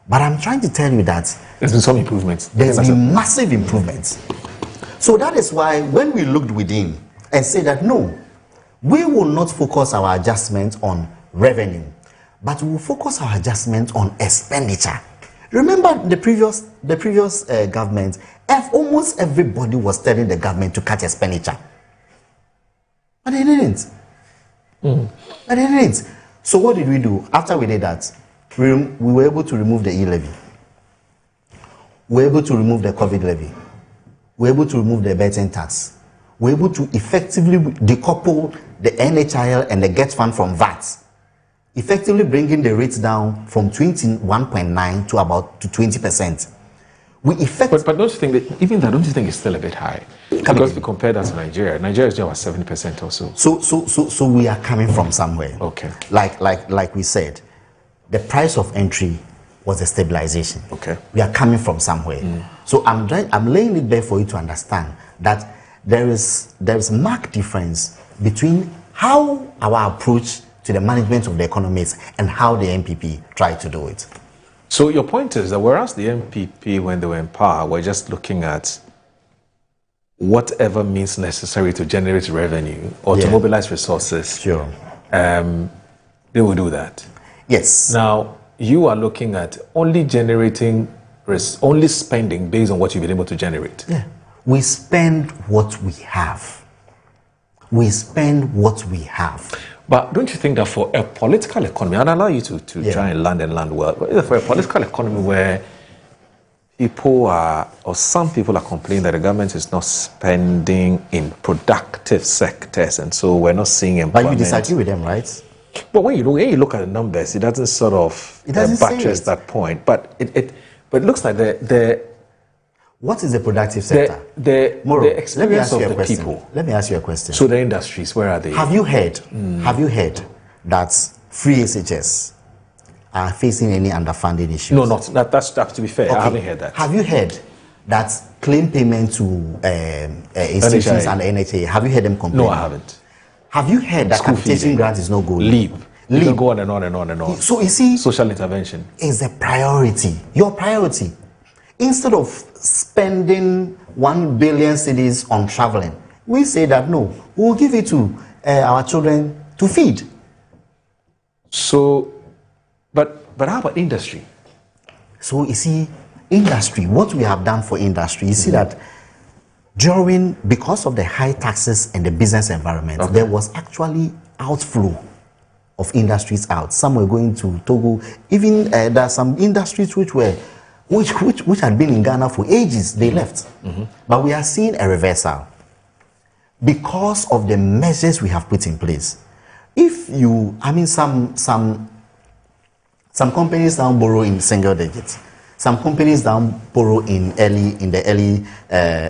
But I'm trying to tell you that there's been some improvements. There's been massive improvements. So that is why when we looked within and said that no, we will not focus our adjustment on revenue, but we will focus our adjustment on expenditure. Remember the previous government, almost everybody was telling the government to cut expenditure. But they didn't. But they didn't. So what did we do? After we did that, we were able to remove the e-levy. We were able to remove the COVID levy. We were able to remove the betting tax. We were able to effectively decouple the NHIL and the GET fund from VAT, effectively bringing the rates down from 21.9 to about 20%. But don't you think that even that? Don't you think it's still a bit high? Because if you compare that to Nigeria, Nigeria is just about 70% or so. So we are coming from somewhere. Okay. Like we said, the price of entry was a stabilization. Okay. We are coming from somewhere. So I'm laying it bare for you to understand that there is marked difference between how our approach to the management of the economy is and how the NPP tried to do it. So your point is that whereas the NPP, when they were in power, were just looking at whatever means necessary to generate revenue or to mobilize resources, sure, they will do that. Yes. Now, you are looking at only spending based on what you've been able to generate. Yeah. We spend what we have. We spend what we have. But don't you think that for a political economy, and I allow you to try and land well, but for a political economy where people are, or some people are complaining that the government is not spending in productive sectors, and so we're not seeing employment. But you disagree with them, right? But when you look at the numbers, it doesn't sort of buttress that point. But it looks like what is the productive sector? The experience of the people. Let me ask you a question. So the industries, where are they? Have you heard that free SHS are facing any underfunding issues? No, that's to be fair. Okay. I haven't heard that. Have you heard that claim payment to institutions NHI. and the NHA, have you heard them complain? No, I haven't. Have you heard that capitation grant is no good? Leap. You can go on and on and on and on. So you see, social intervention is a priority. Your priority. Instead of spending 1 billion cedis on traveling, we say that no, we'll give it to our children to feed. So, but how about industry? So you see, industry, what we have done for industry, you see that because of the high taxes and the business environment, there was actually outflow of industries out. Some were going to Togo. Even there are some industries which had been in Ghana for ages, they left. But we are seeing a reversal because of the measures we have put in place. Some companies now borrow in single digits. Some companies now borrow in the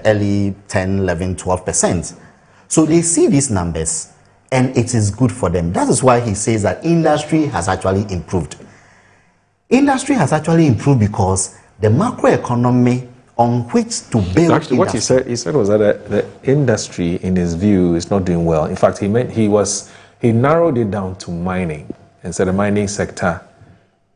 early 10, 11, 12%. So they see these numbers and it is good for them. That is why he says that industry has actually improved. Industry has actually improved because the macroeconomy on which to build. Actually, what he said was that the industry, in his view, is not doing well. In fact, he narrowed it down to mining and said the mining sector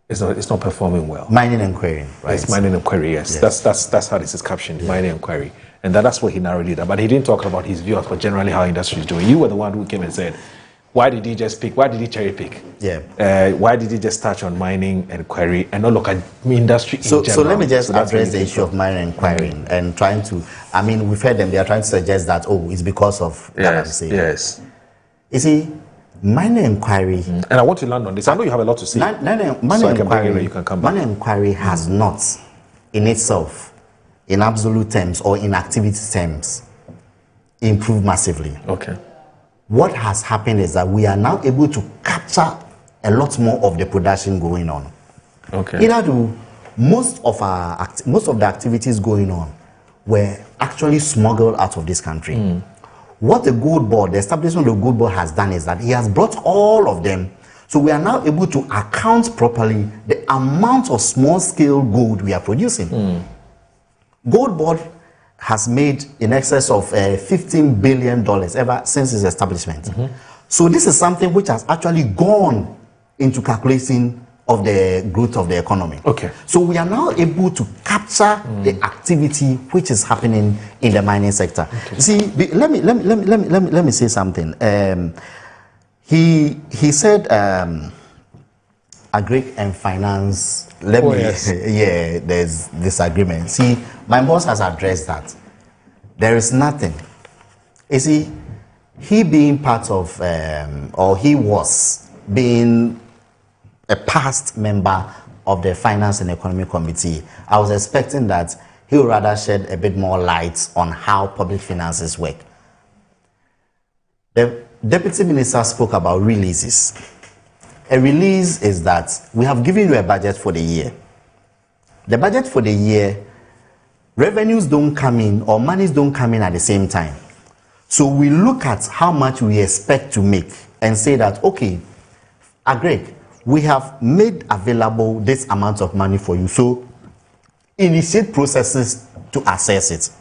It's not performing well. Mining and quarrying, right? It's mining and quarry, yes. That's how this is captioned, mining and quarry. And that's what he narrowed it down. But he didn't talk about his view of generally how industry is doing. You were the one who came and said, why did he cherry pick? Yeah. Why did he just touch on mining and quarry and not look at industry in general? So let me just address the issue of mining and quarrying and trying to, I mean, we've heard them, they are trying to suggest that, it's because of Galamsey. Yes. You see, mining and quarry. And I want to land on this. I know you have a lot to say. Mining and quarry has not, in itself, in absolute terms or in activity terms, improved massively. Okay. What has happened is that we are now able to capture a lot more of the production going on. Okay. Most of the activities going on were actually smuggled out of this country. What the Gold Board, the establishment of the Gold Board has done is that he has brought all of them. So we are now able to account properly the amount of small-scale gold we are producing. Gold Board has made in excess of $15 billion ever since its establishment. So this is something which has actually gone into calculation of the growth of the economy. Okay. So we are now able to capture the activity which is happening in the mining sector. Okay. See, let me say something. He said agri and finance. There's disagreement. See, my boss has addressed that. There is nothing. You see, he being part of, or he was being a past member of the Finance and Economic Committee, I was expecting that he would rather shed a bit more light on how public finances work. The Deputy Minister spoke about releases. A release is that we have given you a budget for the year. The budget for the year, revenues don't come in or monies don't come in at the same time. So we look at how much we expect to make and say that, okay, Agreg, we have made available this amount of money for you. So initiate processes to assess it.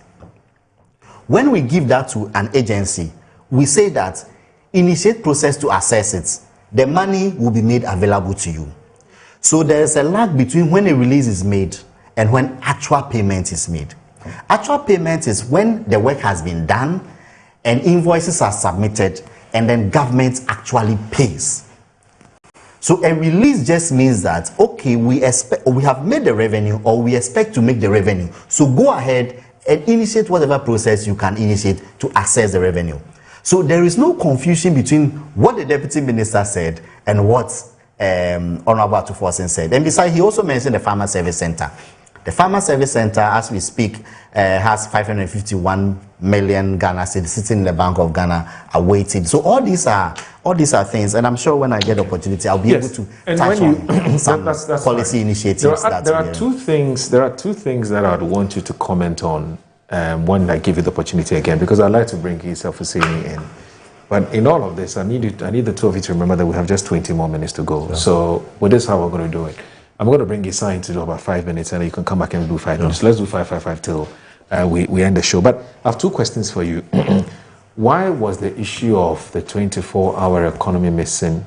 When we give that to an agency, we say that initiate process to assess it. The money will be made available to you. So there is a lag between when a release is made and when actual payment is made. Actual payment is when the work has been done and invoices are submitted and then government actually pays. So a release just means that, okay, we have made the revenue or we expect to make the revenue. So go ahead and initiate whatever process you can initiate to assess the revenue. So there is no confusion between what the Deputy Minister said and what Honorable Atuforsen said. And besides, he also mentioned the Farmer Service Center. The Farmer Service Center, as we speak, has 551 million Ghana cedis sitting in the Bank of Ghana awaited. So all these are things, and I'm sure when I get the opportunity, I'll be able to touch on some policy initiatives. There are two things that I'd want you to comment on when I give you the opportunity again, because I'd like to bring Issa Husseini in. But in all of this, I need the two of you to remember that we have just 20 more minutes to go. Yeah. So with this, how we're going to do it. I'm going to bring Issa in to do about 5 minutes, and then you can come back and do 5 minutes. Let's do 5 till we end the show. But I have two questions for you. Why was the issue of the 24-hour economy missing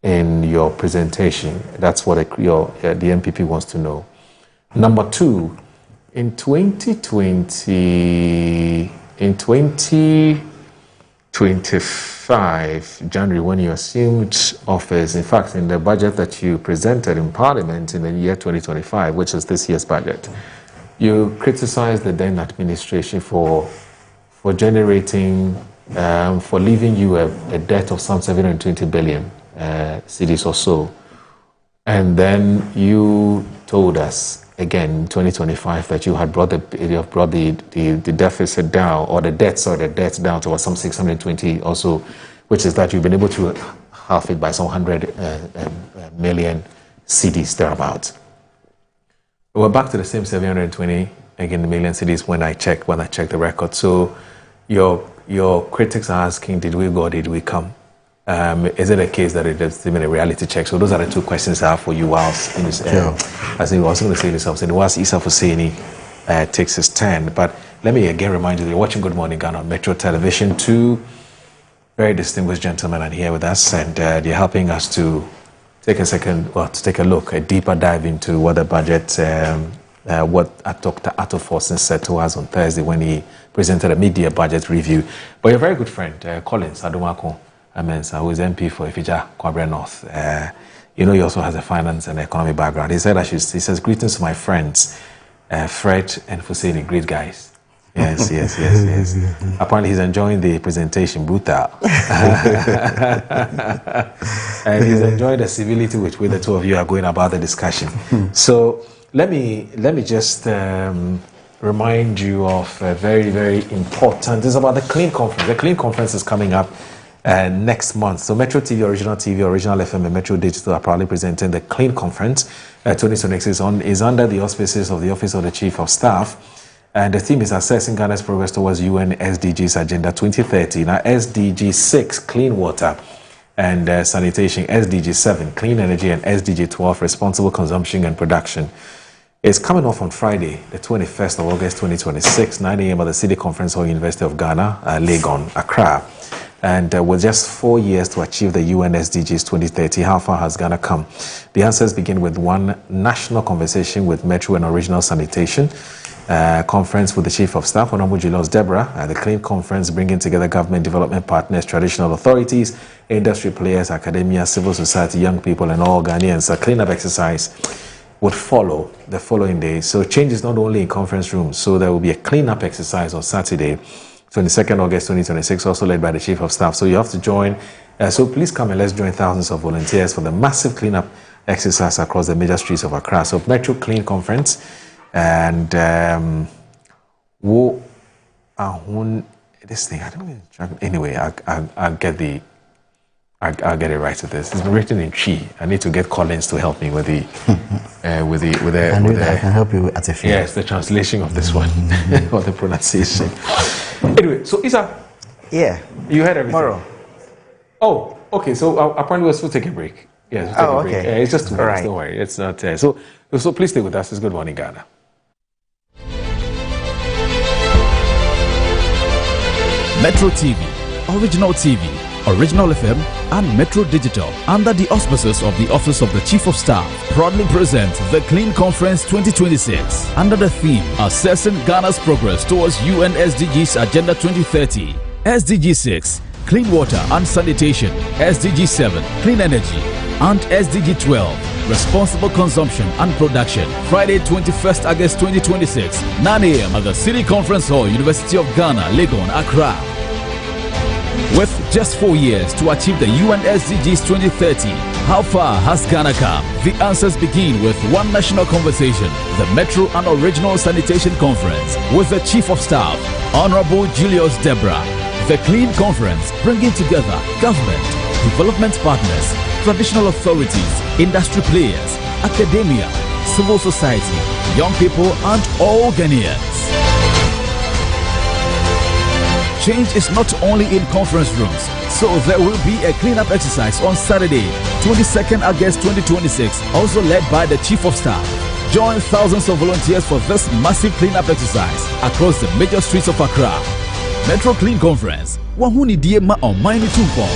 in your presentation? That's what the MPP wants to know. Number two, in 2025, January, when you assumed office, in fact, in the budget that you presented in Parliament in the year 2025, which is this year's budget, you criticized the then administration for generating, for leaving you a debt of some 720 billion cedis or so. And then you told us again in 2025 that you had brought the deficit down, or the debt down to some 620 or so, which is that you've been able to halve it by some 100 million cedis thereabouts. We're back to the same 720 again million cedis when I check the record. So your critics are asking, did we go, did we come? Is it a case that it has been a reality check? So those are the two questions I have for you whilst in this I think I was going to say this something whilst Issa Husseini takes his turn. But let me again remind you that you're watching Good Morning Ghana on Metro Television. Two very distinguished gentlemen are here with us, and they're helping us to take a look, a deeper dive into what the budget, what Dr. Ato Forson said to us on Thursday when he presented a mid-year budget review. But your very good friend, Collins Adumako Amensa, who is MP for Ifija, Kwabre North, he also has a finance and economy background. He said, he says, greetings to my friends, Fred and Fuseni, great guys. Yes. Apparently, he's enjoying the presentation, brutal. And he's enjoying the civility with which the two of you are going about the discussion. So let me just remind you of a very, very important. This is about the Clean Conference. The Clean Conference is coming up next month. So Metro TV, Original FM, and Metro Digital are proudly presenting the Clean Conference 2026 is under the auspices of the Office of the Chief of Staff. And the theme is assessing Ghana's progress towards UN SDGs Agenda 2030. Now, SDG 6, clean water and sanitation, SDG 7, clean energy, and SDG 12, responsible consumption and production. It's coming off on Friday, the 21st of August 2026, 9 a.m. at the City Conference Hall, University of Ghana, Legon, Accra. And with just 4 years to achieve the UN SDGs 2030, how far has Ghana come? The answers begin with one national conversation with Metro and Original Sanitation. Conference with the Chief of Staff, Honorable Julius Deborah, the Clean Conference bringing together government development partners, traditional authorities, industry players, academia, civil society, young people, and all Ghanaians. A cleanup exercise would follow the following day. So change is not only in conference rooms. So there will be a cleanup exercise on Saturday, 22nd August 2026, also led by the Chief of Staff. So you have to join. So please come and let's join thousands of volunteers for the massive cleanup exercise across the major streets of Accra. So Metro Clean Conference. And this thing, I don't know. Anyway, I'll get it right to this. It's been written in Chi. I need to get Collins to help me with the I can help you at a few. Yes, the translation of this one or the pronunciation. Anyway, so Isa, you heard everything. Tomorrow. Oh, okay. So apparently we'll still take a break. Yes, we'll take a break. Okay. It's just 2 minutes. Right. Don't worry. It's not. So please stay with us. It's Good Morning Ghana. Metro TV, Original TV, Original FM, and Metro Digital, under the auspices of the Office of the Chief of Staff, proudly present the Clean Conference 2026 under the theme Assessing Ghana's Progress Towards UN SDGs Agenda 2030. SDG 6, Clean Water and Sanitation, SDG 7, Clean Energy, and SDG 12, Responsible Consumption and Production. Friday, 21st August 2026, 9 a.m. at the City Conference Hall, University of Ghana, Legon, Accra. With just 4 years to achieve the UN SDGs 2030, how far has Ghana come? The answers begin with one national conversation, the Metro and Original Sanitation Conference, with the Chief of Staff, Honorable Julius Deborah. The Clean Conference, bringing together government, development partners, traditional authorities, industry players, academia, civil society, young people, and all Ghanaians. Change is not only in conference rooms, so there will be a cleanup exercise on Saturday, 22nd August 2026, also led by the Chief of Staff. Join thousands of volunteers for this massive cleanup exercise across the major streets of Accra. Metro Clean Conference, Wahuni Diema on Mine Tumpo.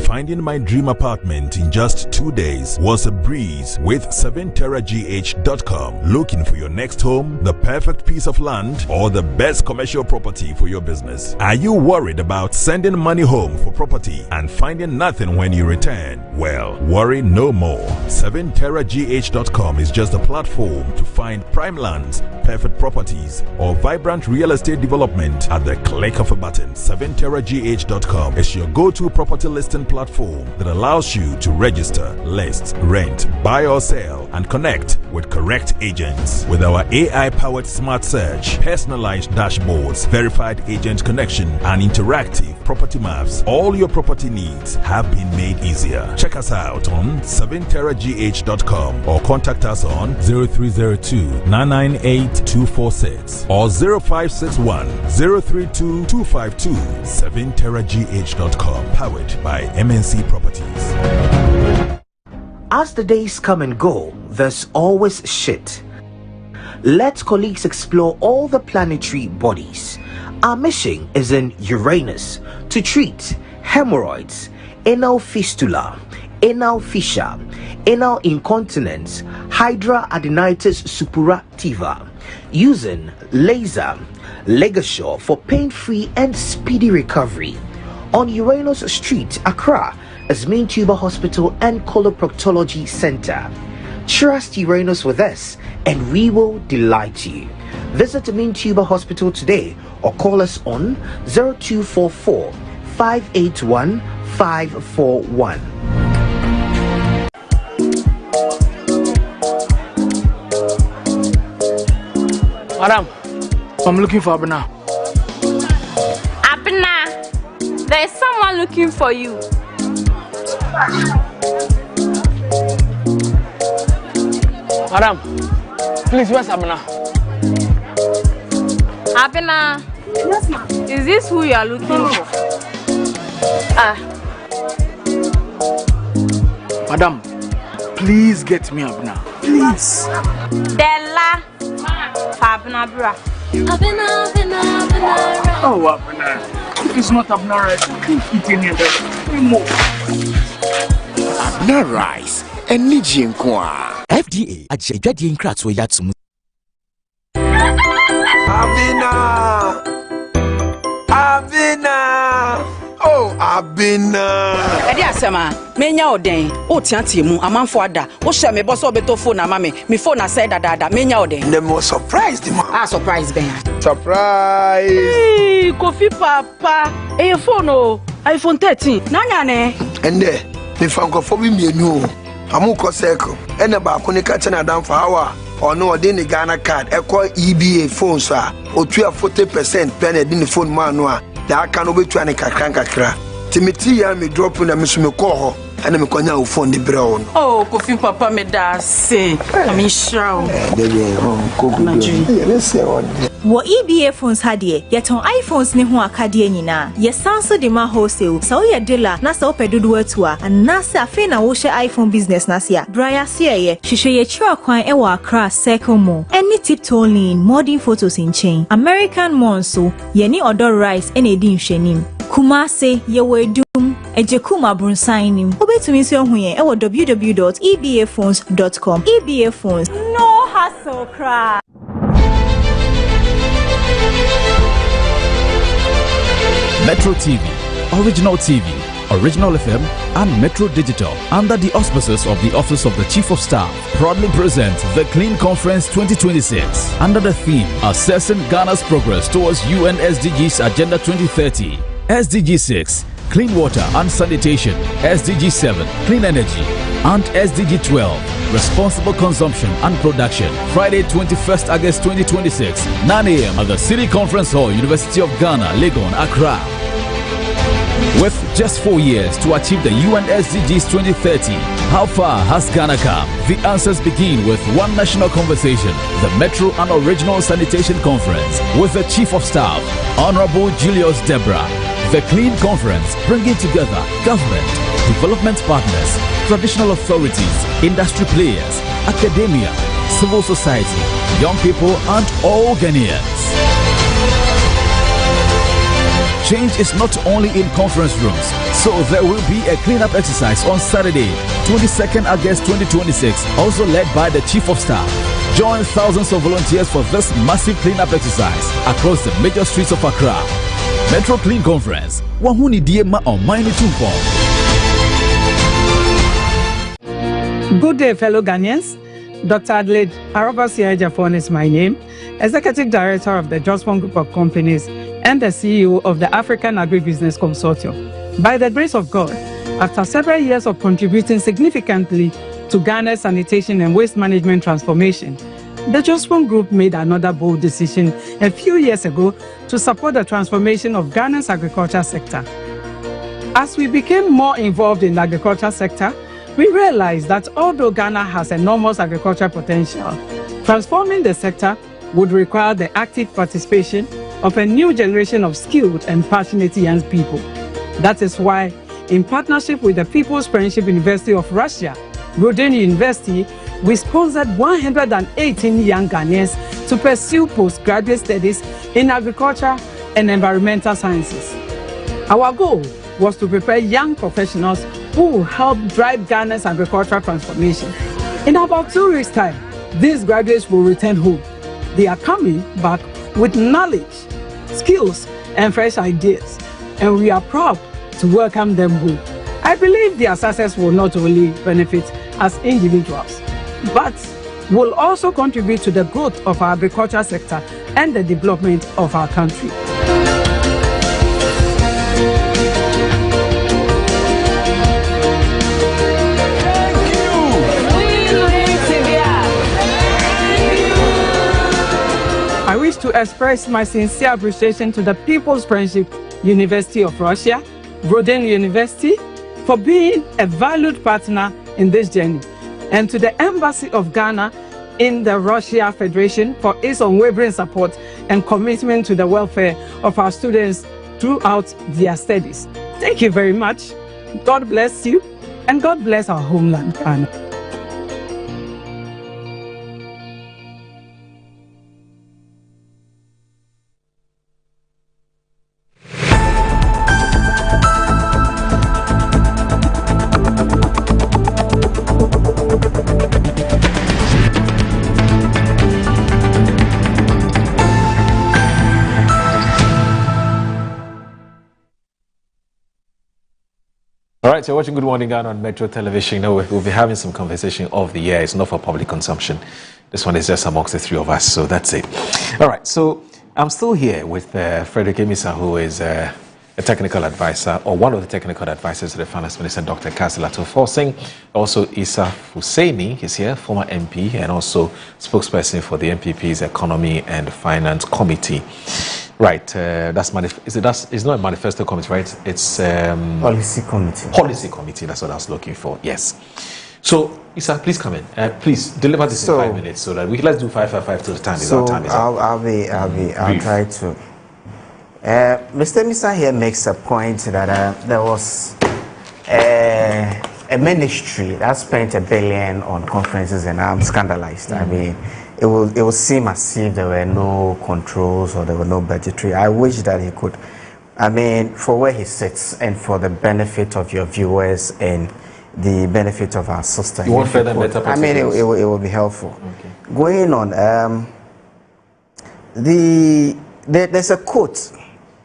Finding my dream apartment in just 2 days was a breeze with 7terragh.com. Looking for your next home, the perfect piece of land, or the best commercial property for your business? Are you worried about sending money home for property and finding nothing when you return? Well, worry no more. 7terragh.com is just a platform to find prime lands, perfect properties, or vibrant real estate development at the click of a button. 7terragh.com is your go-to property listing platform that allows you to register, list, rent, buy or sell, and connect with correct agents. With our AI-powered smart search, personalized dashboards, verified agent connection, and interactive property maps, all your property needs have been made easier. Check us out on 7terragh.com or contact us on 0302-998-246 or 0561 032 252. 7terragh.com, powered by MNC Properties. As the days come and go, there's always shit. Let colleagues explore all the planetary bodies. Our mission is in Uranus to treat hemorrhoids, anal fistula, anal fissure, anal incontinence, hydradenitis suppurativa, using laser Legasure for pain-free and speedy recovery. On Uranus Street, Accra, is Main Tuber Hospital and Coloproctology Center. Trust Uranus with us and we will delight you. Visit Main Tuber Hospital today or call us on 0244 581 541. Madam, I'm looking for Abena. Abena, there's someone looking for you. Madam, please, where's Abena? Abena. Yes, ma'am. Is this who you are looking for? Madam, please get me Abena. Please. Della. Abena, bra. Abena. Oh, Abena. It's not Abena rice. I can't eat any of that. More. Abena rice. And Nijin Kwa. FDA. Ajayadi Nkratso Yatsum. Abena. Oh, Abena. Edi asema, menya oden. O tianti mu amanfo ada. O share me boss obeto phone na mame. Me phone na say dada. Menya oden. Them was surprised, man. Surprise ben. Surprise. Hey, Kofi papa. E phone o. iPhone 13. Nanya ne? Ende, me fanko for me mienu. Amu ko circle. Ene ba ko ni ka chena dan for hour. Ono ode ni Ghana card. E call EBA phone so a. O tua 40% pen e di ni phone man no a. Da aka no betua ne kakra. Timiti ya me drop na me so me call ho. Ene me konya o phone de brɛ no. Oh, Kofi papa me da say. Ami shroud. Dey kogu. Wo EBA phones hadie, yeton iPhones ne ho akade nyina. Ye sanso de ma wholesale. So ye dealer na so pedodo atua. Anase afi na wo hye iPhone business na sia. Braya sia ye, hwehwe ye chira kwan e wo Accra Circle Mall. Any Tiptoe Lane, modern photos in chain. American Monso, ye ni Odor Rice ene di nhwenim. Kumase ye wo edum Ejekuma Brunsan nim. Obetumi so hu ye e wo www.ebaphones.com. EBA Phones. No hassle cry. Metro TV, Original TV, Original FM, and Metro Digital, under the auspices of the Office of the Chief of Staff, proudly present the Clean Conference 2026 under the theme Assessing Ghana's Progress Towards UN SDGs Agenda 2030. SDG 6, Clean Water and Sanitation, SDG 7, Clean Energy, and SDG 12, Responsible Consumption and Production. Friday, 21st August 2026, 9 a.m. at the City Conference Hall, University of Ghana, Legon, Accra. With just 4 years to achieve the UN SDGs 2030, how far has Ghana come? The answers begin with one national conversation, the Metro and Original Sanitation Conference, with the Chief of Staff, Honorable Julius Debra. The Clean Conference, bringing together government, development partners, traditional authorities, industry players, academia, civil society, young people, and all Ghanaians. Change is not only in conference rooms, so there will be a cleanup exercise on Saturday, 22nd August 2026, also led by the Chief of Staff. Join thousands of volunteers for this massive cleanup exercise across the major streets of Accra. Metro Clean Conference. Wahuni Diema on Mine Tumpong. Good day, fellow Ghanaians. Dr. Adelaide Arobasi Ejafon is my name, Executive Director of the Jospon Group of Companies and the CEO of the African Agribusiness Consortium. By the grace of God, after several years of contributing significantly to Ghana's sanitation and waste management transformation, the Jospon Group made another bold decision a few years ago to support the transformation of Ghana's agriculture sector. As we became more involved in the agriculture sector, we realized that although Ghana has enormous agricultural potential, transforming the sector would require the active participation of a new generation of skilled and passionate young people. That is why, in partnership with the People's Friendship University of Russia, Rodin University, we sponsored 118 young Ghanaians to pursue postgraduate studies in agriculture and environmental sciences. Our goal was to prepare young professionals who will help drive Ghana's agricultural transformation. In about 2 weeks' time, these graduates will return home. They are coming back with knowledge, skills, and fresh ideas, and we are proud to welcome them home. I believe their success will not only benefit as individuals, but will also contribute to the growth of our agriculture sector and the development of our country. I wish to express my sincere appreciation to the People's Friendship University of Russia, Rodin University, for being a valued partner in this journey, and to the Embassy of Ghana in the Russia Federation for its unwavering support and commitment to the welfare of our students throughout their studies. Thank you very much. God bless you, and God bless our homeland, Ghana. All right, so you're watching Good Morning Ghana on Metro Television. Now we'll be having some conversation of the year. It's not for public consumption. This one is just amongst the three of us, so that's it. All right, so I'm still here with Frederick Emisa, who is a technical advisor, or one of the technical advisors to the Finance Minister, Dr. Kasila Toforsing. Also, Issa Husseini is here, former MP, and also spokesperson for the MPP's Economy and Finance Committee. Right, it's not a manifesto committee, right? It's policy committee. Policy committee. That's what I was looking for. Yes. So, Issa, please come in. Please deliver this in 5 minutes so that let's do 5 till the time is our time is up. I'll try to. Mr. Misa here makes a point that there was a ministry that spent $1 billion on conferences, and I'm scandalized. I mean, it will seem as if there were no controls or there were no budgetary. I wish that he could, I mean, for where he sits and for the benefit of your viewers and the benefit of our sister. You want further better? I mean, it will be helpful. Okay. Going on, there's a quote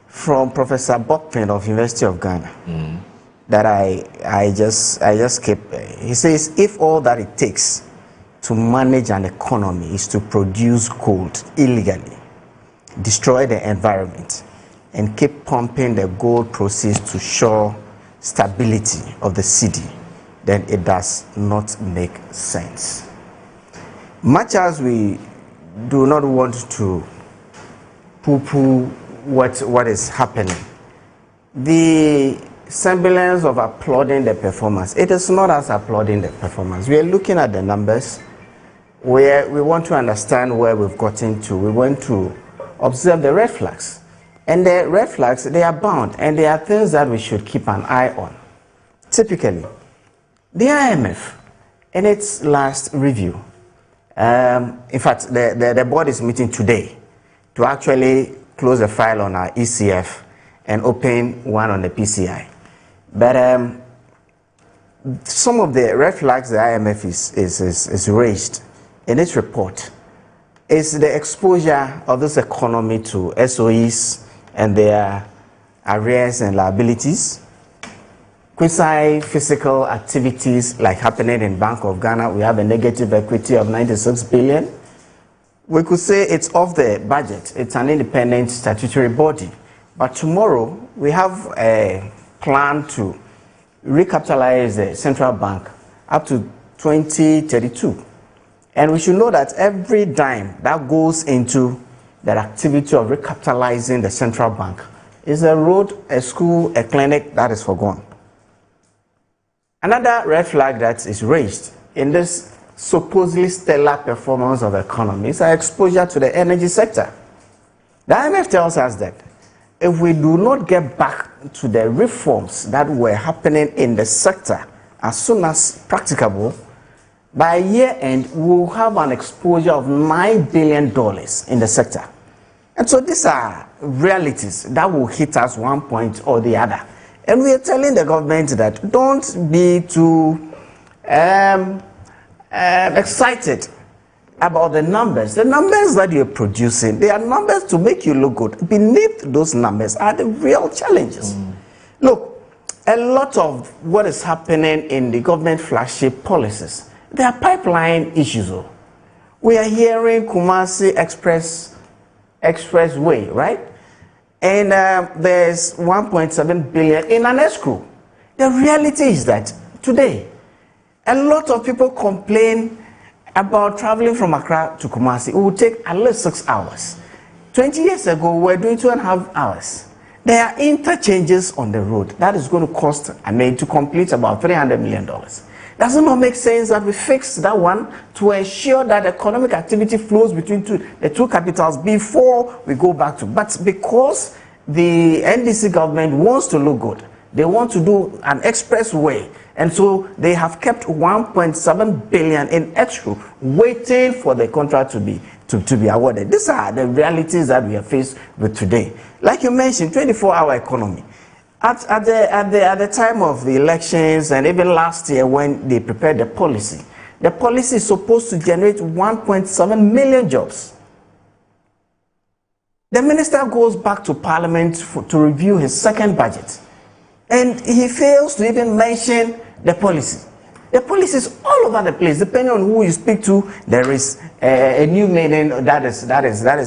from Professor Bokpin of University of Ghana that I just kept. He says, if all that it takes to manage an economy is to produce gold illegally, destroy the environment, and keep pumping the gold proceeds to show stability of the city, then it does not make sense. Much as we do not want to poo-poo what is happening, the semblance of applauding the performance, it is not us applauding the performance. We are looking at the numbers. We want to understand where we've gotten to. We want to observe the red flags. And the red flags, they are bound, and they are things that we should keep an eye on. Typically, the IMF, in its last review, in fact, the board is meeting today to actually close the file on our ECF and open one on the PCI. But some of the red flags the IMF is raised in its report is the exposure of this economy to SOEs and their arrears and liabilities, quasi-physical activities like happening in Bank of Ghana. We have a negative equity of 96 billion. We could say it's off the budget. It's an independent statutory body. But tomorrow, we have a plan to recapitalize the central bank up to 2032. And we should know that every dime that goes into that activity of recapitalizing the central bank is a road, a school, a clinic that is forgone. Another red flag that is raised in this supposedly stellar performance of the economy is our exposure to the energy sector. The IMF tells us that if we do not get back to the reforms that were happening in the sector as soon as practicable, by year end, we will have an exposure of $9 billion in the sector. And so these are realities that will hit us one point or the other. And we are telling the government that don't be too excited about the numbers. The numbers that you're producing, they are numbers to make you look good. Beneath those numbers are the real challenges. Look, a lot of what is happening in the government flagship policies, they are pipeline issues. We are hearing Kumasi Expressway, right? And there's 1.7 billion in an escrow. The reality is that today, a lot of people complain about traveling from Accra to Kumasi. It will take at least 6 hours. 20 years ago, we were doing 2.5 hours. There are interchanges on the road. That is going to cost, to complete about $300 million. Does it not make sense that we fix that one to ensure that economic activity flows between the two capitals before we go back to? But because the NDC government wants to look good, they want to do an expressway, and so they have kept 1.7 billion in escrow, waiting for the contract to be awarded. These are the realities that we are faced with today. Like you mentioned, 24-hour economy. At the time of the elections and even last year when they prepared the policy is supposed to generate 1.7 million jobs. The minister goes back to Parliament to review his second budget, and he fails to even mention the policy. The policy is all over the place. Depending on who you speak to, there is a new meaning that is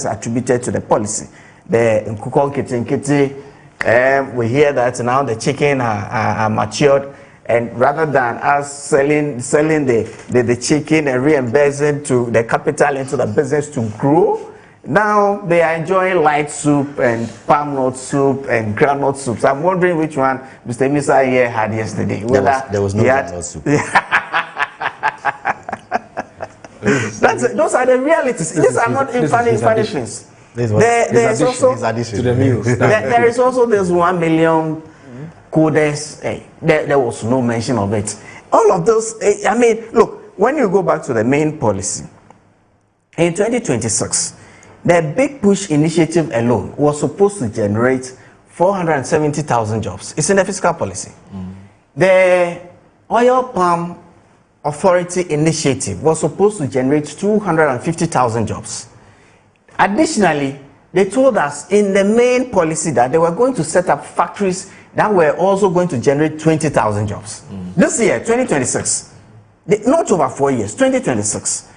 attributed to the policy. The Nkukon Kitinkiti. We hear that now the chicken are matured, and rather than us selling the chicken and reimbursing to the capital into the business to grow, now they are enjoying light soup and palm nut soup and groundnut soup. So I'm wondering which one Mr. Misa here had yesterday. There was no groundnut soup. Those are the realities. These are not funny things. There is also this 1 million codes. There was no mention of it. All of those, look, when you go back to the main policy, in 2026, the Big Push initiative alone was supposed to generate 470,000 jobs. It's in the fiscal policy. The Oil Palm Authority initiative was supposed to generate 250,000 jobs. Additionally, they told us in the main policy that they were going to set up factories that were also going to generate 20,000 jobs. This year, 2026, not over 4 years, 2026.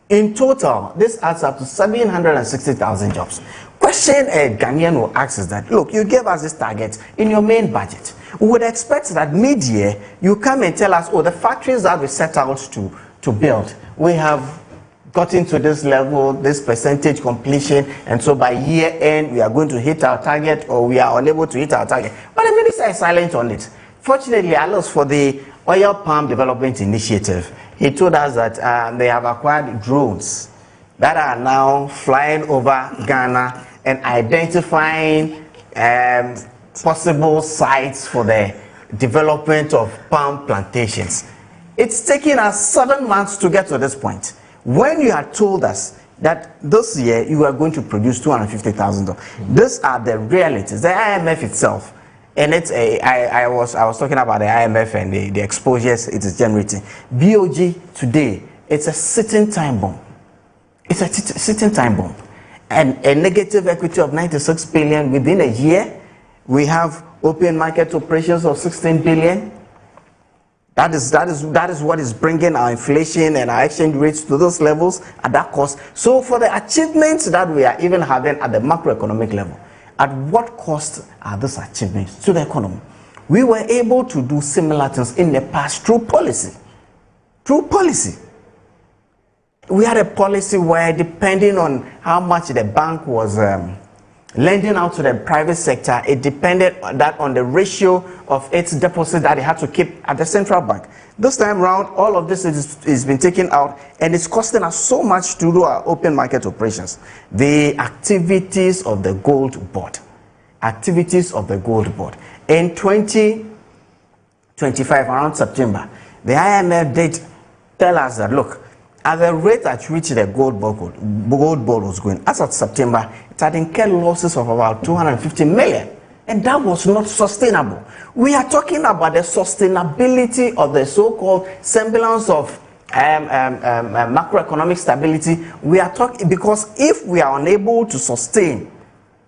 In total, this adds up to 760,000 jobs. Question a Ghanaian will ask is that, look, you gave us this target in your main budget. We would expect that mid-year, you come and tell us, the factories that we set out to build, we have gotten to this level, this percentage completion, and so by year end we are going to hit our target, or we are unable to hit our target. But the minister is silent on it. Fortunately, Alos, for the Oil Palm Development Initiative, he told us that they have acquired drones that are now flying over Ghana and identifying possible sites for the development of palm plantations. It's taken us 7 months to get to this point. When you had told us that this year you are going to produce 250,000, these are the realities. The IMF itself, and I was talking about the IMF and the exposures it is generating. BOG today, it's a sitting time bomb. It's a sitting time bomb, and a negative equity of 96 billion within a year. We have open market operations of 16 billion. That is what is bringing our inflation and our exchange rates to those levels at that cost. So for the achievements that we are even having at the macroeconomic level, at what cost are those achievements to the economy? We were able to do similar things in the pass-through policy. through policy. We had a policy where, depending on how much the bank was lending out to the private sector, it depended on the ratio of its deposit that it had to keep at the central bank. This time around, all of this is been taken out, and it's costing us so much to do our open market operations. The activities of the gold board. In 2025, around September, the IMF did tell us that, look, at the rate at which the gold board was going, as of September, it had incurred losses of about 250 million. And that was not sustainable. We are talking about the sustainability of the so-called semblance of macroeconomic stability. We are talking, because if we are unable to sustain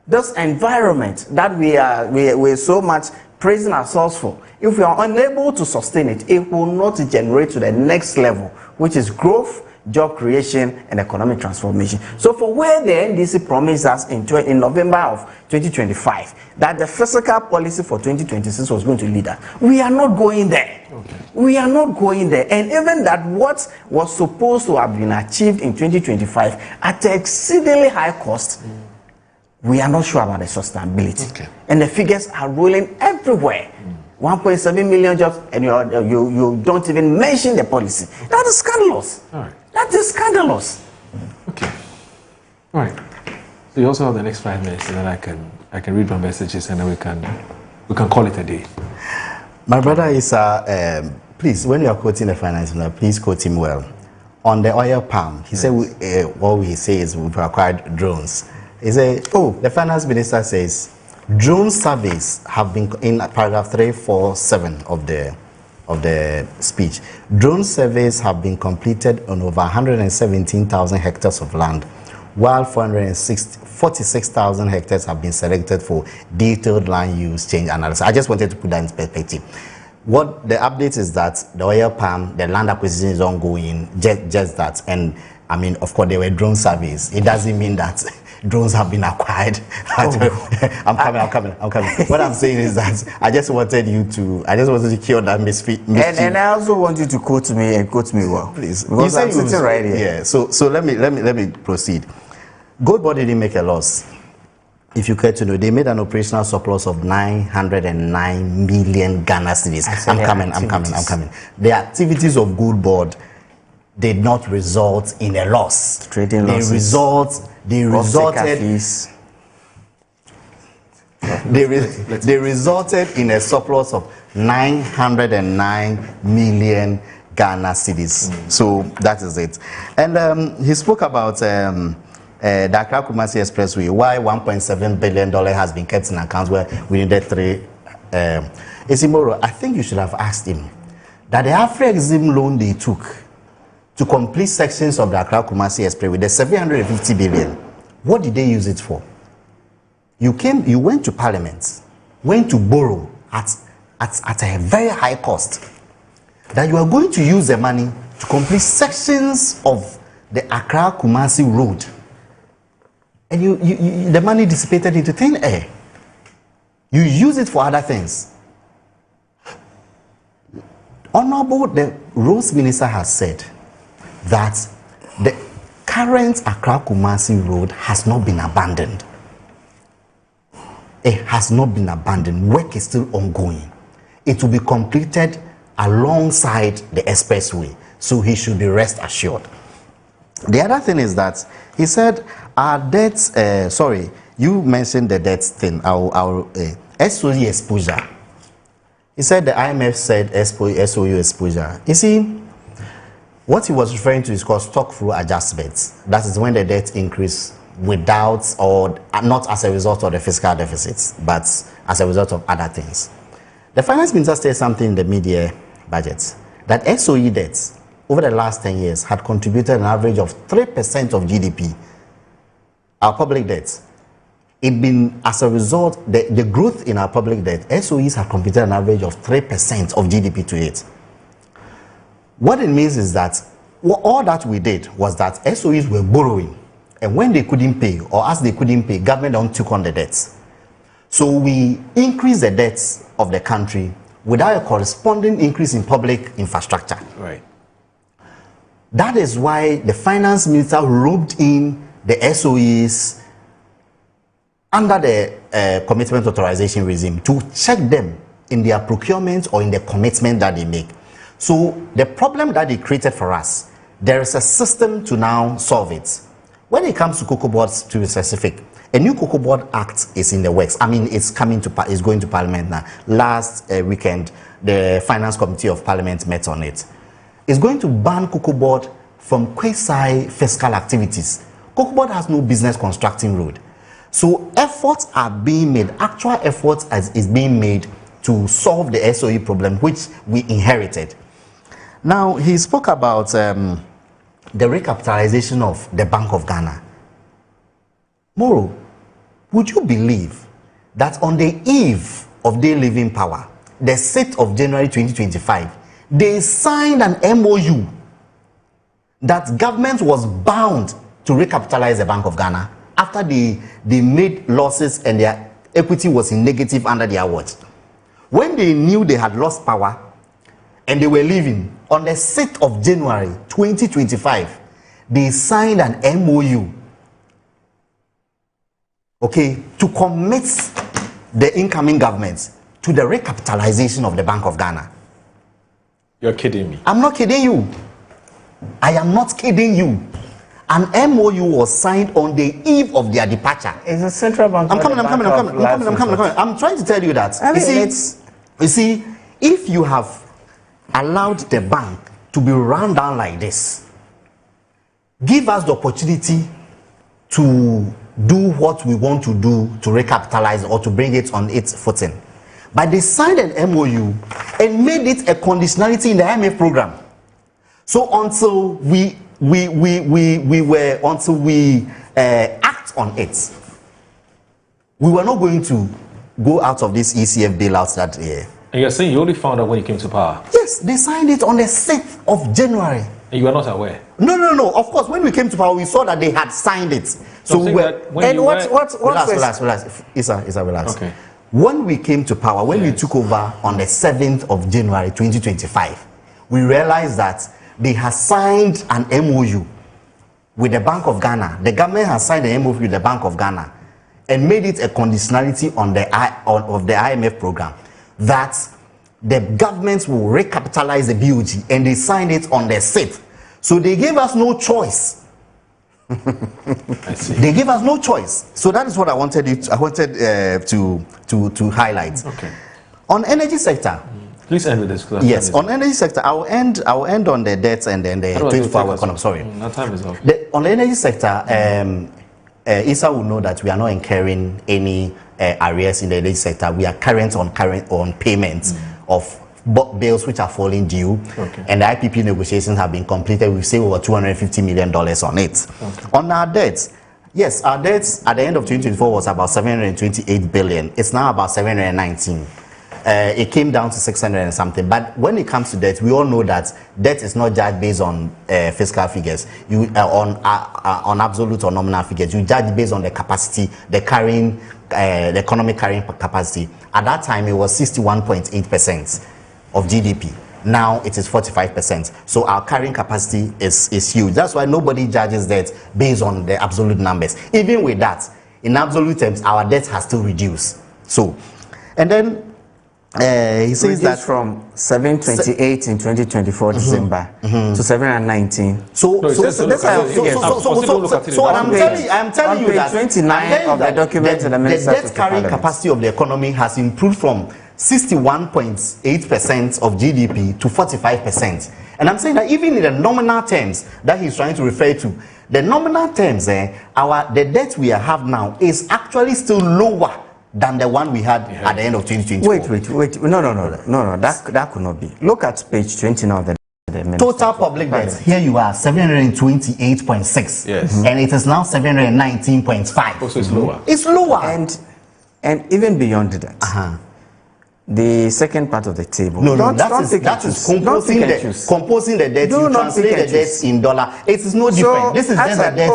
this environment that we're so much praising ourselves for, if we are unable to sustain it, it will not generate to the next level, which is growth, job creation, and economic transformation. So for where the NDC promised us in November of 2025 that the fiscal policy for 2026 was going to lead us, we are not going there. Okay. We are not going there. And even that what was supposed to have been achieved in 2025 at an exceedingly high cost, we are not sure about the sustainability. Okay. And the figures are rolling everywhere. 1.7 million jobs, and you don't even mention the policy. That is scandalous. All right. That is scandalous. Okay. All right. So you also have the next 5 minutes, and then I can read my messages, and then we can call it a day. My brother is please, when you are quoting the finance minister, please quote him well. On the oil palm, he said what we say is we've acquired drones. He said, the finance minister says drone surveys have been in paragraph 347 of the speech. Drone surveys have been completed on over 117,000 hectares of land, while 46,000 hectares have been selected for detailed land use change analysis. I just wanted to put that in perspective. What the update is that the oil palm, the land acquisition is ongoing, just that. And I mean, of course, there were drone surveys. It doesn't mean that drones have been acquired. I'm coming. What I'm saying is that I just wanted you to cure that mischief. And I also want you to quote me well, please. Because I'm sitting right here. Yeah. So let me proceed. Gold Board didn't make a loss. If you care to know, they made an operational surplus of 909 million Ghana cedis. I'm coming. The activities of Gold Board did not result in a loss. Trading losses. They resulted in a surplus of 909 million Ghana cedis. So that is it. And he spoke about the Accra Kumasi Expressway, why $1.7 billion has been kept in accounts where we needed $3. Isimoro, I think you should have asked him that the Afrexim loan they took to complete sections of the Accra Kumasi Expressway, the 750 billion, what did they use it for? You went to Parliament, went to borrow at a very high cost, that you are going to use the money to complete sections of the Accra Kumasi road, and the money dissipated into thin air. You use it for other things. Honorable, the Roads Minister has said that the current Accra Kumasi road has not been abandoned. It has not been abandoned. Work is still ongoing. It will be completed alongside the expressway, so he should be rest assured. The other thing is that he said our debts, you mentioned the debts thing, our SOE exposure. He said the IMF said SOE exposure. You see, what he was referring to is called stock flow adjustments. That is when the debt increase without or not as a result of the fiscal deficits, but as a result of other things. The finance minister said something in the mid-year budget that SOE debts over the last 10 years had contributed an average of 3% of GDP. Our public debts, it been as a result, the growth in our public debt, SOEs have contributed an average of 3% of GDP to it. What it means is that all that we did was that SOEs were borrowing, and when they couldn't pay, or as they couldn't pay, government took on the debts. So we increased the debts of the country without a corresponding increase in public infrastructure. Right. That is why the finance minister roped in the SOEs under the commitment authorization regime to check them in their procurement or in the commitment that they make. So the problem that they created for us, there is a system to now solve it. When it comes to cocoa boards, to be specific, a new cocoa board act is in the works. I mean, it's going to Parliament now. Last weekend, the Finance Committee of Parliament met on it. It's going to ban cocoa board from quasi-fiscal activities. Cocoa board has no business constructing road. So efforts are being made, actual efforts is being made to solve the SOE problem, which we inherited. Now, he spoke about the recapitalization of the Bank of Ghana. Moro, would you believe that on the eve of their leaving power, the 6th of January 2025, they signed an MOU that government was bound to recapitalize the Bank of Ghana after they made losses and their equity was in negative under their watch. When they knew they had lost power and they were leaving, on the 6th of January 2025, they signed an MOU, okay, to commit the incoming government to the recapitalization of the Bank of Ghana. You're kidding me. I'm not kidding you. I am not kidding you. An MOU was signed on the eve of their departure. It's a central bank. I'm coming. I'm trying to tell you that. I mean, you see, if you have allowed the bank to be run down like this, give us the opportunity to do what we want to do to recapitalize or to bring it on its footing. But they signed an MOU and made it a conditionality in the IMF program. So until we act on it, we were not going to go out of this ECF bailout that year. And you're saying you only found out when you came to power? Yes, they signed it on the 6th of January. And you were not aware? No. Of course, when we came to power, we saw that they had signed it. So we were. And relax. Isa, relax. Okay. When we came to power, when we took over on the 7th of January 2025, we realized that they had signed an MOU with the Bank of Ghana. The government has signed an MOU with the Bank of Ghana and made it a conditionality on of the IMF program that the government will recapitalize the BOG, and they signed it on the 6th. So they gave us no choice. I see. They gave us no choice. So that is what I wanted to highlight. Okay. On energy sector. Please end with this. Yes, on energy sector, I will end on the debts and then the 24-hour economy. Sorry. Our time is off. On the energy sector, Isa will know that we are not incurring any arrears in the energy sector. We are current on payments of bills which are falling due, and the IPP negotiations have been completed. We've saved over $250 million on it. On our debts, yes, our debts at the end of 2024 was about 728 billion. It's now about 719. It came down to 600 and something. But when it comes to debt, we all know that debt is not judged based on fiscal figures. You on absolute or nominal figures. You judge based on the capacity, the economic carrying capacity. At that time, it was 61.8% of GDP. Now it is 45%. So our carrying capacity is huge. That's why nobody judges debt based on the absolute numbers. Even with that, in absolute terms, our debt has still reduced. So, and then he says that from 728 in 2024 December to 719. So what I'm telling you that 29 of the document in the Minister debt carrying capacity of the economy has improved from 61.8% of GDP to 45%. And I'm saying that even in the nominal terms that he's trying to refer to, the nominal terms, the debt we have now is actually still lower than the one we had at the end of 2024. Wait. No. That could not be. Look at page 20 now of the total public debt. Here you are, 728.6. Yes. And it is now 719.5. Also, it's lower. It's lower. And even beyond that, the second part of the table. That is composing the debt. You translate the debt in dollar. It is no different. This is just the debt.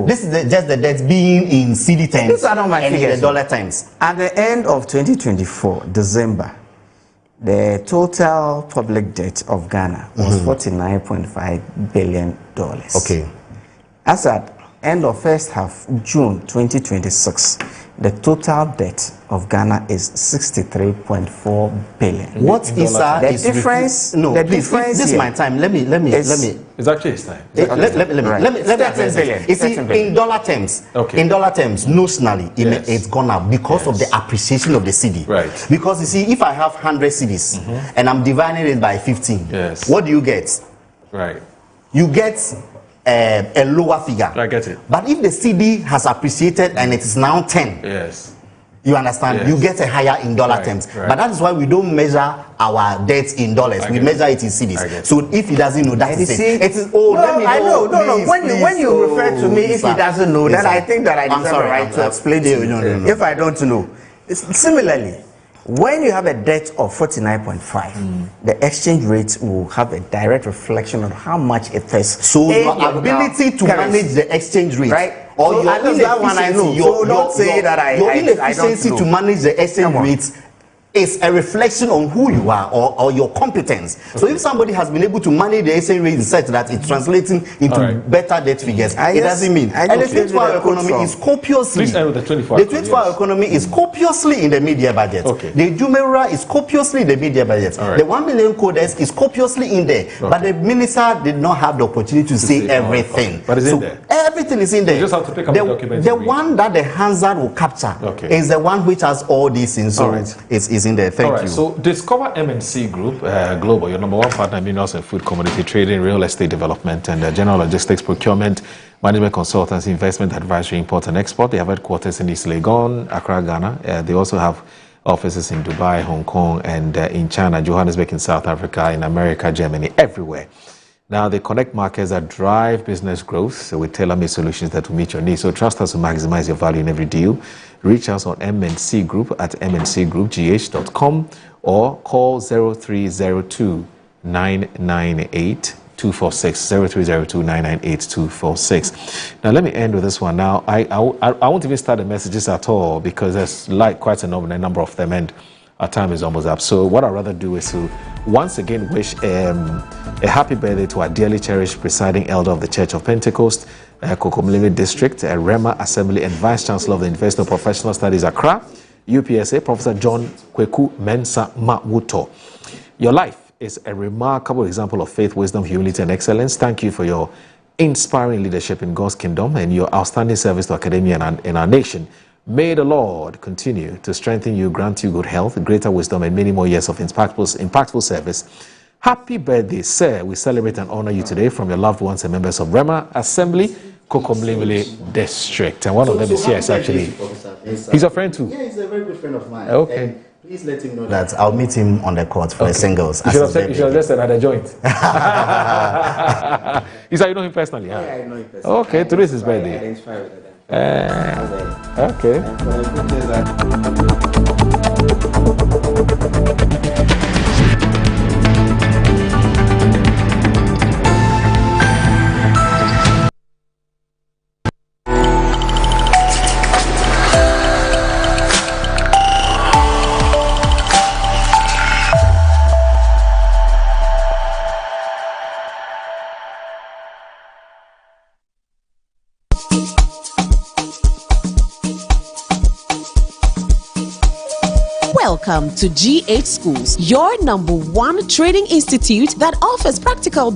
This is just the debt being in CD terms and in the dollar terms. At the end of 2024, December, The total public debt of Ghana was $49.5 billion. Okay. As at end of first half, June 2026, the total debt of Ghana is $63.4 billion. What is the difference? No, the please, difference. This is my time. Let me. It's actually his time. Let me address this. You see, in dollar terms, notionally, it's gone up because of the appreciation of the cedi. Right. Because you see, if I have 100 cedis and I'm dividing it by 15, what do you get? Right. You get a lower figure. I get it. But if the cedi has appreciated and it is now 10, you understand? Yes. You get a higher in dollar terms. Right. But that is why we don't measure our debts in dollars. We measure it in cedis. So if he doesn't know, that is it. It is When you refer to me, if he doesn't know, then I think that I deserve the right to explain to you. No. If I don't know. Similarly, when you have a debt of 49.5, the exchange rate will have a direct reflection on how much it is. So your ability to manage the exchange rate, right? Or so your inefficiency, your inefficiency to manage the exchange rate is a reflection on who you are or your competence. So if somebody has been able to manage the exchange rate in such that it's translating into better debt figures, it doesn't mean. And the 24-hour economy is copiously. The 24-hour economy is copiously in the media budget. The Jumeirah is copiously in the media budget. The 1 million codex is copiously in there. But the minister did not have the opportunity to say everything. But it's in there. Everything is in there. You just have to pick up the document. The one that the Hansard will capture is the one which has all these things. So it's in there. Thank you. So Discover MNC Group Global, your number one partner in minerals and food commodity trading, real estate development, and general logistics, procurement, management consultancy, investment advisory, import and export. They have headquarters in East Legon, Accra, Ghana. They also have offices in Dubai, Hong Kong, and in China, Johannesburg, in South Africa, in America, Germany, everywhere. Now, they connect markets that drive business growth with tailor-made solutions that will meet your needs. So trust us to maximize your value in every deal. Reach us on MNC Group at mncgroupgh.com or call 0302 998 246 0302 998 246. Now, let me end with this one. Now, I won't even start the messages at all because there's quite a number of them, and our time is almost up. So what I'd rather do is to once again wish a happy birthday to our dearly cherished presiding elder of the Church of Pentecost, Kokomlimi District, Rema Assembly, and Vice Chancellor of the University of Professional Studies, Accra, UPSA, Professor John Kweku Mensah Mawuto. Your life is a remarkable example of faith, wisdom, humility, and excellence. Thank you for your inspiring leadership in God's kingdom and your outstanding service to academia and our nation. May the Lord continue to strengthen you, grant you good health, greater wisdom, and many more years of impactful service. Happy birthday, sir. We celebrate and honor you today from your loved ones and members of Rema Assembly, Kokomlimi District. And one of them is here. It's actually, he's a friend too. Yeah, he's a very good friend of mine. Okay. And please let him know that I'll meet him on the court for the singles. You should have just said at a joint. He said you know him personally, huh? Yeah, I know him personally. Okay, today's his birthday. I identify with them. Okay. Welcome to GH Schools, your #1 training institute that offers practical